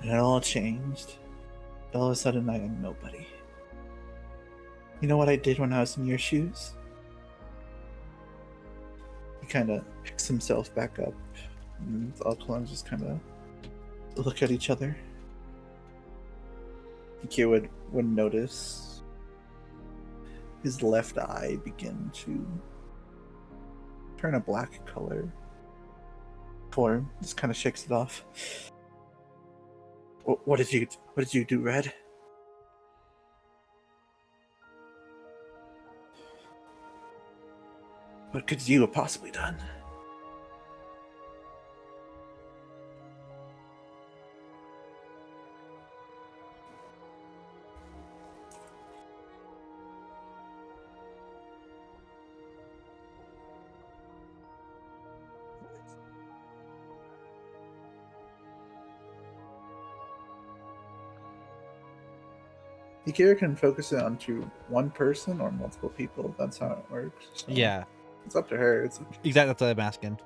And it all changed. All of a sudden, I am nobody. You know what I did when I was in your shoes? He kind of picks himself back up, and all clones just kind of look at each other. Akira would notice his left eye begin to turn a black color. Form just kind of shakes it off. What did you do, Red? What could you have possibly done? Akira can focus it onto one person or multiple people. That's how it works. So Yeah. it's up to her. It's Exactly, that's what I'm asking.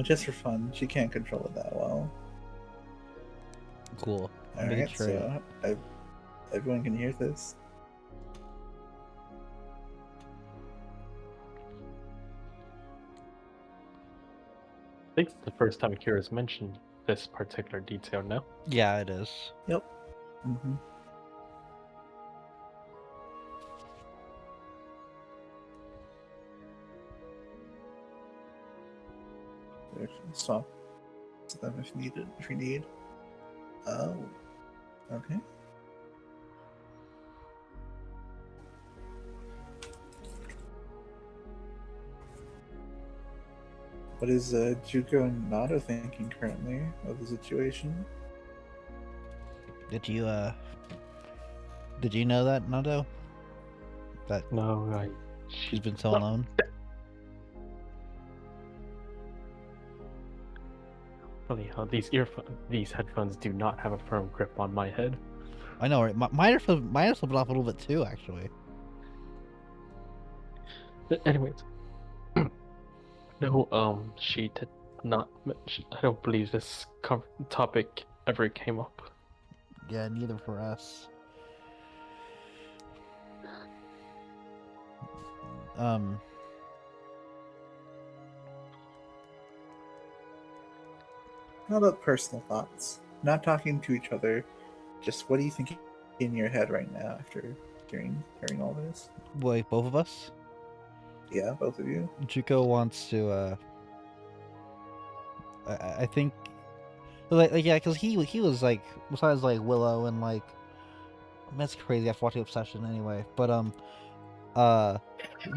just for fun. She can't control it that well. Cool. All Make it right, straight. so everyone can hear this. I think it's the first time Akira's mentioned this particular detail now. Yeah, it is. Yep. Mm-hmm. Swap to them if needed. If you need. Oh. Okay. What is Juko and Nado thinking currently of the situation? Did you know that, Nando? That No, she's been so alone? Funny how these headphones do not have a firm grip on my head. I know, right? Mine are slipping off a little bit too, actually. But anyways, no, she did not mention. I don't believe this topic ever came up. Yeah, neither for us. How about personal thoughts? Not talking to each other. Just what do you think in your head right now after hearing all this? Wait, both of us? Yeah, both of you. Juko wants to. I think, like yeah, because he was like, besides like Willow and like, that's crazy after watching Obsession anyway. But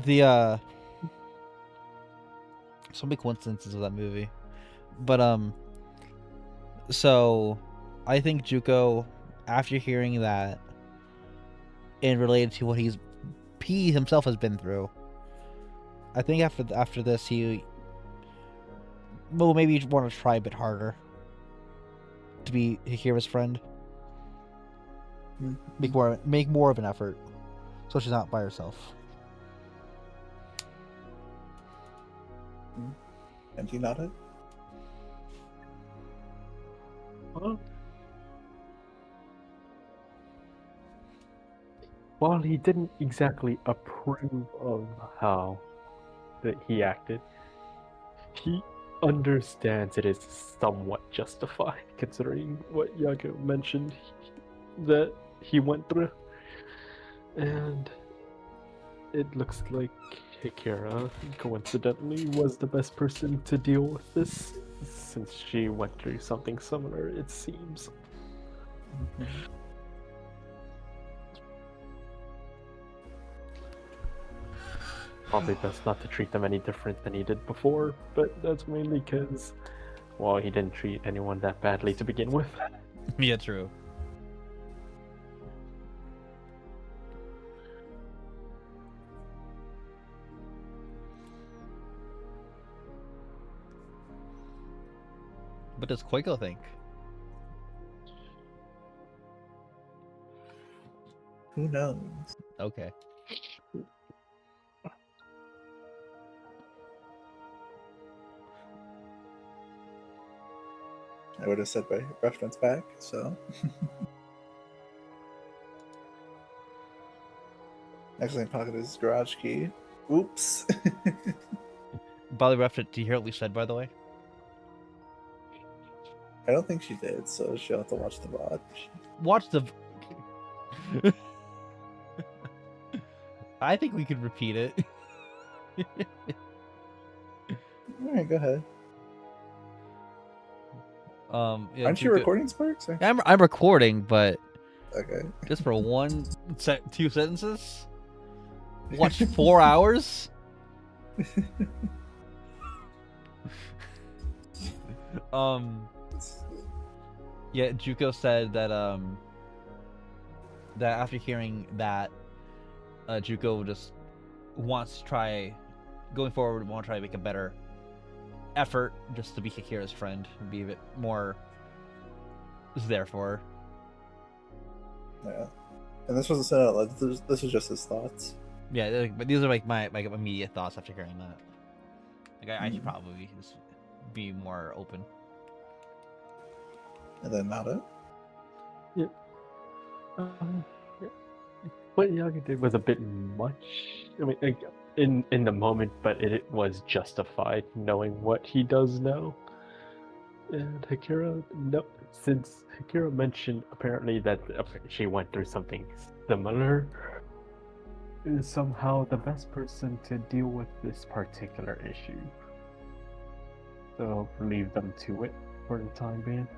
the so many coincidences of that movie. But so I think Juko, after hearing that, and related to what he himself has been through, I think after this he will maybe want to try a bit harder to be Hikira's friend. Make more of an effort, so she's not by herself. And he nodded. Well, while he didn't exactly approve of how that he acted, he understands it is somewhat justified considering what Yago mentioned that he went through. And it looks like Hikira, coincidentally, was the best person to deal with this, since she went through something similar, it seems. Probably best not to treat them any different than he did before, but that's mainly because, well, he didn't treat anyone that badly to begin with. Yeah, true. What does Koiko think? Who knows? Okay. I would have said by reference back, so. Actually, pocket his garage key. Oops. Bali reference. Do you hear what we said, by the way? I don't think she did, so she'll have to watch the VOD. Watch the. I think we could repeat it. Alright, go ahead. Yeah, Aren't you recording, Sparks? I'm recording, but Okay. just for two sentences. Watch 4 hours. Yeah, Juko said that that after hearing that, Juko just wants to try going forward. Want to try to make a better effort just to be Hikira's friend and be a bit more there for her. Yeah. And this wasn't said out loud. This was just his thoughts. Yeah, but these are like my immediate thoughts after hearing that. Like I should probably just be more open. And then Nado? Yeah. What Yaga did was a bit much. I mean, like, in the moment, but it was justified knowing what he does now. And Hikira, no, since Hikira mentioned apparently that she went through something similar, is somehow the best person to deal with this particular issue. So leave them to it for the time being.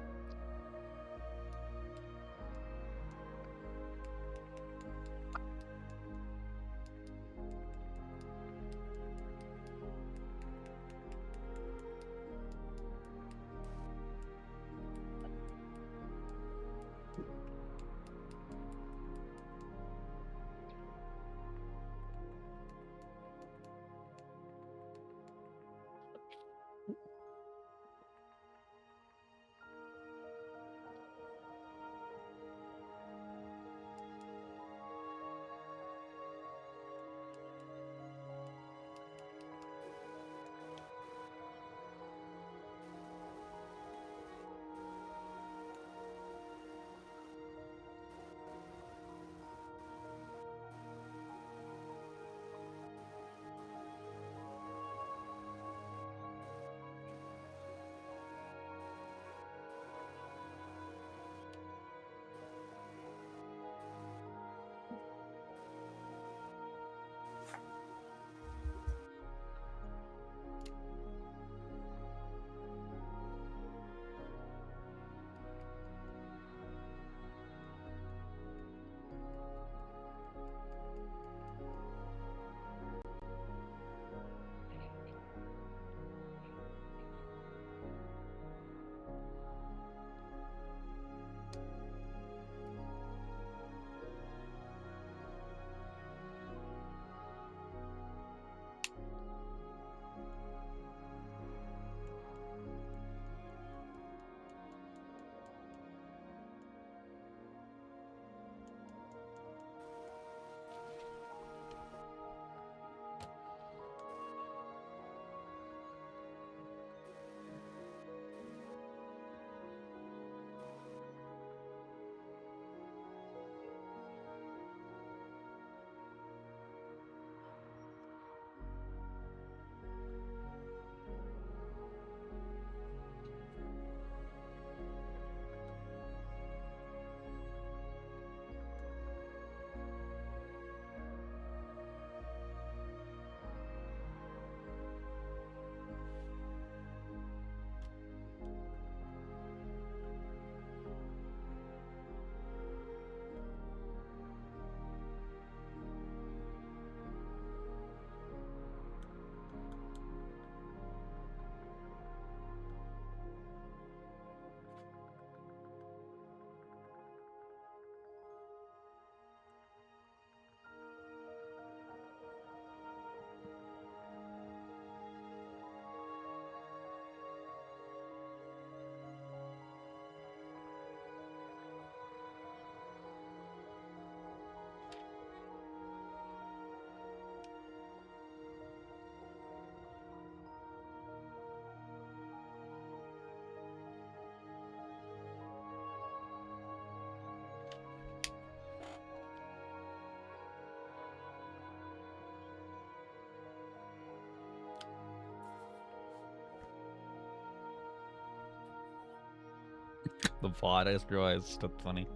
The plot, I just realized that's funny.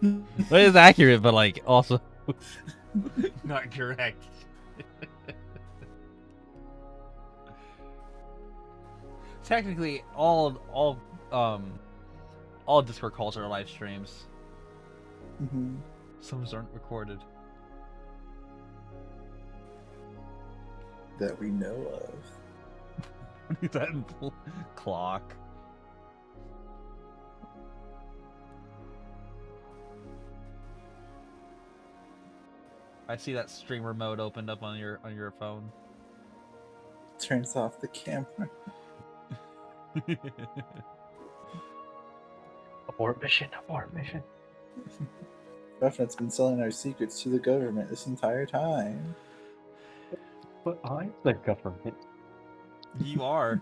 It is accurate, but like also not correct. Technically, all Discord calls are live streams. Mm-hmm. Some aren't recorded. That we know of. That clock. I see that streamer mode opened up on your phone. Turns off the camera. Abort mission, abort mission. Ruffnet's been selling our secrets to the government this entire time. But I'm the government. You are.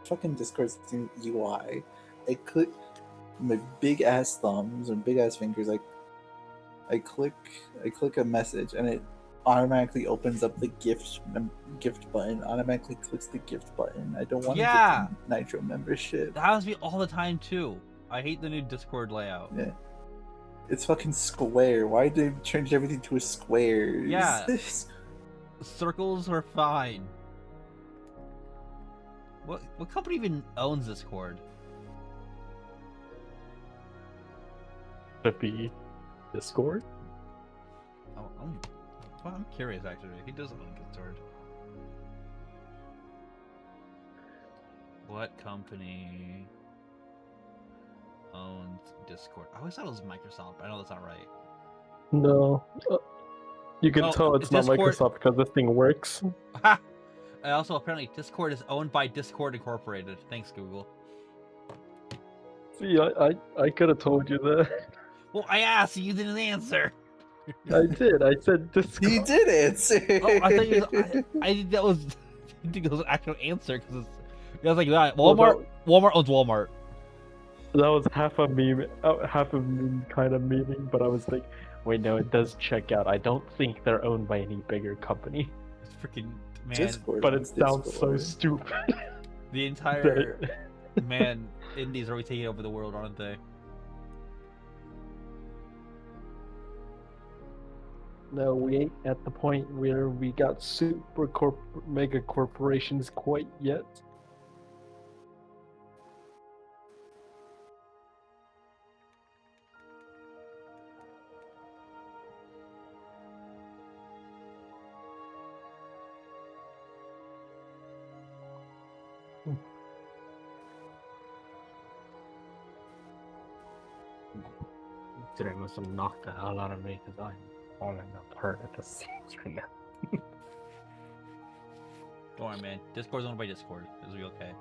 Fucking Discord's new UI. I click my big ass thumbs and big ass fingers. I click a message and it automatically opens up the gift button. Automatically clicks the gift button. I don't want to get the Nitro membership. That happens to me all the time too. I hate the new Discord layout. Yeah. It's fucking square. Why did they change everything to a square? Yeah. Circles are fine. What company even owns Discord? Could be Discord. Oh, I'm curious actually. He does own Discord. What company owns Discord? I always thought it was Microsoft. I know that's not right. No. You can Oh, tell it's not Discord- Microsoft because this thing works. Ha! And also, apparently, Discord is owned by Discord Incorporated. Thanks, Google. See, I could have told you that. Well, I asked, you didn't answer. I did. I said Discord. He did answer. Oh, I thought you was, I think that was, I think that was an actual answer because it was like that. Walmart owns Walmart. That was half a meme kind of meaning, but I was like, wait, no, it does check out. I don't think they're owned by any bigger company. It's freaking man. Discord But it owns sounds so Discord. stupid. The entire man, indies are always taking over the world, aren't they? No, we ain't at the point where we got mega corporations quite yet. Today must have knocked the hell out of me because I'm falling apart at the seams right now. Don't worry, man. Discord's owned by Discord. It'll be okay.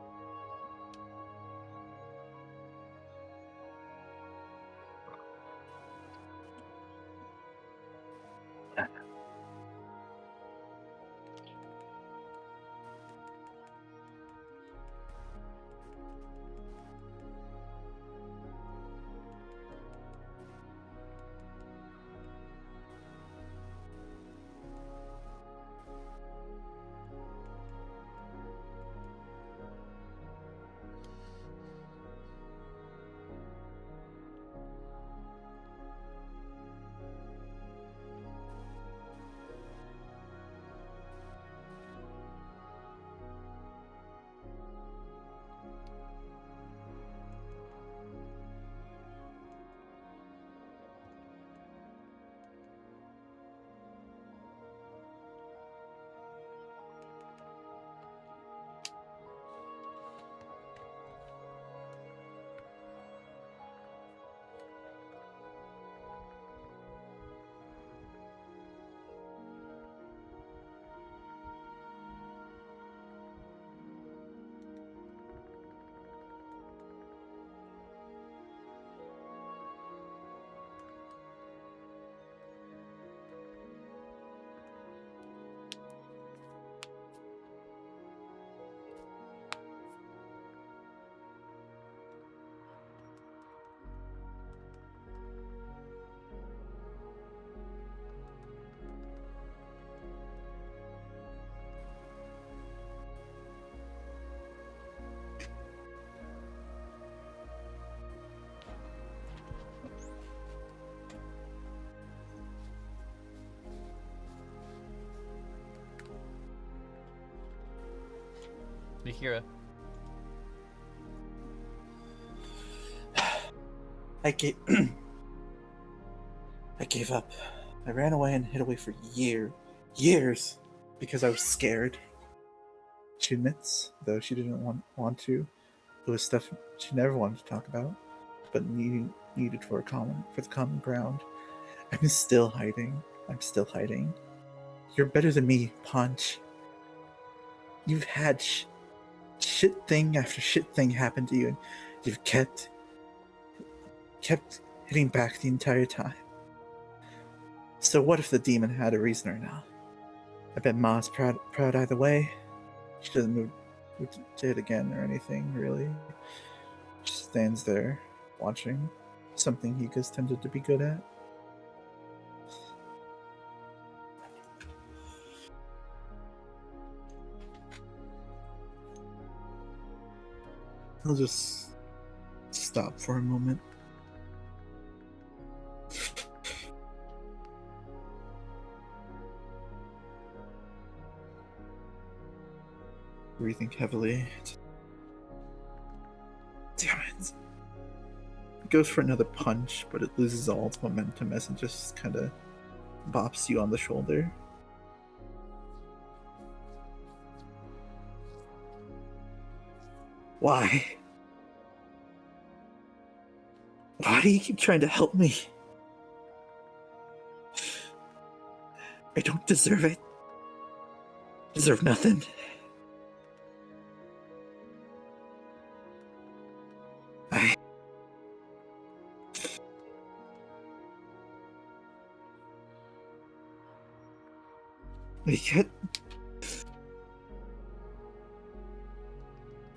Mikira. I gave I gave up. I ran away and hid away for years, because I was scared. She admits, though she didn't want to, it was stuff she never wanted to talk about, but needed for the common ground. I'm still hiding. You're better than me, Punch. You've had shit thing after shit thing happen to you, and you've kept hitting back the entire time. So what if the demon had a reason or not? I bet Ma's proud either way. She doesn't move to it again or anything, really. She stands there, watching. Something Hika's tended to be good at. I'll just stop for a moment. Breathing heavily. Damn it. It goes for another punch, but it loses all its momentum as it just kind of bops you on the shoulder. Why? Why do you keep trying to help me? I don't deserve it. Deserve nothing. Yet,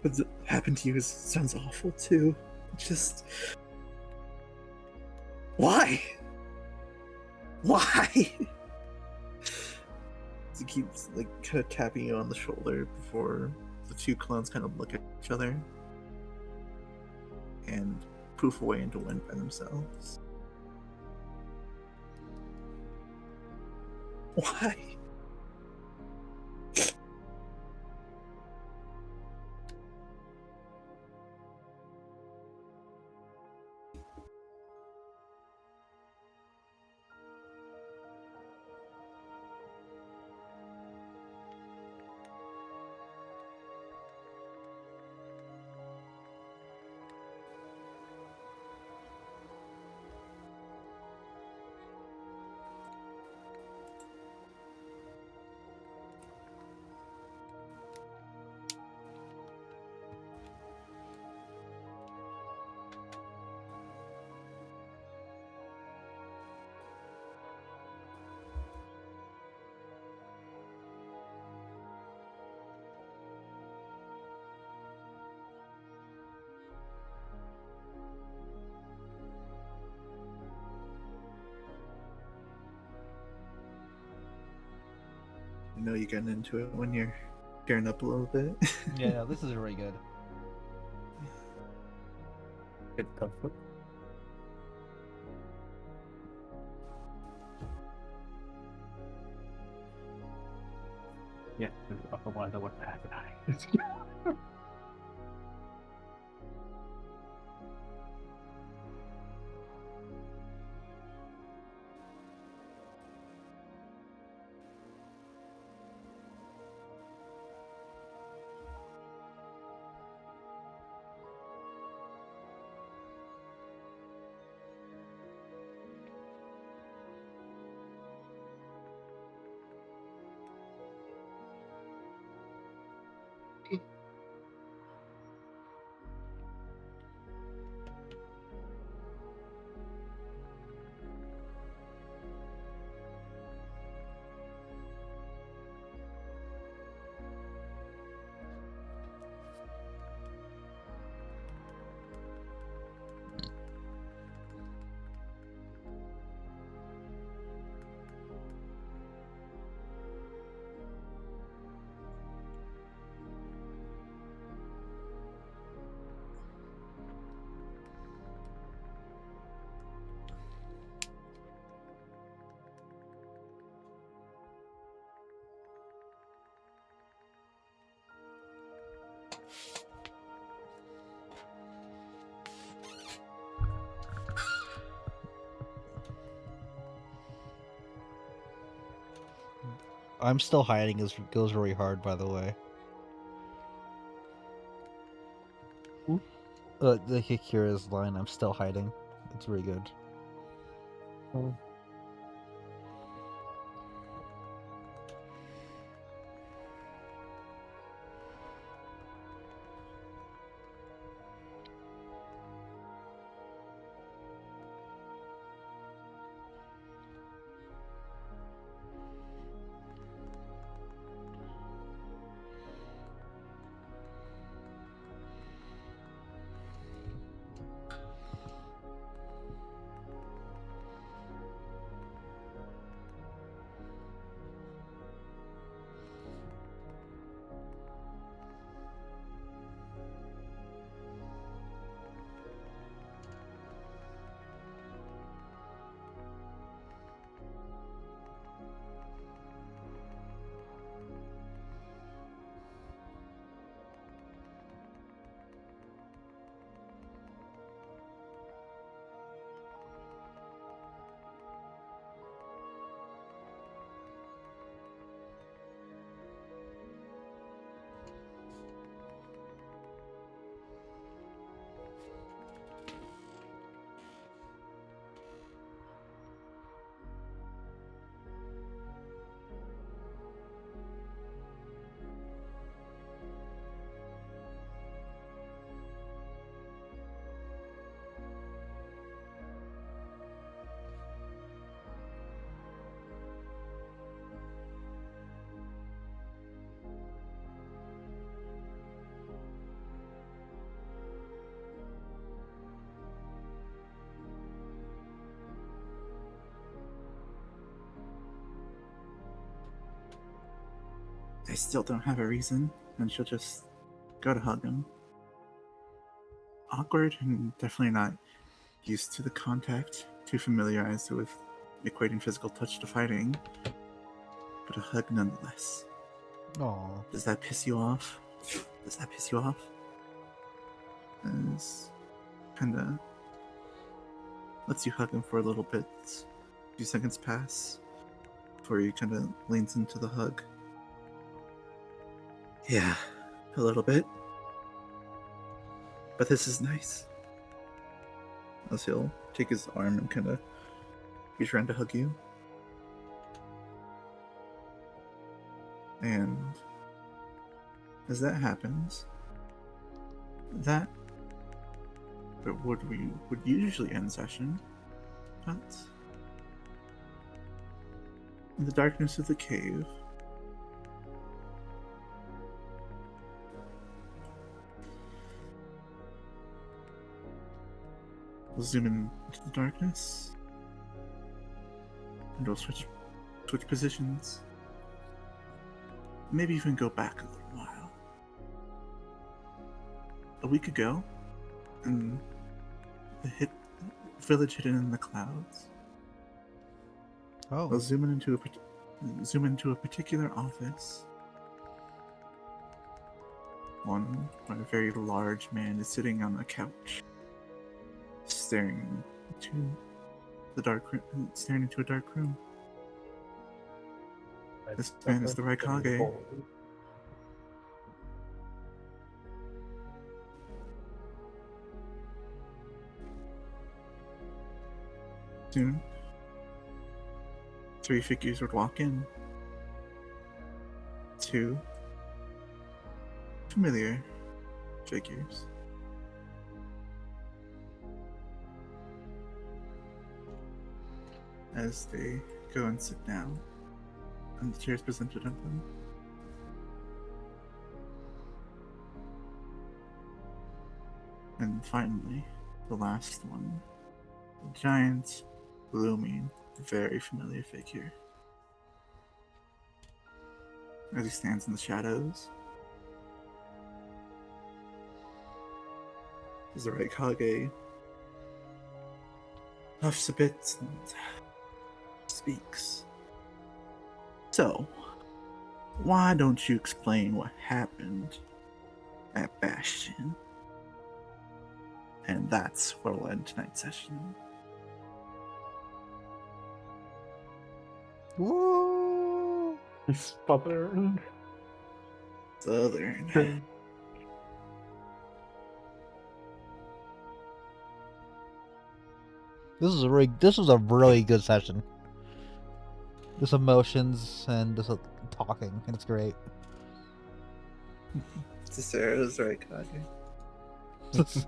what happened to you sounds awful too. Just why? He keeps like kind of tapping you on the shoulder before the two clones kind of look at each other and poof away into wind by themselves. Why? I know you're getting into it when you're tearing up a little bit. Yeah, no, this is really good. Good comfort. Yeah, I wonder what happened. I'm still hiding goes really hard, by the way. The Hikira's line, I'm still hiding. It's really good. I still don't have a reason, and she'll just go to hug him. Awkward and definitely not used to the contact, too familiarized with equating physical touch to fighting, but a hug nonetheless. Aw. Does that piss you off? Does that piss you off? As kinda lets you hug him for a little bit. A few seconds pass before he kinda leans into the hug. Yeah, a little bit. But this is nice. As he'll take his arm and kinda be trying to hug you. And as that happens, that would usually end session, but in the darkness of the cave, we'll zoom in into the darkness, and we'll switch positions. Maybe even go back a little while. A week ago, in the village hidden in the clouds, Oh. we'll zoom into a particular office. One where a very large man is sitting on a couch, staring into a dark room. This man is the Raikage. Soon, 3 figures would walk in. 2 familiar figures. As they go and sit down on the chairs presented of them. And finally, the last one, a giant, looming, very familiar figure. As he stands in the shadows, as the Raikage puffs a bit and speaks. So, why don't you explain what happened at Bastion? And that's where we'll end tonight's session. Woo! Southern. Southern. This was a really good session. This emotions and this talking, and it's great. Sarah's right, Kage.